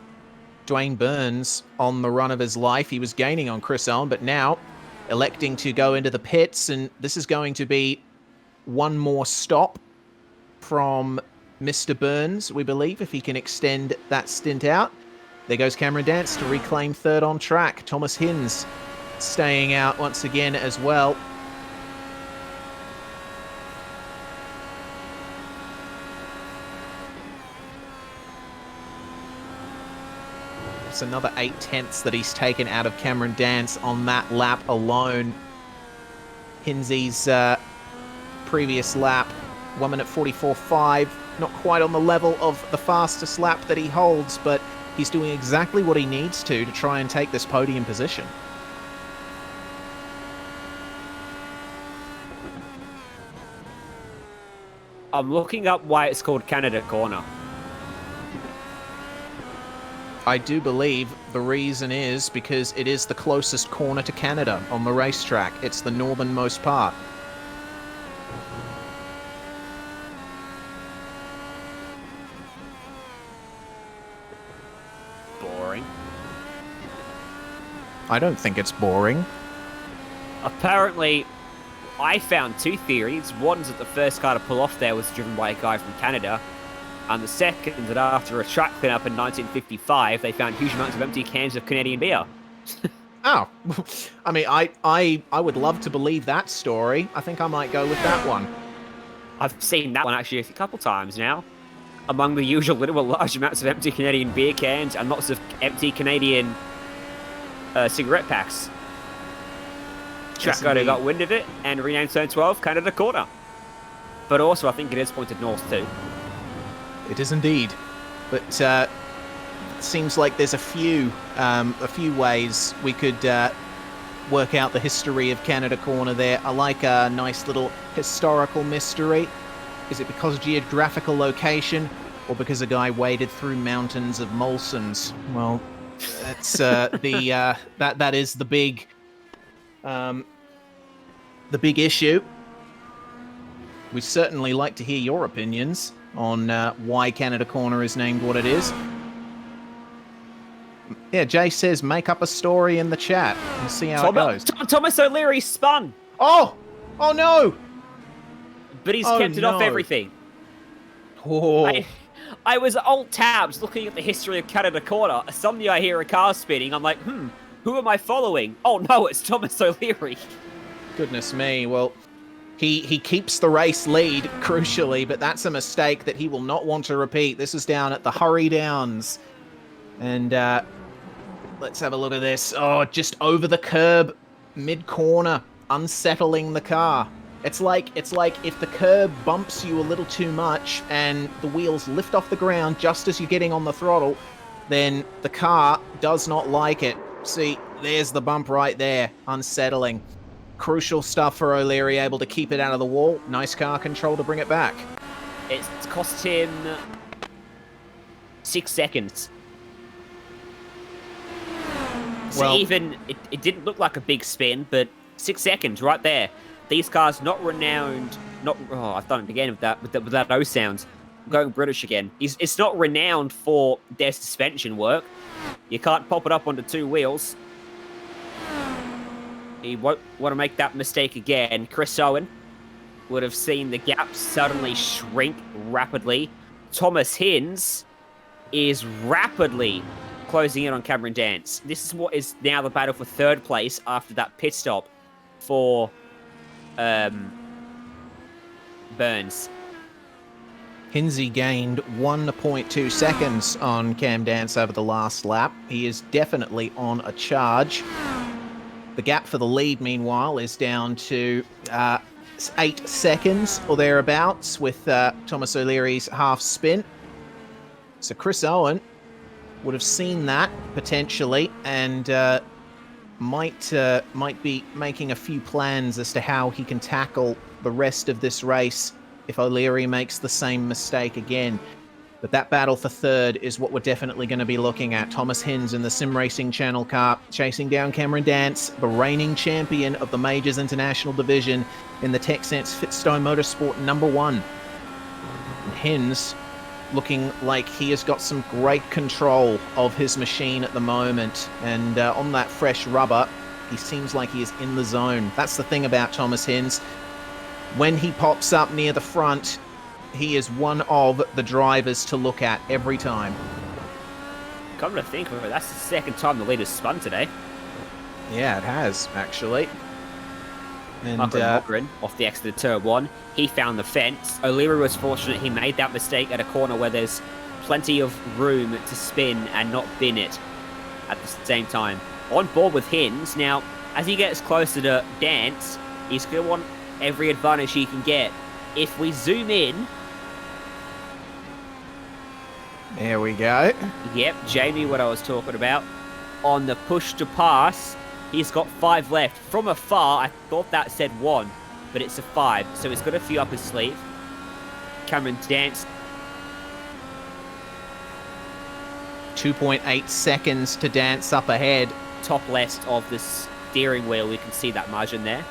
Dwayne Burns on the run of his life. He was gaining on Chris Owen, but now electing to go into the pits, and this is going to be one more stop from Mr. Burns, we believe, if he can extend that stint out. There goes Cameron Dance to reclaim third on track. Thomas Hinz staying out once again as well. It's another 8/10 that he's taken out of Cameron Dance on that lap alone. Hinzy's previous lap, 1 minute 44.5, not quite on the level of the fastest lap that he holds, but he's doing exactly what he needs to try and take this podium position. I'm looking up why it's called Canada Corner. I do believe the reason is because it is the closest corner to Canada on the racetrack. It's the northernmost part. Boring. I don't think it's boring. Apparently, I found two theories. One's that the first car to pull off there was driven by a guy from Canada. And the second, that after a track cleanup in 1955, they found huge amounts of empty cans of Canadian beer. Oh, I mean, I would love to believe that story. I think I might go with that one. I've seen that one actually a couple times now. Among the usual little large amounts of empty Canadian beer cans and lots of empty Canadian cigarette packs. Track guy got wind of it and renamed Zone 12 Canada Corner. But also, I think it is pointed north too. It is indeed, but it seems like there's a few ways we could work out the history of Canada Corner there. I like a nice little historical mystery. Is it because of geographical location, or because a guy waded through mountains of Molsons? Well, that's that is the big issue. We'd certainly like to hear your opinions on why Canada Corner is named what it is. Yeah, Jay says make up a story in the chat and see how it goes. Thomas O'Leary spun! Oh! Oh no! But he's kept it off everything. Oh. I was alt-tabs looking at the history of Canada Corner. Suddenly I hear a car spinning. I'm like, who am I following? Oh no, it's Thomas O'Leary. Goodness me, well... He keeps the race lead, crucially, but that's a mistake that he will not want to repeat. This is down at the Hurry Downs. And let's have a look at this. Oh, just over the curb, mid-corner, unsettling the car. It's like if the curb bumps you a little too much and the wheels lift off the ground just as you're getting on the throttle, then the car does not like it. See, there's the bump right there, unsettling. Crucial stuff for O'Leary, able to keep it out of the wall. Nice car control to bring it back. It's cost him 6 seconds. So Well, even, it didn't look like a big spin, but 6 seconds right there. These cars not renowned, I've done it again with that O sound. I'm going British again. It's not renowned for their suspension work. You can't pop it up onto two wheels. He won't want to make that mistake again. Chris Owen would have seen the gap suddenly shrink rapidly. Thomas Hinz is rapidly closing in on Cameron Dance. This is what is now the battle for third place after that pit stop for Burns. Hinsey gained 1.2 seconds on Cam Dance over the last lap. He is definitely on a charge. The gap for the lead, meanwhile, is down to 8 seconds or thereabouts with Thomas O'Leary's half spin. So Chris Owen would have seen that potentially and might be making a few plans as to how he can tackle the rest of this race if O'Leary makes the same mistake again. But that battle for third is what we're definitely going to be looking at. Thomas Hinz in the Sim Racing Channel car chasing down Cameron Dance, the reigning champion of the Majors International Division in the TechSense Fitstone Motorsport #1. And Hinz looking like he has got some great control of his machine at the moment. And on that fresh rubber, he seems like he is in the zone. That's the thing about Thomas Hinz. When he pops up near the front, he is one of the drivers to look at every time. Come to think of it, that's the second time the leader's spun today. Yeah, it has, actually. And Margarin off the exit of turn 1. He found the fence. O'Leary was fortunate he made that mistake at a corner where there's plenty of room to spin and not bin it at the same time. On board with Hinz. Now, as he gets closer to Dance, he's going to want every advantage he can get. If we zoom in... There we go. Yep, Jamie, what I was talking about. On the push to pass, he's got 5 left. From afar, I thought that said 1, but it's a 5, so he's got a few up his sleeve. Cameron Dance. 2.8 seconds to Dance up ahead. Top left of the steering wheel, we can see that margin there.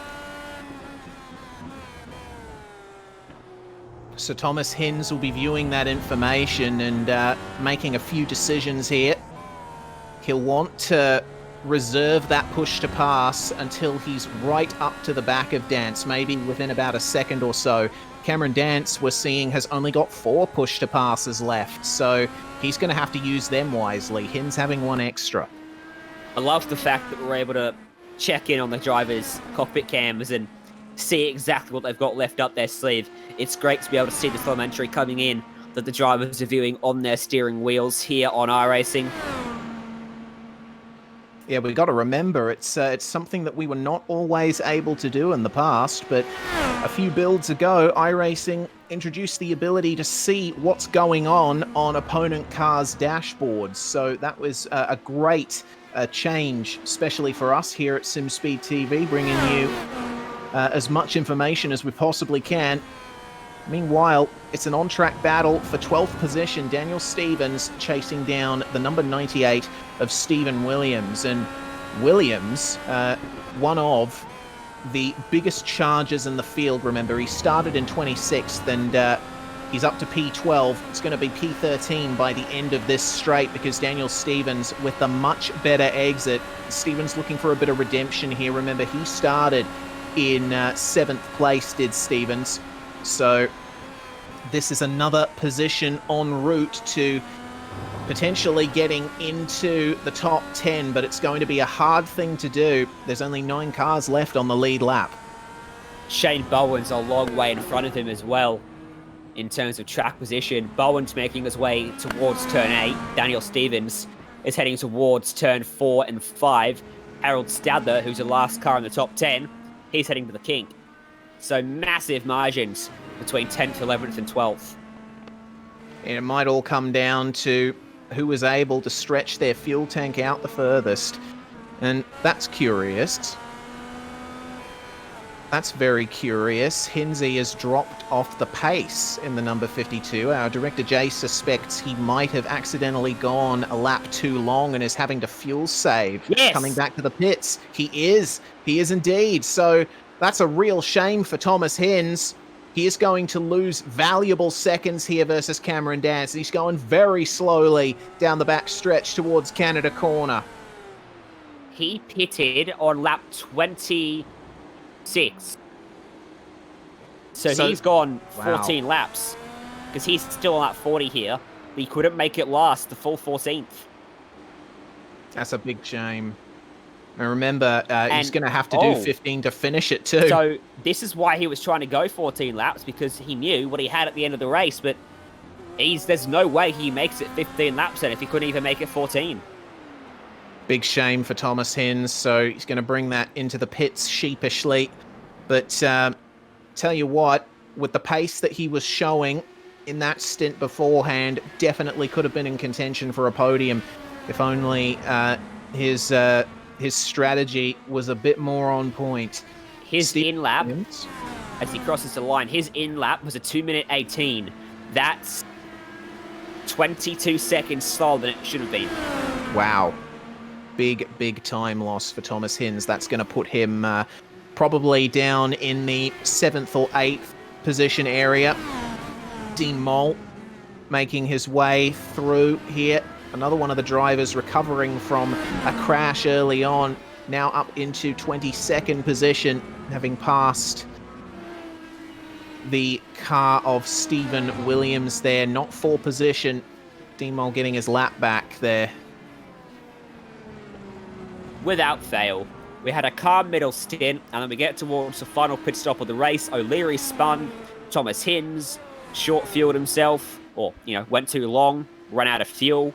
So Thomas Hinz will be viewing that information and making a few decisions here. He'll want to reserve that push to pass until he's right up to the back of Dance, maybe within about a second or so. Cameron Dance, we're seeing, has only got 4 push to passes left, so he's going to have to use them wisely. Hinz having 1 extra. I love the fact that we're able to check in on the drivers' cockpit cams and see exactly what they've got left up their sleeve. It's great to be able to see the telemetry coming in that the drivers are viewing on their steering wheels here on iRacing. Yeah, we've got to remember it's something that we were not always able to do in the past, but a few builds ago, iRacing introduced the ability to see what's going on opponent cars' dashboards. So that was a great change, especially for us here at SimSpeed TV, bringing you as much information as we possibly can. Meanwhile, it's an on-track battle for 12th position. Daniel Stevens chasing down the number 98 of Stephen Williams. And Williams, one of the biggest chargers in the field, remember. He started in 26th and he's up to P12. It's going to be P13 by the end of this straight because Daniel Stevens with a much better exit. Stevens looking for a bit of redemption here. Remember, he started in 7th place, did Stevens. So this is another position en route to potentially getting into the top 10, but it's going to be a hard thing to do. There's only 9 cars left on the lead lap. Shane Bowen's a long way in front of him as well in terms of track position. Bowen's making his way towards turn 8. Daniel Stevens is heading towards turn 4 and 5. Harold Stadler, who's the last car in the top 10, he's heading to the kink. So massive margins between 10th, 11th and 12th. And it might all come down to who was able to stretch their fuel tank out the furthest. And that's curious. That's very curious. Hinsey has dropped off the pace in the number 52. Our Director J suspects he might have accidentally gone a lap too long and is having to fuel save. Yes! Coming back to the pits. He is indeed. So that's a real shame for Thomas Hinz. He is going to lose valuable seconds here versus Cameron Dance. He's going very slowly down the back stretch towards Canada Corner. He pitted on lap 26. So he's gone 14 laps because he's still on lap 40 here. he couldn't make it last the full 14th. That's a big shame. And remember, he's And- going to have to do 15 to finish it too. So this is why he was trying to go 14 laps, because he knew what he had at the end of the race, but there's no way he makes it 15 laps then if he couldn't even make it 14. Big shame for Thomas Hinz, so he's going to bring that into the pits sheepishly. But tell you what, with the pace that he was showing in that stint beforehand, definitely could have been in contention for a podium if only his strategy was a bit more on point. His in-lap, as he crosses the line, his in-lap was a 2-minute 18. That's 22 seconds slower than it should have been. Wow. Big time loss for Thomas Hinz. That's going to put him probably down in the 7th or 8th position area. Dean Moll making his way through here. Another one of the drivers recovering from a crash early on, now up into 22nd position, having passed the car of Stephen Williams there. Not for position. Dean Moll getting his lap back there. Without fail. We had a calm middle stint, and then we get towards the final pit stop of the race. O'Leary spun, Thomas Hinz short-fueled himself, or, went too long, ran out of fuel.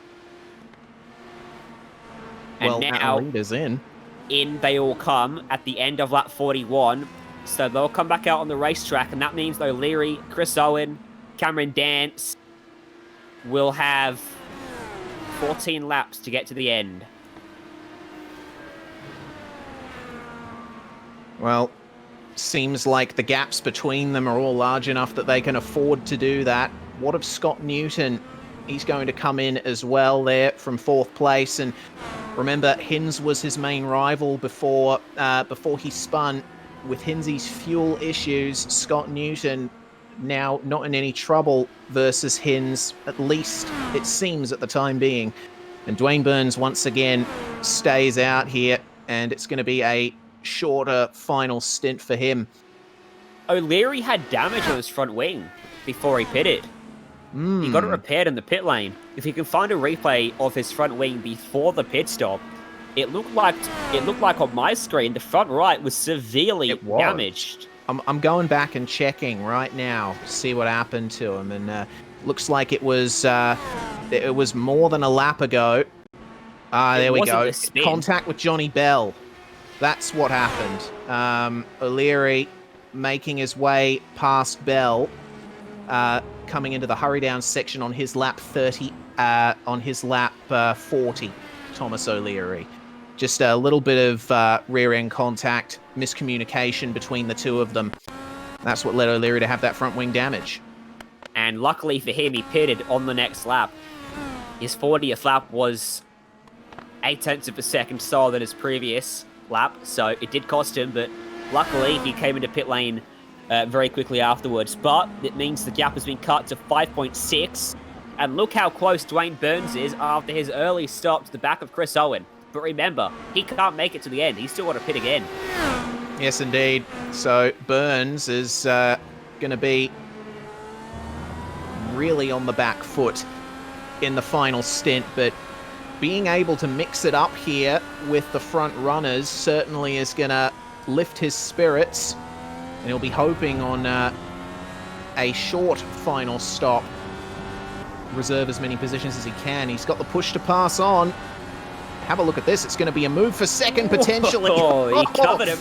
And now, leader's in they all come at the end of lap 41. So they'll come back out on the racetrack, and that means O'Leary, Chris Owen, Cameron Dance will have 14 laps to get to the end. Well, seems like the gaps between them are all large enough that they can afford to do that. What of Scott Newton? He's going to come in as well there from 4th place. And remember, Hinz was his main rival before he spun. With Hinz's fuel issues, Scott Newton now not in any trouble versus Hinz, at least it seems at the time being. And Dwayne Burns once again stays out here, and it's going to be a shorter final stint for him. O'Leary had damage on his front wing before he pitted. He got it repaired in the pit lane. If you can find a replay of his front wing before the pit stop, it looked like on my screen the front right was severely damaged. I'm going back and checking right now to see what happened to him, and looks like it was more than a lap ago. There we go. Contact with Johnny Bell. That's what happened. O'Leary making his way past Bell, coming into the hurry down section on his lap 30, on his lap 40, Thomas O'Leary. Just a little bit of rear end contact, miscommunication between the two of them. That's what led O'Leary to have that front wing damage. And luckily for him, he pitted on the next lap. His 40th lap was 0.8 of a second slower than his previous lap, so it did cost him, but luckily he came into pit lane very quickly afterwards. But it means the gap has been cut to 5.6, and look how close Dwayne Burns is after his early stop to the back of Chris Owen. But remember, he can't make it to the end. He's still got to pit again. Yes, indeed. So Burns is going to be really on the back foot in the final stint, but being able to mix it up here with the front runners certainly is going to lift his spirits, and he'll be hoping on a short final stop, reserve as many positions as he can. He's got the push to pass on. Have a look at this. It's going to be a move for second, potentially. Oh, he covered him.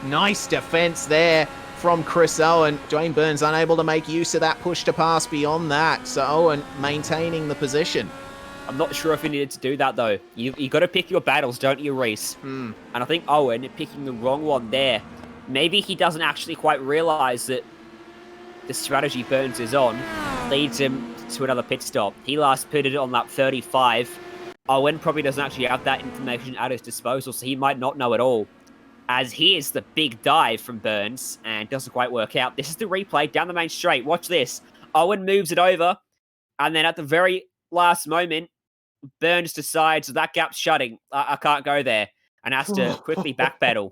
Nice defense there from Chris Owen. Dwayne Burns unable to make use of that push to pass beyond that. So Owen maintaining the position. I'm not sure if he needed to do that, though. You got to pick your battles, don't you, Reese? And I think Owen picking the wrong one there. Maybe he doesn't actually quite realize that the strategy Burns is on leads him to another pit stop. He last pitted on lap 35. Owen probably doesn't actually have that information at his disposal, so he might not know at all. As here's the big dive from Burns, and doesn't quite work out. This is the replay down the main straight. Watch this. Owen moves it over, and then at the very last moment, Burns decides that gap's shutting. I can't go there, and has to quickly backpedal.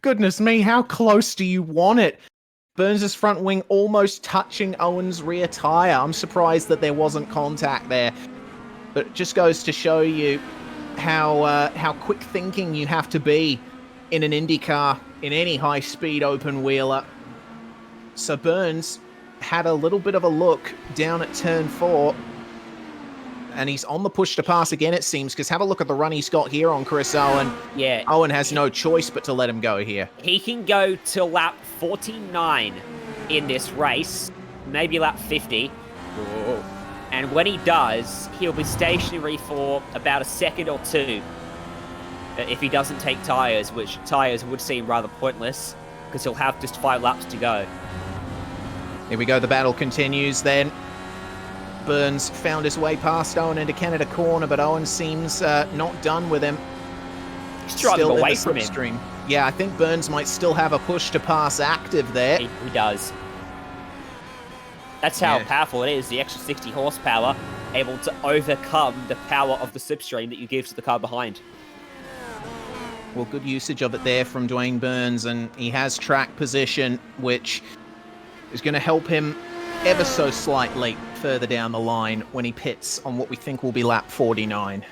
Goodness me, how close do you want it? Burns' front wing almost touching Owen's rear tyre. I'm surprised that there wasn't contact there. But it just goes to show you how quick thinking you have to be in an IndyCar, in any high-speed open wheeler. So Burns had a little bit of a look down at turn 4. And he's on the push to pass again, it seems, because have a look at the run he's got here on Chris Owen. Yeah. Owen has no choice but to let him go here. He can go to lap 49 in this race, maybe lap 50. Whoa. And when he does, he'll be stationary for about a second or two if he doesn't take tyres, which tyres would seem rather pointless because he'll have just 5 laps to go. Here we go, the battle continues then. Burns found his way past Owen into Canada corner, but Owen seems not done with him. He's driving away from him. Slipstream. Yeah, I think Burns might still have a push to pass active there. He does. That's how powerful it is, the extra 60 horsepower, able to overcome the power of the slipstream that you give to the car behind. Well, good usage of it there from Dwayne Burns, and he has track position, which is going to help him ever so slightly further down the line when he pits on what we think will be lap 49.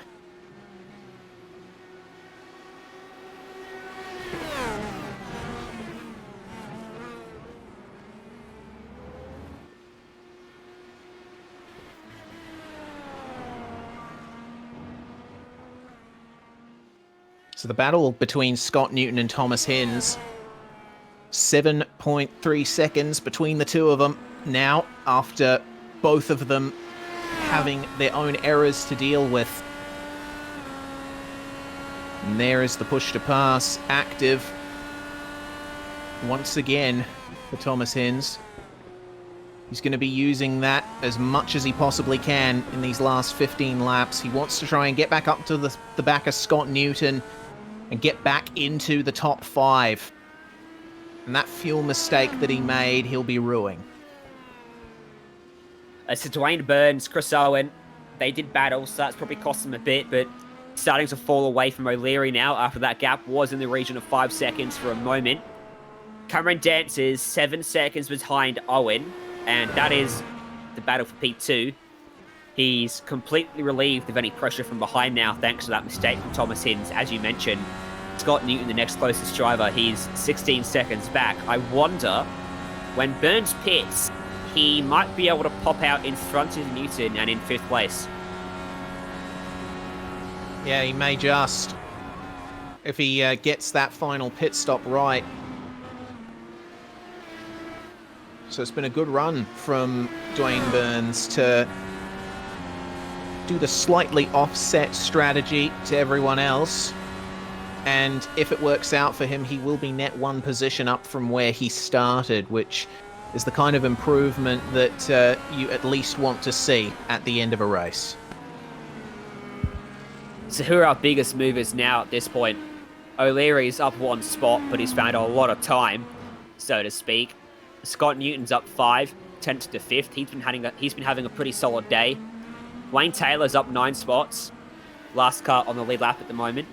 So the battle between Scott Newton and Thomas Hins, 7.3 seconds between the two of them now, after both of them having their own errors to deal with. And there is the push to pass, active once again for Thomas Hins. He's going to be using that as much as he possibly can in these last 15 laps. He wants to try and get back up to the back of Scott Newton and get back into the top 5. And that fuel mistake that he made, he'll be ruining. So Dwayne Burns, Chris Owen, they did battle, so that's probably cost them a bit, but starting to fall away from O'Leary now after that gap was in the region of 5 seconds for a moment. Cameron Dance is 7 seconds behind Owen, and that is the battle for P2. He's completely relieved of any pressure from behind now, thanks to that mistake from Thomas Hins. As you mentioned, Scott Newton, the next closest driver, he's 16 seconds back. I wonder, when Burns pits, he might be able to pop out in front of Newton and in 5th place. Yeah, he may just, if he gets that final pit stop right. So it's been a good run from Dwayne Burns to do the slightly offset strategy to everyone else. And if it works out for him, he will be net 1 position up from where he started, which is the kind of improvement that you at least want to see at the end of a race. So who are our biggest movers now at this point? O'Leary's up 1 spot, but he's found a lot of time, so to speak. Scott Newton's up 5, 10th to 5th. He's been having a pretty solid day. Wayne Taylor's up 9 spots. Last car on the lead lap at the moment.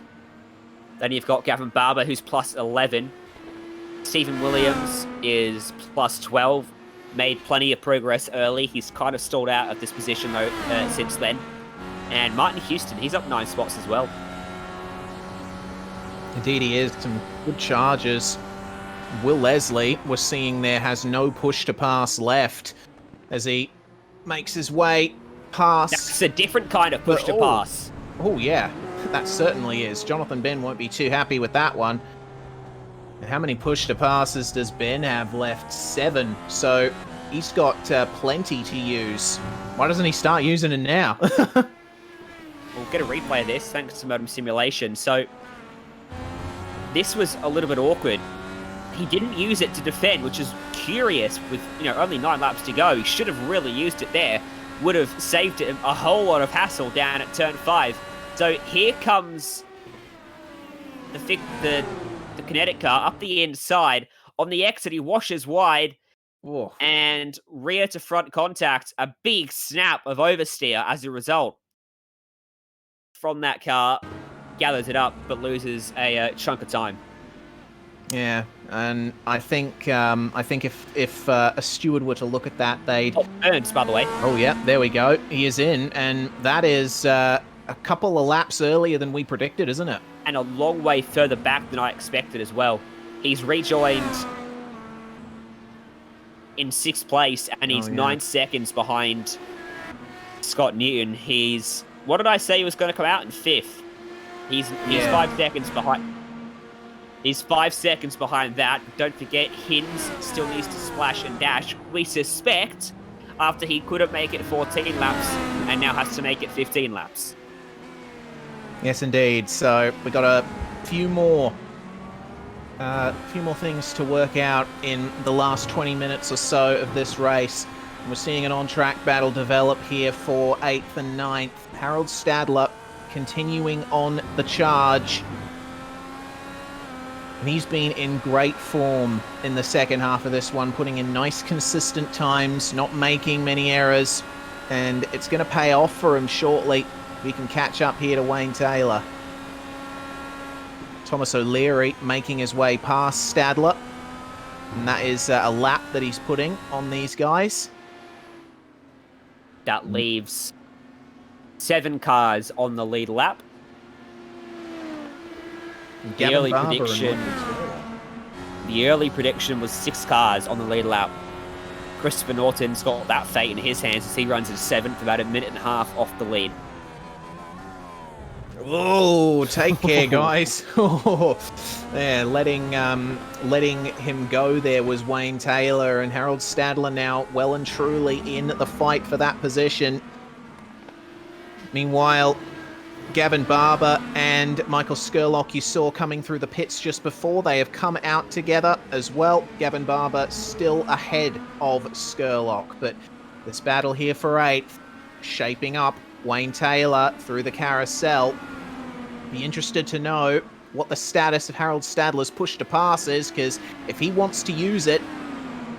Then you've got Gavin Barber, who's plus 11. Stephen Williams is plus 12. Made plenty of progress early. He's kind of stalled out of this position, though, since then. And Martin Houston, he's up 9 spots as well. Indeed he is. Some good charges. Will Leslie, we're seeing there, has no push to pass left as he makes his way past. That's a different kind of push to pass. Oh, yeah, that certainly is. Jonathan Ben won't be too happy with that one. And how many push to passes does Ben have left? 7. So he's got plenty to use. Why doesn't he start using it now? We'll get a replay of this thanks to Modem Simulation. So this was a little bit awkward. He didn't use it to defend, which is curious with, only 9 laps to go. He should have really used it there. Would have saved him a whole lot of hassle down at turn 5. So here comes the kinetic car up the inside. On the exit, he washes wide. Whoa. And rear to front contact. A big snap of oversteer as a result. From that car, gathers it up, but loses a chunk of time. Yeah, and I think if a steward were to look at that, they'd. Oh, Burns, by the way. Oh yeah, there we go. He is in, and that is a couple of laps earlier than we predicted, isn't it? And a long way further back than I expected as well. He's rejoined in 6th place, and he's 9 seconds behind Scott Newton. He's, what did I say he was going to come out in 5th? He's 5 seconds behind. He's 5 seconds behind that. Don't forget, Hins still needs to splash and dash. We suspect after he couldn't make it 14 laps and now has to make it 15 laps. Yes, indeed. So we got a few more things to work out in the last 20 minutes or so of this race. We're seeing an on-track battle develop here for 8th and 9th. Harold Stadler continuing on the charge. And he's been in great form in the second half of this one, putting in nice consistent times, not making many errors, and it's going to pay off for him shortly. We can catch up here to Wayne Taylor. Thomas O'Leary making his way past Stadler, and that is a lap that he's putting on these guys. That leaves 7 cars on the lead lap. The early prediction was 6 cars on the lead lap. Christopher Norton's got that fate in his hands as he runs in 7th, about a minute and a half off the lead. Oh, take care, guys. Yeah, letting him go there was Wayne Taylor, and Harold Stadler now well and truly in the fight for that position. Meanwhile, Gavin Barber and Michael Skurlock you saw coming through the pits just before. They have come out together as well. Gavin Barber still ahead of Skurlock, but this battle here for 8th shaping up. Wayne Taylor through the carousel. Be interested to know what the status of Harold Stadler's push to pass is, because if he wants to use it,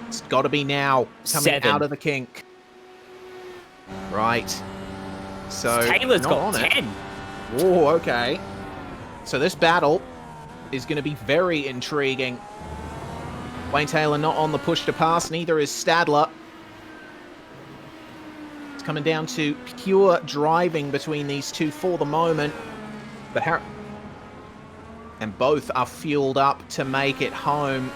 it's got to be now, coming 7. out of the kink. Right. So Taylor's got 10. Oh, okay. So this battle is going to be very intriguing. Wayne Taylor not on the push to pass, neither is Stadler. It's coming down to pure driving between these two for the moment. But and both are fueled up to make it home.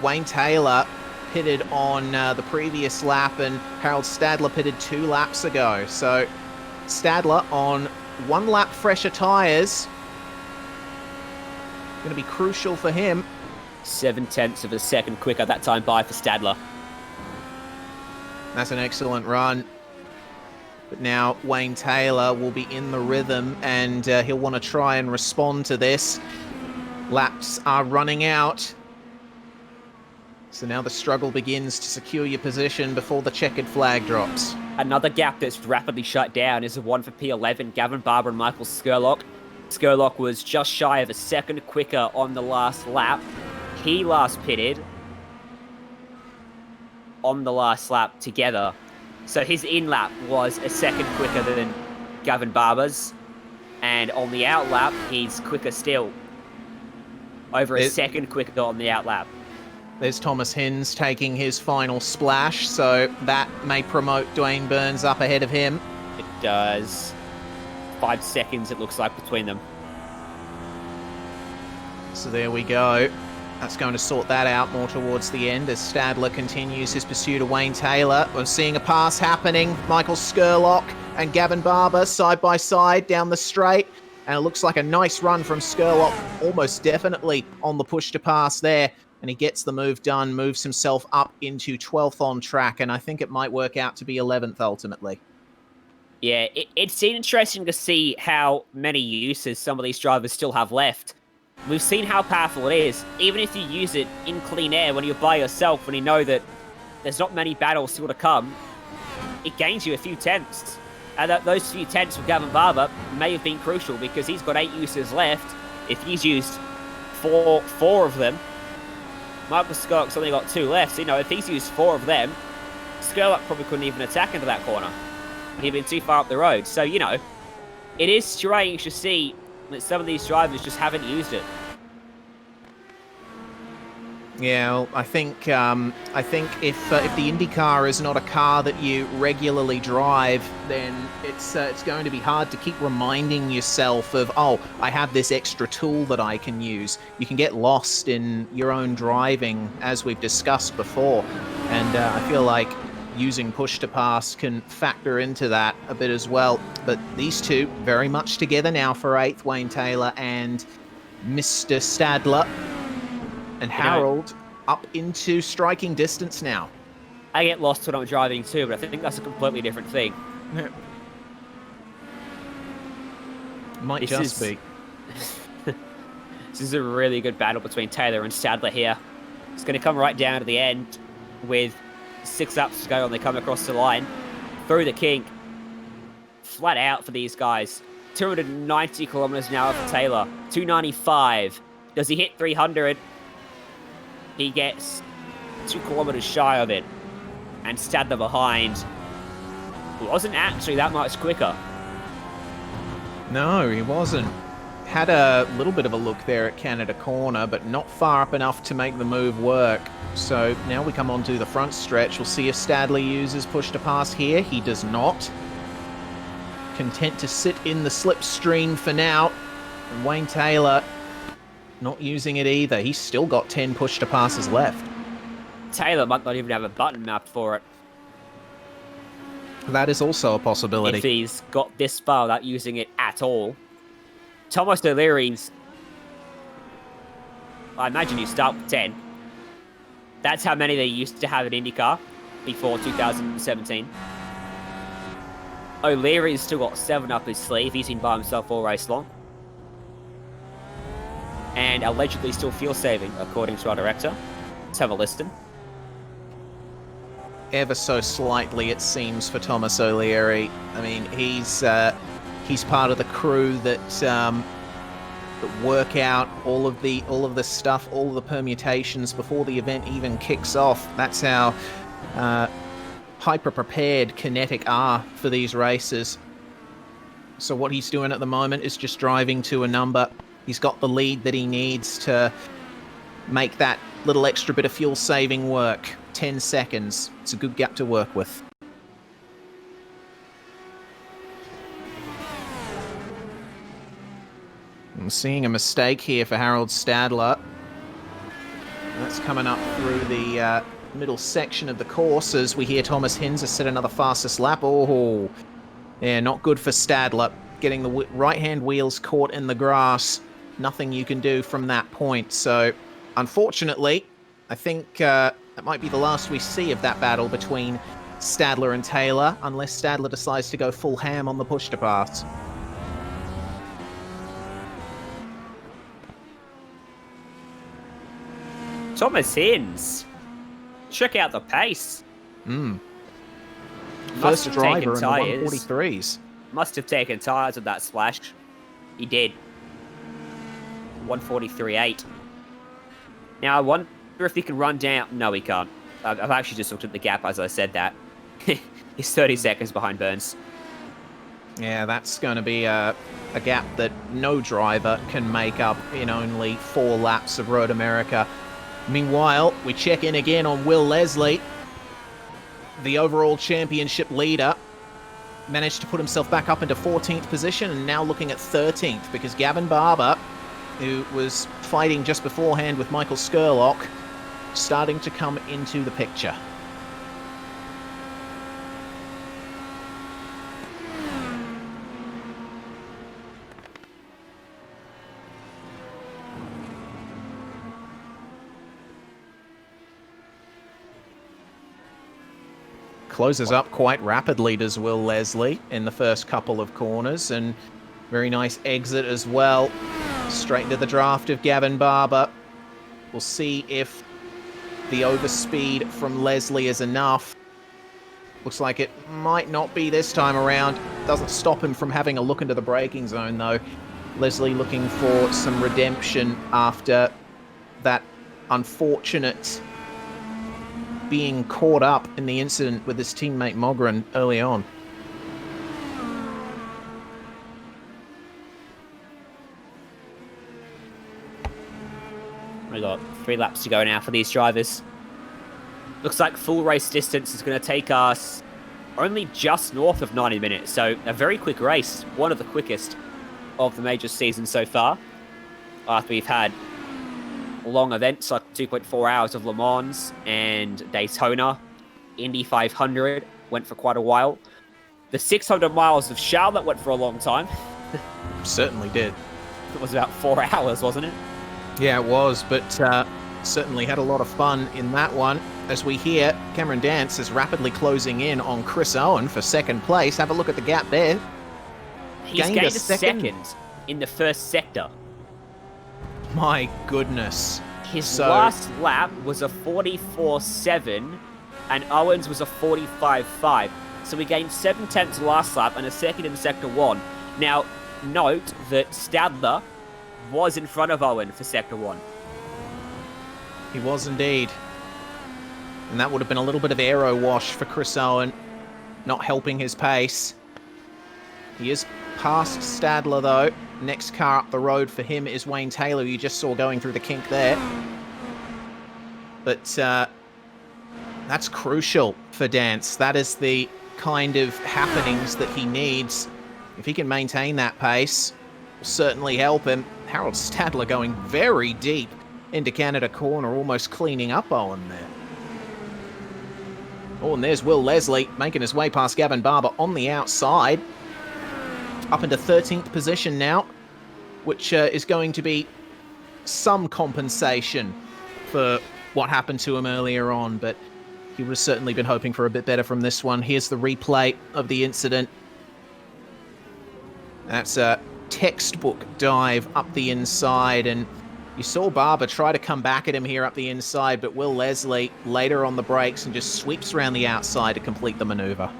Wayne Taylor pitted on the previous lap, and Harold Stadler pitted 2 laps ago. So Stadler on 1 lap fresher tyres. Going to be crucial for him. 7/10 of a second quicker that time by for Stadler. That's an excellent run. But now Wayne Taylor will be in the rhythm, and he'll want to try and respond to this. Laps are running out. So now the struggle begins to secure your position before the checkered flag drops. Another gap that's rapidly shut down is the one for P11, Gavin Barber and Michael Skurlock. Skurlock was just shy of a second quicker on the last lap. He last pitted on the last lap together. So his in-lap was a second quicker than Gavin Barber's. And on the out-lap, he's quicker still. Over a second quicker on the out-lap. There's Thomas Hins taking his final splash, so that may promote Dwayne Burns up ahead of him. It does. 5 seconds, it looks like, between them. So there we go. That's going to sort that out more towards the end as Stadler continues his pursuit of Wayne Taylor. We're seeing a pass happening. Michael Skurlock and Gavin Barber side by side down the straight. And it looks like a nice run from Skurlock, almost definitely on the push to pass there. And he gets the move done, moves himself up into 12th on track, and I think it might work out to be 11th ultimately. Yeah, it's interesting to see how many uses some of these drivers still have left. We've seen how powerful it is. Even if you use it in clean air when you're by yourself, when you know that there's not many battles still to come, it gains you a few tenths. And those few tenths for Gavin Barber may have been crucial because he's got 8 uses left. If he's used four of them, Michael Skurlock's only got 2 left. So, if he's used 4 of them, Skurlock probably couldn't even attack into that corner. He'd been too far up the road. So, it is strange to see that some of these drivers just haven't used it. Yeah, well, I think if the IndyCar is not a car that you regularly drive, then it's going to be hard to keep reminding yourself of, oh, I have this extra tool that I can use. You can get lost in your own driving, as we've discussed before, and I feel like using push to pass can factor into that a bit as well. But these two very much together now for 8th, Wayne Taylor and Mr. Stadler. And Harold up into striking distance now. I get lost when I'm driving too, but I think that's a completely different thing. Might This just is- be. This is a really good battle between Taylor and Stadler here. It's going to come right down to the end with 6 laps to go, and they come across the line through the kink. Flat out for these guys. 290 kilometers an hour for Taylor. 295. Does he hit 300? He gets 2 kilometers shy of it. And Stadler behind wasn't actually that much quicker. No, he wasn't. Had a little bit of a look there at Canada Corner, but not far up enough to make the move work. So now we come onto the front stretch. We'll see if Stadler uses push to pass here. He does not. Content to sit in the slipstream for now. And Wayne Taylor not using it either. He's still got 10 push to passes left. Taylor might not even have a button mapped for it. That is also a possibility. If he's got this far without using it at all. Thomas O'Leary's, I imagine you start with 10. That's how many they used to have in IndyCar before 2017. O'Leary's still got 7 up his sleeve. He's been by himself all race long. And allegedly still fuel saving, according to our director. Let's have a listen. Ever so slightly, it seems, for Thomas O'Leary. I mean, he's part of the crew that work out all of the stuff, all of the permutations before the event even kicks off. That's how hyper prepared Kinetic are for these races. So what he's doing at the moment is just driving to a number. He's got the lead that he needs to make that little extra bit of fuel saving work. 10 seconds. It's a good gap to work with. I'm seeing a mistake here for Harold Stadler. That's coming up through the middle section of the course as we hear Thomas Hinzer set another fastest lap. Oh, yeah, not good for Stadler. Getting the right-hand wheels caught in the grass. Nothing you can do from that point. So, unfortunately, I think that might be the last we see of that battle between Stadler and Taylor, unless Stadler decides to go full ham on the push to pass. Thomas Hins. Check out the pace. First have driver taken in the tyres. 143s. Must have taken tyres of that splash. He did. 143.8. Now, I wonder if he can run down... No, he can't. I've actually just looked at the gap as I said that. He's 30 seconds behind Burns. Yeah, that's going to be a gap that no driver can make up in only 4 laps of Road America. Meanwhile, we check in again on Will Leslie, the overall championship leader. Managed to put himself back up into 14th position and now looking at 13th because Gavin Barber, who was fighting just beforehand with Michael Skurlock, starting to come into the picture. Closes up quite rapidly, does Will Leslie, in the first couple of corners, and very nice exit as well. Straight into the draft of Gavin Barber. We'll see if the overspeed from Leslie is enough. Looks like it might not be this time around. Doesn't stop him from having a look into the braking zone, though. Leslie looking for some redemption after that unfortunate being caught up in the incident with his teammate Mogren early on. We got 3 laps to go now for these drivers. Looks like full race distance is going to take us only just north of 90 minutes. So a very quick race. One of the quickest of the major season so far. After we've had long events like 2.4 hours of Le Mans and Daytona. Indy 500 went for quite a while. The 600 miles of Charlotte went for a long time. Certainly did. It was about 4 hours, wasn't it? Yeah, it was, but certainly had a lot of fun in that one. As we hear, Cameron Dance is rapidly closing in on Chris Owen for second place. Have a look at the gap there. He's gained a second in the first sector. My goodness. His last lap was a 44.7 and Owen's was a 45.5. So we gained 7 tenths last lap and a second in Sector 1. Now, note that Stadler was in front of Owen for Sector 1. He was indeed. And that would have been a little bit of aero wash for Chris Owen, not helping his pace. He is past Stadler, though. Next car up the road for him is Wayne Taylor, who you just saw going through the kink there. But that's crucial for Dance. That is the kind of happenings that he needs. If he can maintain that pace, will certainly help him. Harold Stadler going very deep into Canada corner, almost cleaning up Owen there. Oh, and there's Will Leslie making his way past Gavin Barber on the outside. Up into 13th position now, which is going to be some compensation for what happened to him earlier on, but he would have certainly been hoping for a bit better from this one. Here's the replay of the incident. That's a textbook dive up the inside, and you saw Barber try to come back at him here up the inside, but Will Leslie later on the brakes and just sweeps around the outside to complete the maneuver.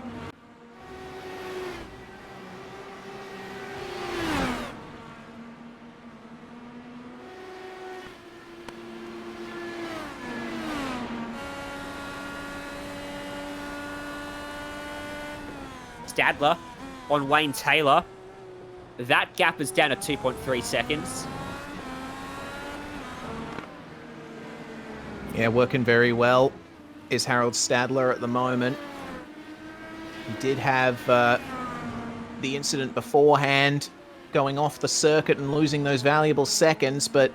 Stadler on Wayne Taylor. That gap is down to 2.3 seconds. Yeah, working very well is Harold Stadler at the moment. He did have the incident beforehand, going off the circuit and losing those valuable seconds, but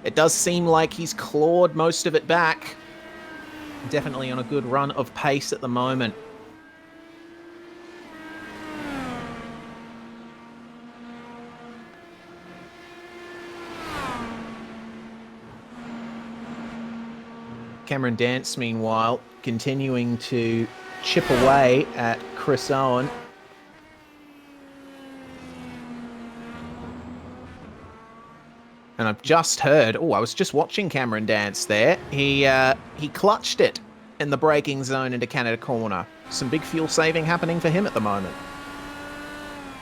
it does seem like he's clawed most of it back. Definitely on a good run of pace at the moment. Cameron Dance, meanwhile, continuing to chip away at Chris Owen. And I've just heard, I was just watching Cameron Dance there. He clutched it in the braking zone into Canada corner. Some big fuel saving happening for him at the moment.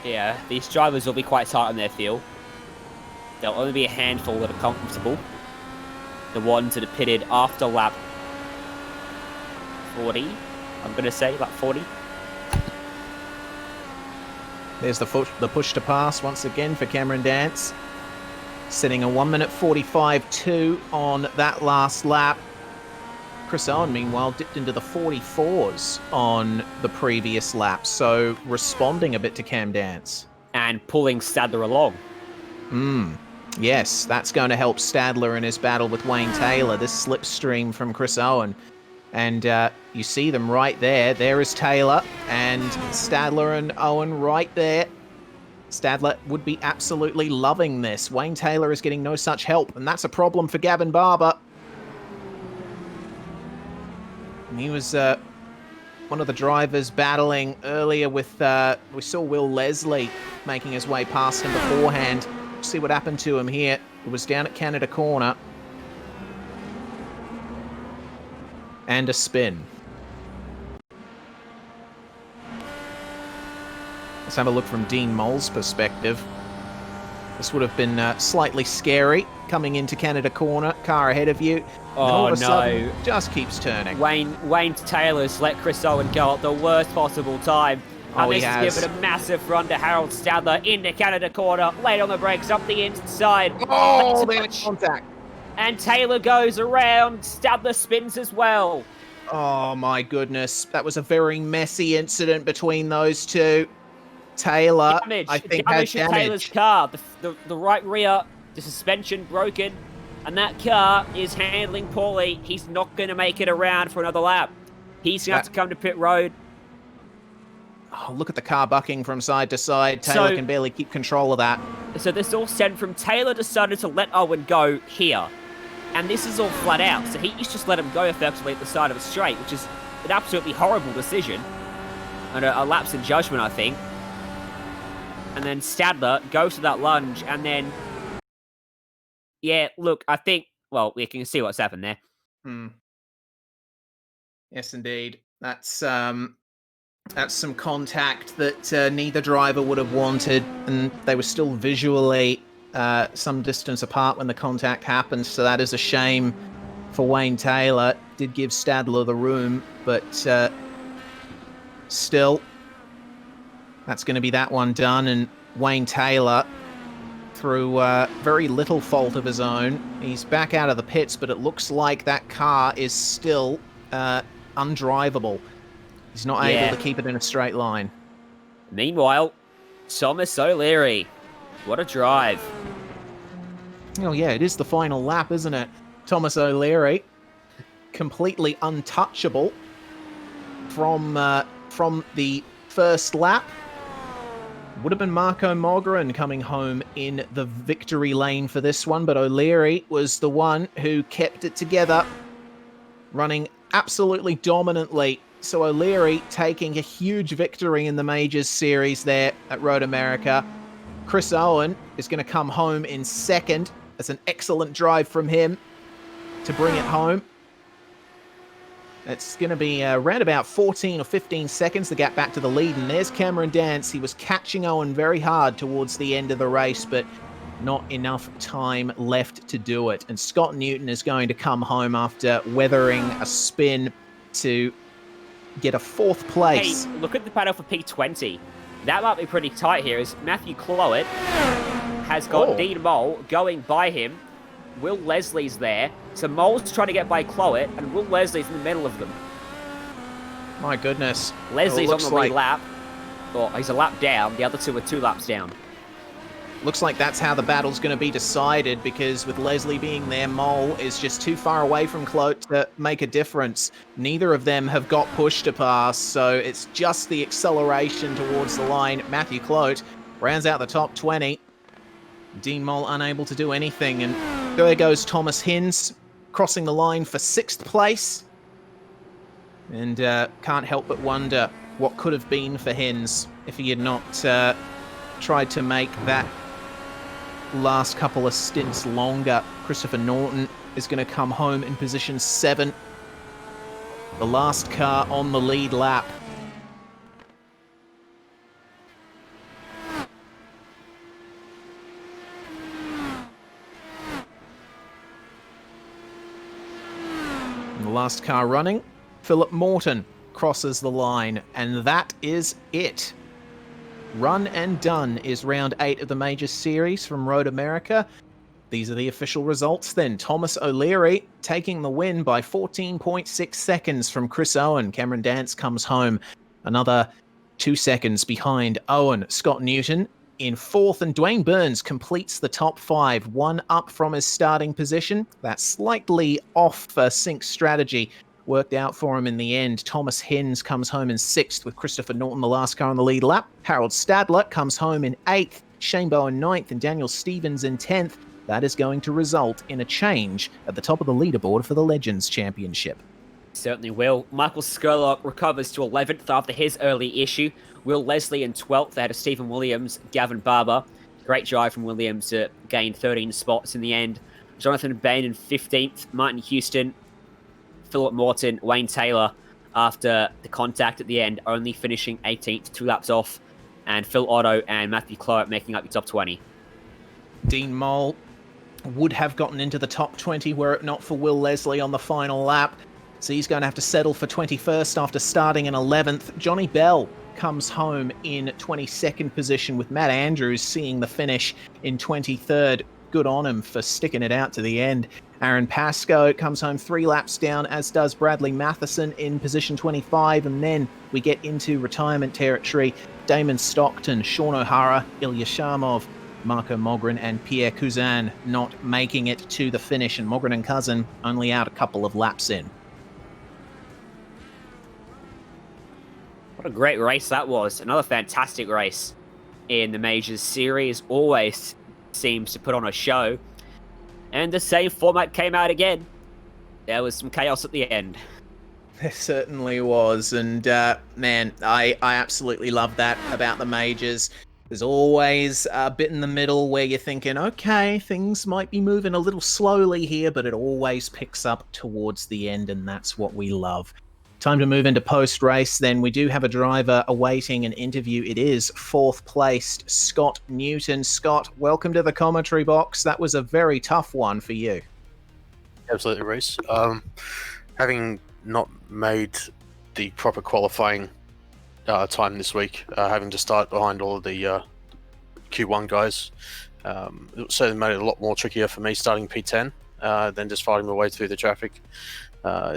Yeah, these drivers will be quite tight on their fuel. There'll only be a handful that are comfortable. The ones that are pitted after lap 40, I'm going to say, lap 40. There's the push to pass once again for Cameron Dance. Setting a 1:45.2 on that last lap. Chris Owen, meanwhile, dipped into the 44s on the previous lap, so responding a bit to Cam Dance. And pulling Stadler along. Yes, that's going to help Stadler in his battle with Wayne Taylor, this slipstream from Chris Owen. And you see them right there. There is Taylor and Stadler and Owen right there. Stadler would be absolutely loving this. Wayne Taylor is getting no such help, and that's a problem for Gavin Barber. And he was one of the drivers battling earlier with, we saw Will Leslie making his way past him beforehand. See what happened to him here. It was down at Canada corner. And a spin. Let's have a look from Dean Moll's perspective. This would have been slightly scary coming into Canada corner, car ahead of you. Oh no! Sudden, just keeps turning. Wayne Taylor's let Chris Owen go at the worst possible time. And this has given a massive run to Harold Stadler into Canada corner, late on the brakes, up the inside. Oh, there's contact. And Taylor goes around. Stadler spins as well. Oh my goodness. That was a very messy incident between those two. Taylor, I think, had Damage to Taylor's car. The right rear, the suspension broken. And that car is handling poorly. He's not going to make it around for another lap. He's going to have to come to pit road. Oh, look at the car bucking from side to side. Taylor can barely keep control of that. So this all stemmed from Taylor decided to let Owen go here. And this is all flat out. So he's just let him go effectively at the side of a straight, which is an absolutely horrible decision. And a lapse in judgment, I think. And then Stadler goes to that lunge, and then... Yeah, look, I think... Well, we can see what's happened there. Yes, indeed. That's some contact that neither driver would have wanted, and they were still visually some distance apart when the contact happened, so that is a shame for Wayne Taylor. Did give Stadler the room, but still, that's going to be that one done, and Wayne Taylor, through very little fault of his own, he's back out of the pits, but it looks like that car is still undrivable. He's not able to keep it in a straight line. Meanwhile, Thomas O'Leary. What a drive. Oh yeah, it is the final lap, isn't it? Thomas O'Leary, completely untouchable from the first lap. Would have been Marco Mogren coming home in the victory lane for this one, but O'Leary was the one who kept it together, running absolutely dominantly. So O'Leary taking a huge victory in the Majors series there at Road America. Chris Owen is going to come home in second. That's an excellent drive from him to bring it home. It's going to be around about 14 or 15 seconds to get back to the lead. And there's Cameron Dance. He was catching Owen very hard towards the end of the race, but not enough time left to do it. And Scott Newton is going to come home after weathering a spin to get a fourth place. Hey, look at the panel for P20. That might be pretty tight here, as Matthew Clowett has got Dean Mole going by him. Will Leslie's there. So Mole's trying to get by Clowett, and Will Leslie's in the middle of them. My goodness. Leslie's on the lead lap. Or he's a lap down. The other two are 2 laps down. Looks like that's how the battle's going to be decided, because with Leslie being there, Mole is just too far away from Clote to make a difference. Neither of them have got push to pass, so it's just the acceleration towards the line. Matthew Clote rounds out the top 20. Dean Mole unable to do anything, and there goes Thomas Hinz crossing the line for 6th place. And can't help but wonder what could have been for Hinz if he had not tried to make that last couple of stints longer. Christopher Norton is going to come home in position 7. The last car on the lead lap. And the last car running, Philip Morton crosses the line, and that is it. Run and done is round 8 of the Major Series from Road America. These are the official results then. Thomas O'Leary taking the win by 14.6 seconds from Chris Owen. Cameron Dance comes home another 2 seconds behind Owen. Scott Newton in 4th, and Dwayne Burns completes the top 5, 1 up from his starting position. That's slightly off sync strategy. Worked out for him in the end. Thomas Hinz comes home in 6th with Christopher Norton, the last car on the lead lap. Harold Stadler comes home in 8th. Shane Bowen 9th, and Daniel Stevens in 10th. That is going to result in a change at the top of the leaderboard for the Legends Championship. Certainly will. Michael Skurlock recovers to 11th after his early issue. Will Leslie in 12th ahead of Stephen Williams, Gavin Barber. Great drive from Williams to gain 13 spots in the end. Jonathan Bain in 15th. Martin Houston, Philip Morton, Wayne Taylor after the contact at the end, only finishing 18th, 2 laps off. And Phil Otto and Matthew Clowett making up the top 20. Dean Mole would have gotten into the top 20 were it not for Will Leslie on the final lap. So he's going to have to settle for 21st after starting in 11th. Johnny Bell comes home in 22nd position with Matt Andrews seeing the finish in 23rd. good on him for sticking it out to the end. Aaron Pascoe comes home 3 laps down, as does Bradley Matheson in position 25, and then we get into retirement territory. Damon Stockton, Sean O'Hara, Ilya Sharmov, Marco Mogren and Pierre Cousin not making it to the finish, and Mogren and Cousin only out a couple of laps in. What a great race that was. Another fantastic race in the Majors series. Always seems to put on a show. And the same format came out again. There was some chaos at the end. There certainly was, and man, I absolutely love that about the Majors. There's always a bit in the middle where you're thinking, okay, things might be moving a little slowly here, but it always picks up towards the end, and that's what we love. Time to move into post-race, then. We do have a driver awaiting an interview. It is 4th placed Scott Newton. Scott, welcome to the commentary box. That was a very tough one for you. Absolutely, Reese. Having not made the proper qualifying time this week, having to start behind all of the Q1 guys, it certainly made it a lot more trickier for me starting P10 than just fighting my way through the traffic,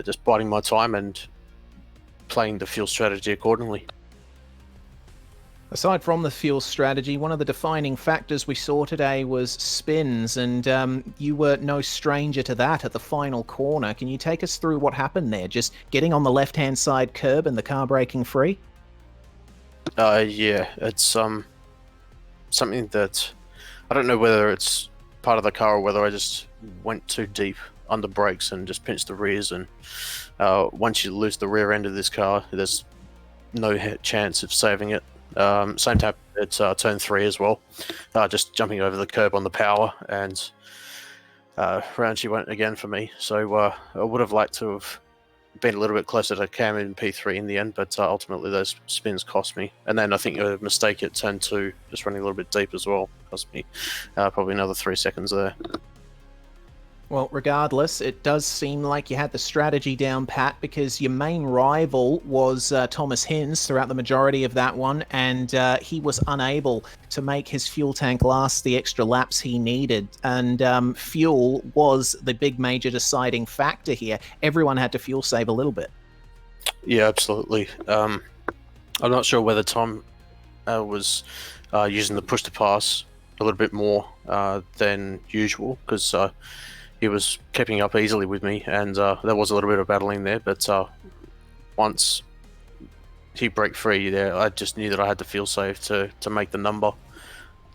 just biding my time and playing the fuel strategy accordingly. Aside from the fuel strategy, one of the defining factors we saw today was spins, and you were no stranger to that at the final corner. Can you take us through what happened there? Just getting on the left-hand side curb and the car braking free? Yeah, it's something that I don't know whether it's part of the car or whether I just went too deep under brakes and just pinched the rears, and once you lose the rear end of this car, there's no chance of saving it. Same time at turn 3 as well, just jumping over the curb on the power, and round she went again for me. So I would have liked to have been a little bit closer to Cam in P3 in the end, but ultimately those spins cost me. And then I think a mistake at turn 2, just running a little bit deep as well, cost me probably another 3 seconds there. Well, regardless, it does seem like you had the strategy down pat, because your main rival was Thomas Hinz throughout the majority of that one, and he was unable to make his fuel tank last the extra laps he needed. And fuel was the big major deciding factor here. Everyone had to fuel save a little bit. Yeah, absolutely. I'm not sure whether Tom was using the push to pass a little bit more than usual, because he was keeping up easily with me, and there was a little bit of battling there, but once he broke free there, I just knew that I had to fuel save to make the number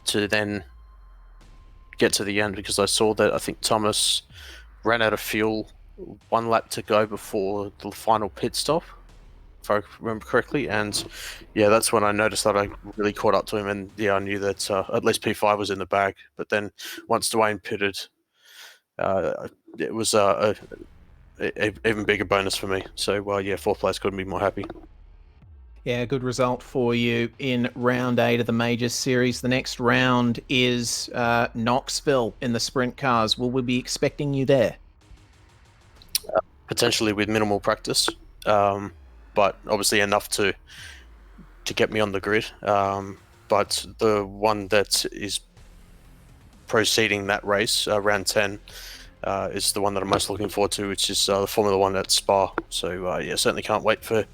to then get to the end, because I saw that I think Thomas ran out of fuel 1 lap to go before the final pit stop, if I remember correctly, and yeah, that's when I noticed that I really caught up to him, and yeah, I knew that at least P5 was in the bag. But then once Dwayne pitted, it was a even bigger bonus for me. So yeah, 4th place couldn't be more happy. Yeah, good result for you in round 8 of the Majors series. The next round is Knoxville in the sprint cars. Will we be expecting you there? Potentially with minimal practice, but obviously enough to get me on the grid. But the one that is preceding that race, round 10, is the one that I'm most looking forward to, which is the Formula 1 at Spa. So yeah, certainly can't wait for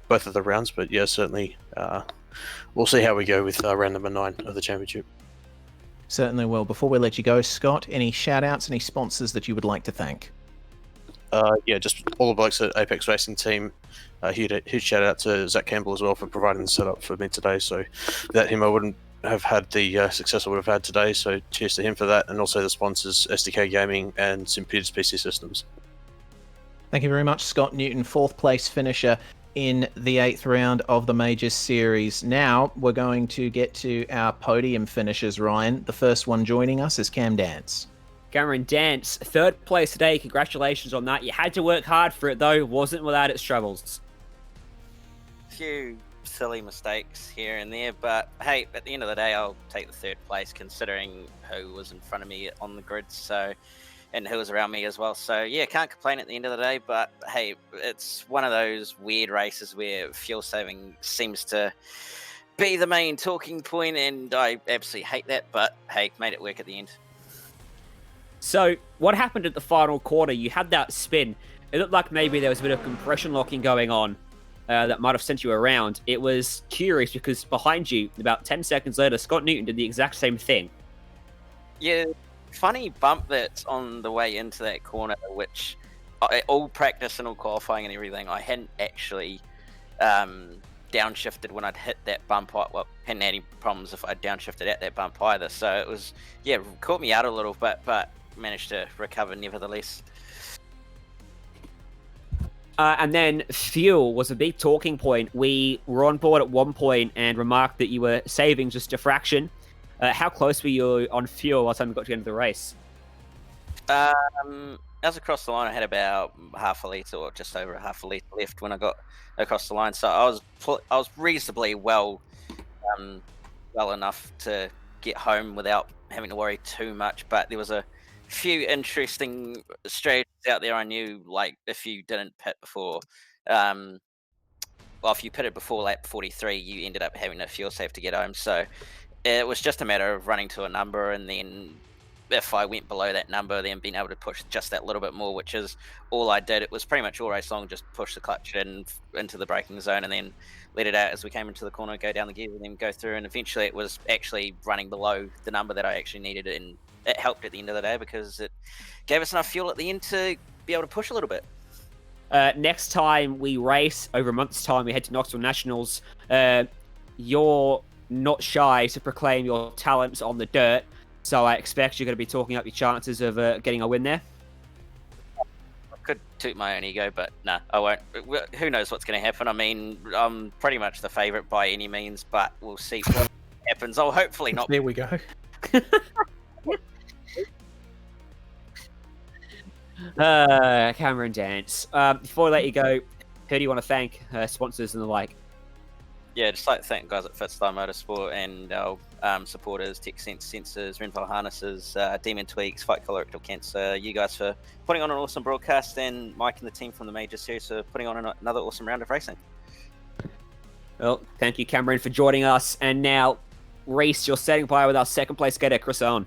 both of the rounds, but yeah, certainly we'll see how we go with round number 9 of the championship. Certainly will. Before we let you go, Scott, any shout-outs, any sponsors that you would like to thank? Yeah, just all the blokes at Apex Racing Team. Huge shout out to Zach Campbell as well for providing the setup for me today. So without him, I wouldn't have had the success I would have had today. So cheers to him for that, and also the sponsors SDK Gaming and St. Peter's PC Systems. Thank you very much, Scott Newton, 4th place finisher in the 8th round of the Majors series. Now we're going to get to our podium finishers, Ryan. The first one joining us is Cam Dance. Cameron Dance, 3rd place today. Congratulations on that. You had to work hard for it, though. Wasn't without its struggles. Few silly mistakes here and there, but hey, at the end of the day, I'll take the 3rd place considering who was in front of me on the grid, so, and who was around me as well. So yeah, can't complain at the end of the day, but hey, it's one of those weird races where fuel saving seems to be the main talking point, and I absolutely hate that, but hey, made it work at the end. So, what happened at the final quarter? You had that spin. It looked like maybe there was a bit of compression locking going on that might have sent you around. It was curious because behind you, about 10 seconds later, Scott Newton did the exact same thing. Yeah, funny bump that's on the way into that corner, which all practice and all qualifying and everything, I hadn't actually downshifted when I'd hit that bump. Well, hadn't had any problems if I'd downshifted at that bump either. So it was, yeah, caught me out a little bit, but managed to recover nevertheless. And then fuel was a big talking point. We were on board at one point and remarked that you were saving just a fraction. How close were you on fuel by the time we got to the end of the race? As across the line, I had about half a litre or just over half a litre left when I got across the line. So I was reasonably well enough to get home without having to worry too much. But there was a few interesting strategies out there. I knew, like, if you didn't pit before, well, if you pitted before lap 43, you ended up having a fuel save to get home. So it was just a matter of running to a number, and then if I went below that number, then being able to push just that little bit more, which is all I did. It was pretty much all race long, just push the clutch into the braking zone and then let it out as we came into the corner, go down the gears and then go through. And eventually it was actually running below the number that I actually needed, and it helped at the end of the day because it gave us enough fuel at the end to be able to push a little bit. Next time we race, over a month's time, we head to Knoxville Nationals. You're not shy to proclaim your talents on the dirt, so I expect you're going to be talking up your chances of getting a win there. I could toot my own ego, but no, I won't. Who knows what's going to happen? I mean, I'm pretty much the favourite by any means, but we'll see what happens. Oh, hopefully not. There we go. Cameron Dance. Before I let you go, who do you want to thank? Sponsors and the like. Yeah, just like to thank the guys at Fitstyle Motorsport and our supporters, TechSense Sensors, Renfell Harnesses, Demon Tweaks, Fight Colorectal Cancer, you guys for putting on an awesome broadcast, and Mike and the team from the Major Series for putting on another awesome round of racing. Well, thank you, Cameron, for joining us. And now, Reese, you're standing by with our second place skater, Chris Owen.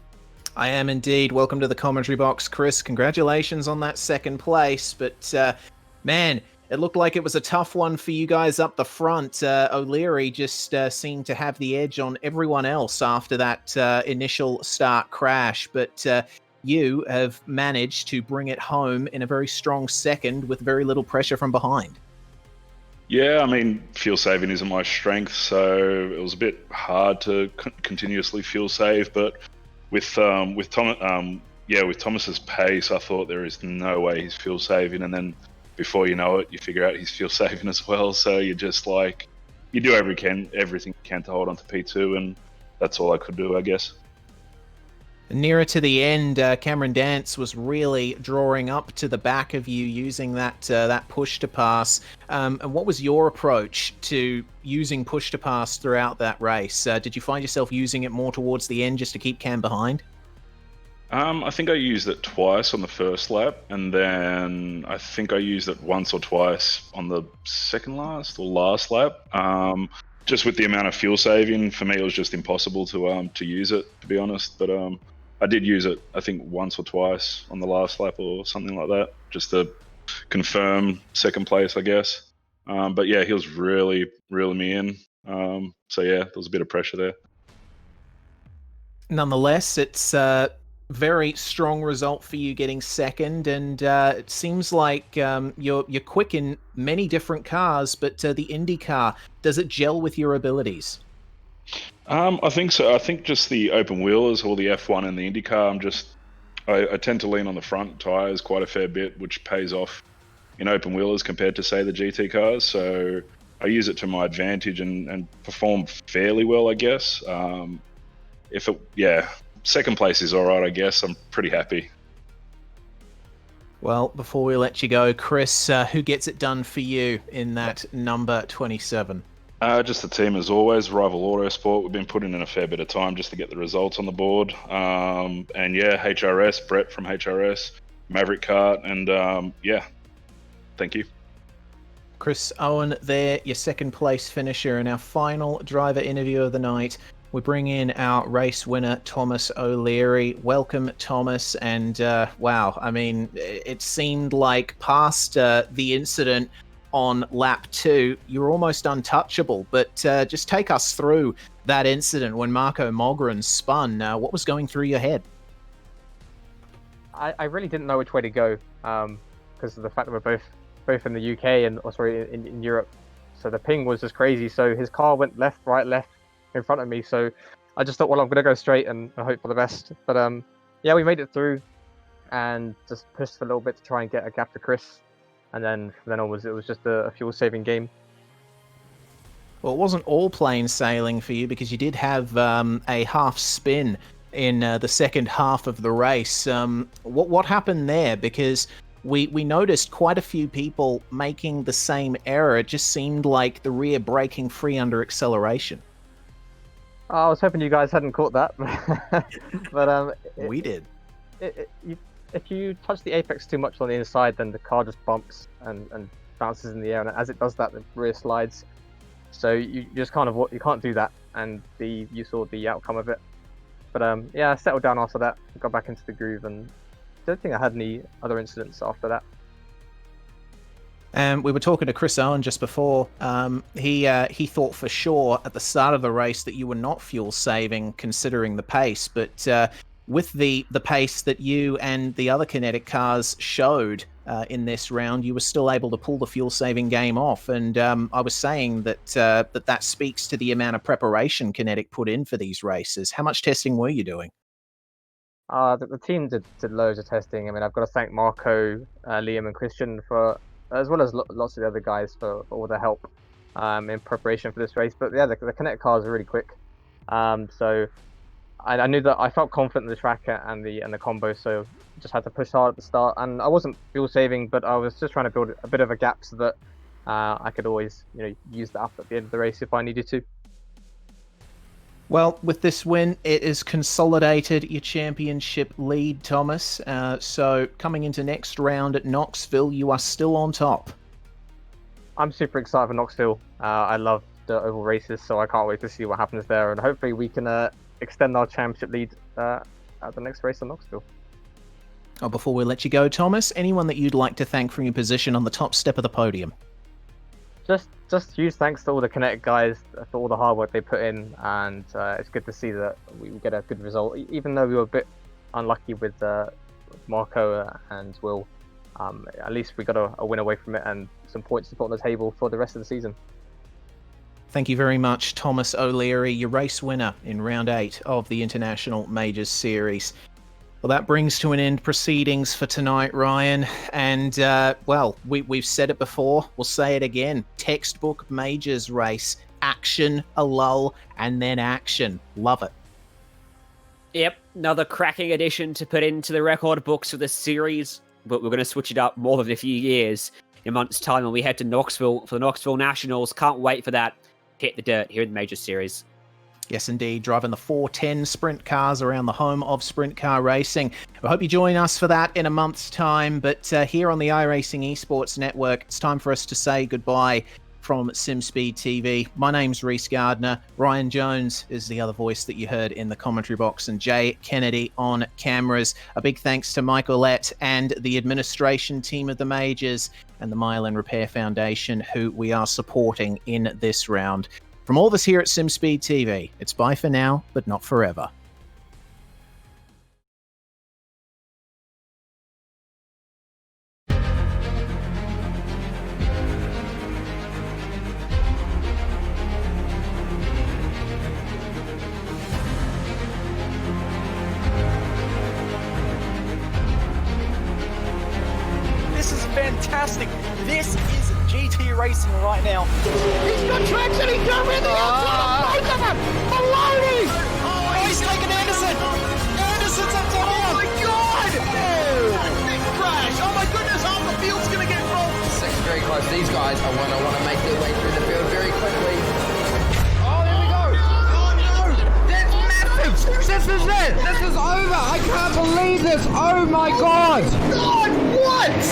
I am indeed. Welcome to the commentary box, Chris. Congratulations on that second place. But, man, it looked like it was a tough one for you guys up the front. O'Leary just seemed to have the edge on everyone else after that initial start crash. But you have managed to bring it home in a very strong second with very little pressure from behind. Yeah, I mean, fuel saving isn't my strength, so it was a bit hard to continuously fuel save. But with Thomas's pace, I thought there is no way he's fuel saving, and then before you know it, you figure out he's fuel saving as well. So you're just like, you do everything you can to hold on to P2, and that's all I could do, I guess. Nearer to the end, Cameron Dance was really drawing up to the back of you using that push to pass. And what was your approach to using push to pass throughout that race? Did you find yourself using it more towards the end just to keep Cam behind? I think I used it twice on the first lap, and then I think I used it once or twice on the second last or last lap. Just with the amount of fuel saving, for me, it was just impossible to use it, to be honest. But I did use it, I think, once or twice on the last lap or something like that, just to confirm second place, I guess. But yeah, he was really reeling me in. So yeah, there was a bit of pressure there. Nonetheless, it's a very strong result for you getting second, and it seems like you're quick in many different cars, but the Indy car, does it gel with your abilities? I think so. I think just the open wheelers or the F1 and the IndyCar, I tend to lean on the front tyres quite a fair bit, which pays off in open wheelers compared to, say, the GT cars. So I use it to my advantage and perform fairly well, I guess. Second place is all right, I guess. I'm pretty happy. Well, before we let you go, Chris, who gets it done for you in that number 27? Just the team as always, Rival Autosport. We've been putting in a fair bit of time just to get the results on the board. And yeah, HRS, Brett from HRS, Maverick Kart, and yeah, thank you. Chris Owen there, your second place finisher, and our final driver interview of the night. We bring in our race winner, Thomas O'Leary. Welcome, Thomas. And wow, I mean, it seemed like past the incident on lap 2, you're almost untouchable. But just take us through that incident when Marco Mogren spun. What was going through your head? I really didn't know which way to go because of the fact that we're both in the UK and in Europe. So the ping was just crazy. So his car went left, right, left in front of me. So I just thought, well, I'm going to go straight and hope for the best. But yeah, we made it through and just pushed for a little bit to try and get a gap to Chris. And then it was just a fuel-saving game. Well, it wasn't all plain sailing for you because you did have a half spin in the second half of the race. What happened there? Because we noticed quite a few people making the same error. It just seemed like the rear braking free under acceleration. I was hoping you guys hadn't caught that, but we did. If you touch the apex too much on the inside, then the car just bumps and bounces in the air, and as it does that, the rear slides. So you just you can't do that, and you saw the outcome of it. But yeah, I settled down after that, got back into the groove, and I don't think I had any other incidents after that. We were talking to Chris Owen just before. He thought for sure at the start of the race that you were not fuel saving, considering the pace. But with the pace that you and the other kinetic cars showed in this round, you were still able to pull the fuel saving game off. And I was saying that that speaks to the amount of preparation Kinetic put in for these races. How much testing were you doing? The team did loads of testing. I mean, I've got to thank Marco, Liam, and Christian as well as lots of the other guys for all their help in preparation for this race. But yeah, the Kinetic cars are really quick. So I knew that I felt confident in the track and the combo, so just had to push hard at the start. And I wasn't fuel saving, but I was just trying to build a bit of a gap so that I could always use that up at the end of the race if I needed to. Well, with this win, it has consolidated your championship lead, Thomas. So coming into next round at Knoxville, you are still on top. I'm super excited for Knoxville. I love the oval races, so I can't wait to see what happens there. And hopefully we can extend our championship lead at the next race in Knoxville. Oh, before we let you go, Thomas, anyone that you'd like to thank for your position on the top step of the podium? Just huge thanks to all the Kinetic guys for all the hard work they put in, and it's good to see that we get a good result, even though we were a bit unlucky with Marco and Will. At least we got a win away from it and some points to put on the table for the rest of the season. Thank you very much, Thomas O'Leary, your race winner in round 8 of the International Majors Series. Well, that brings to an end proceedings for tonight, Ryan. And, well, we've said it before. We'll say it again. Textbook Majors race. Action, a lull, and then action. Love it. Yep, another cracking addition to put into the record books for the series. But we're going to switch it up more than a few years. In a month's time when we head to Knoxville for the Knoxville Nationals. Can't wait for that. Hit the dirt here in the Majors Series. Yes, indeed. Driving the 410 sprint cars around the home of sprint car racing. I hope you join us for that in a month's time. But here on the iRacing Esports Network, it's time for us to say goodbye from SimSpeed TV. My name's Reese Gardner. Ryan Jones is the other voice that you heard in the commentary box, and Jay Kennedy on cameras. A big thanks to Mike Ouellette and the administration team of the Majors and the Mile and Repair Foundation, who we are supporting in this round. From all of us here at SimSpeed TV, it's bye for now, but not forever. This is fantastic. This is GT racing right now. He's got traction, he's got rid of the outside of both of them! Maloney! Oh, he's taken Anderson! Anderson's up to Oh my god! Big crash! Oh my goodness, half the field's gonna get rolled! Second very close. These guys are want to make their way through the field very quickly. Oh, here we go! Oh no! That's massive! This is it! This is over! I can't believe this! Oh my god! God, what?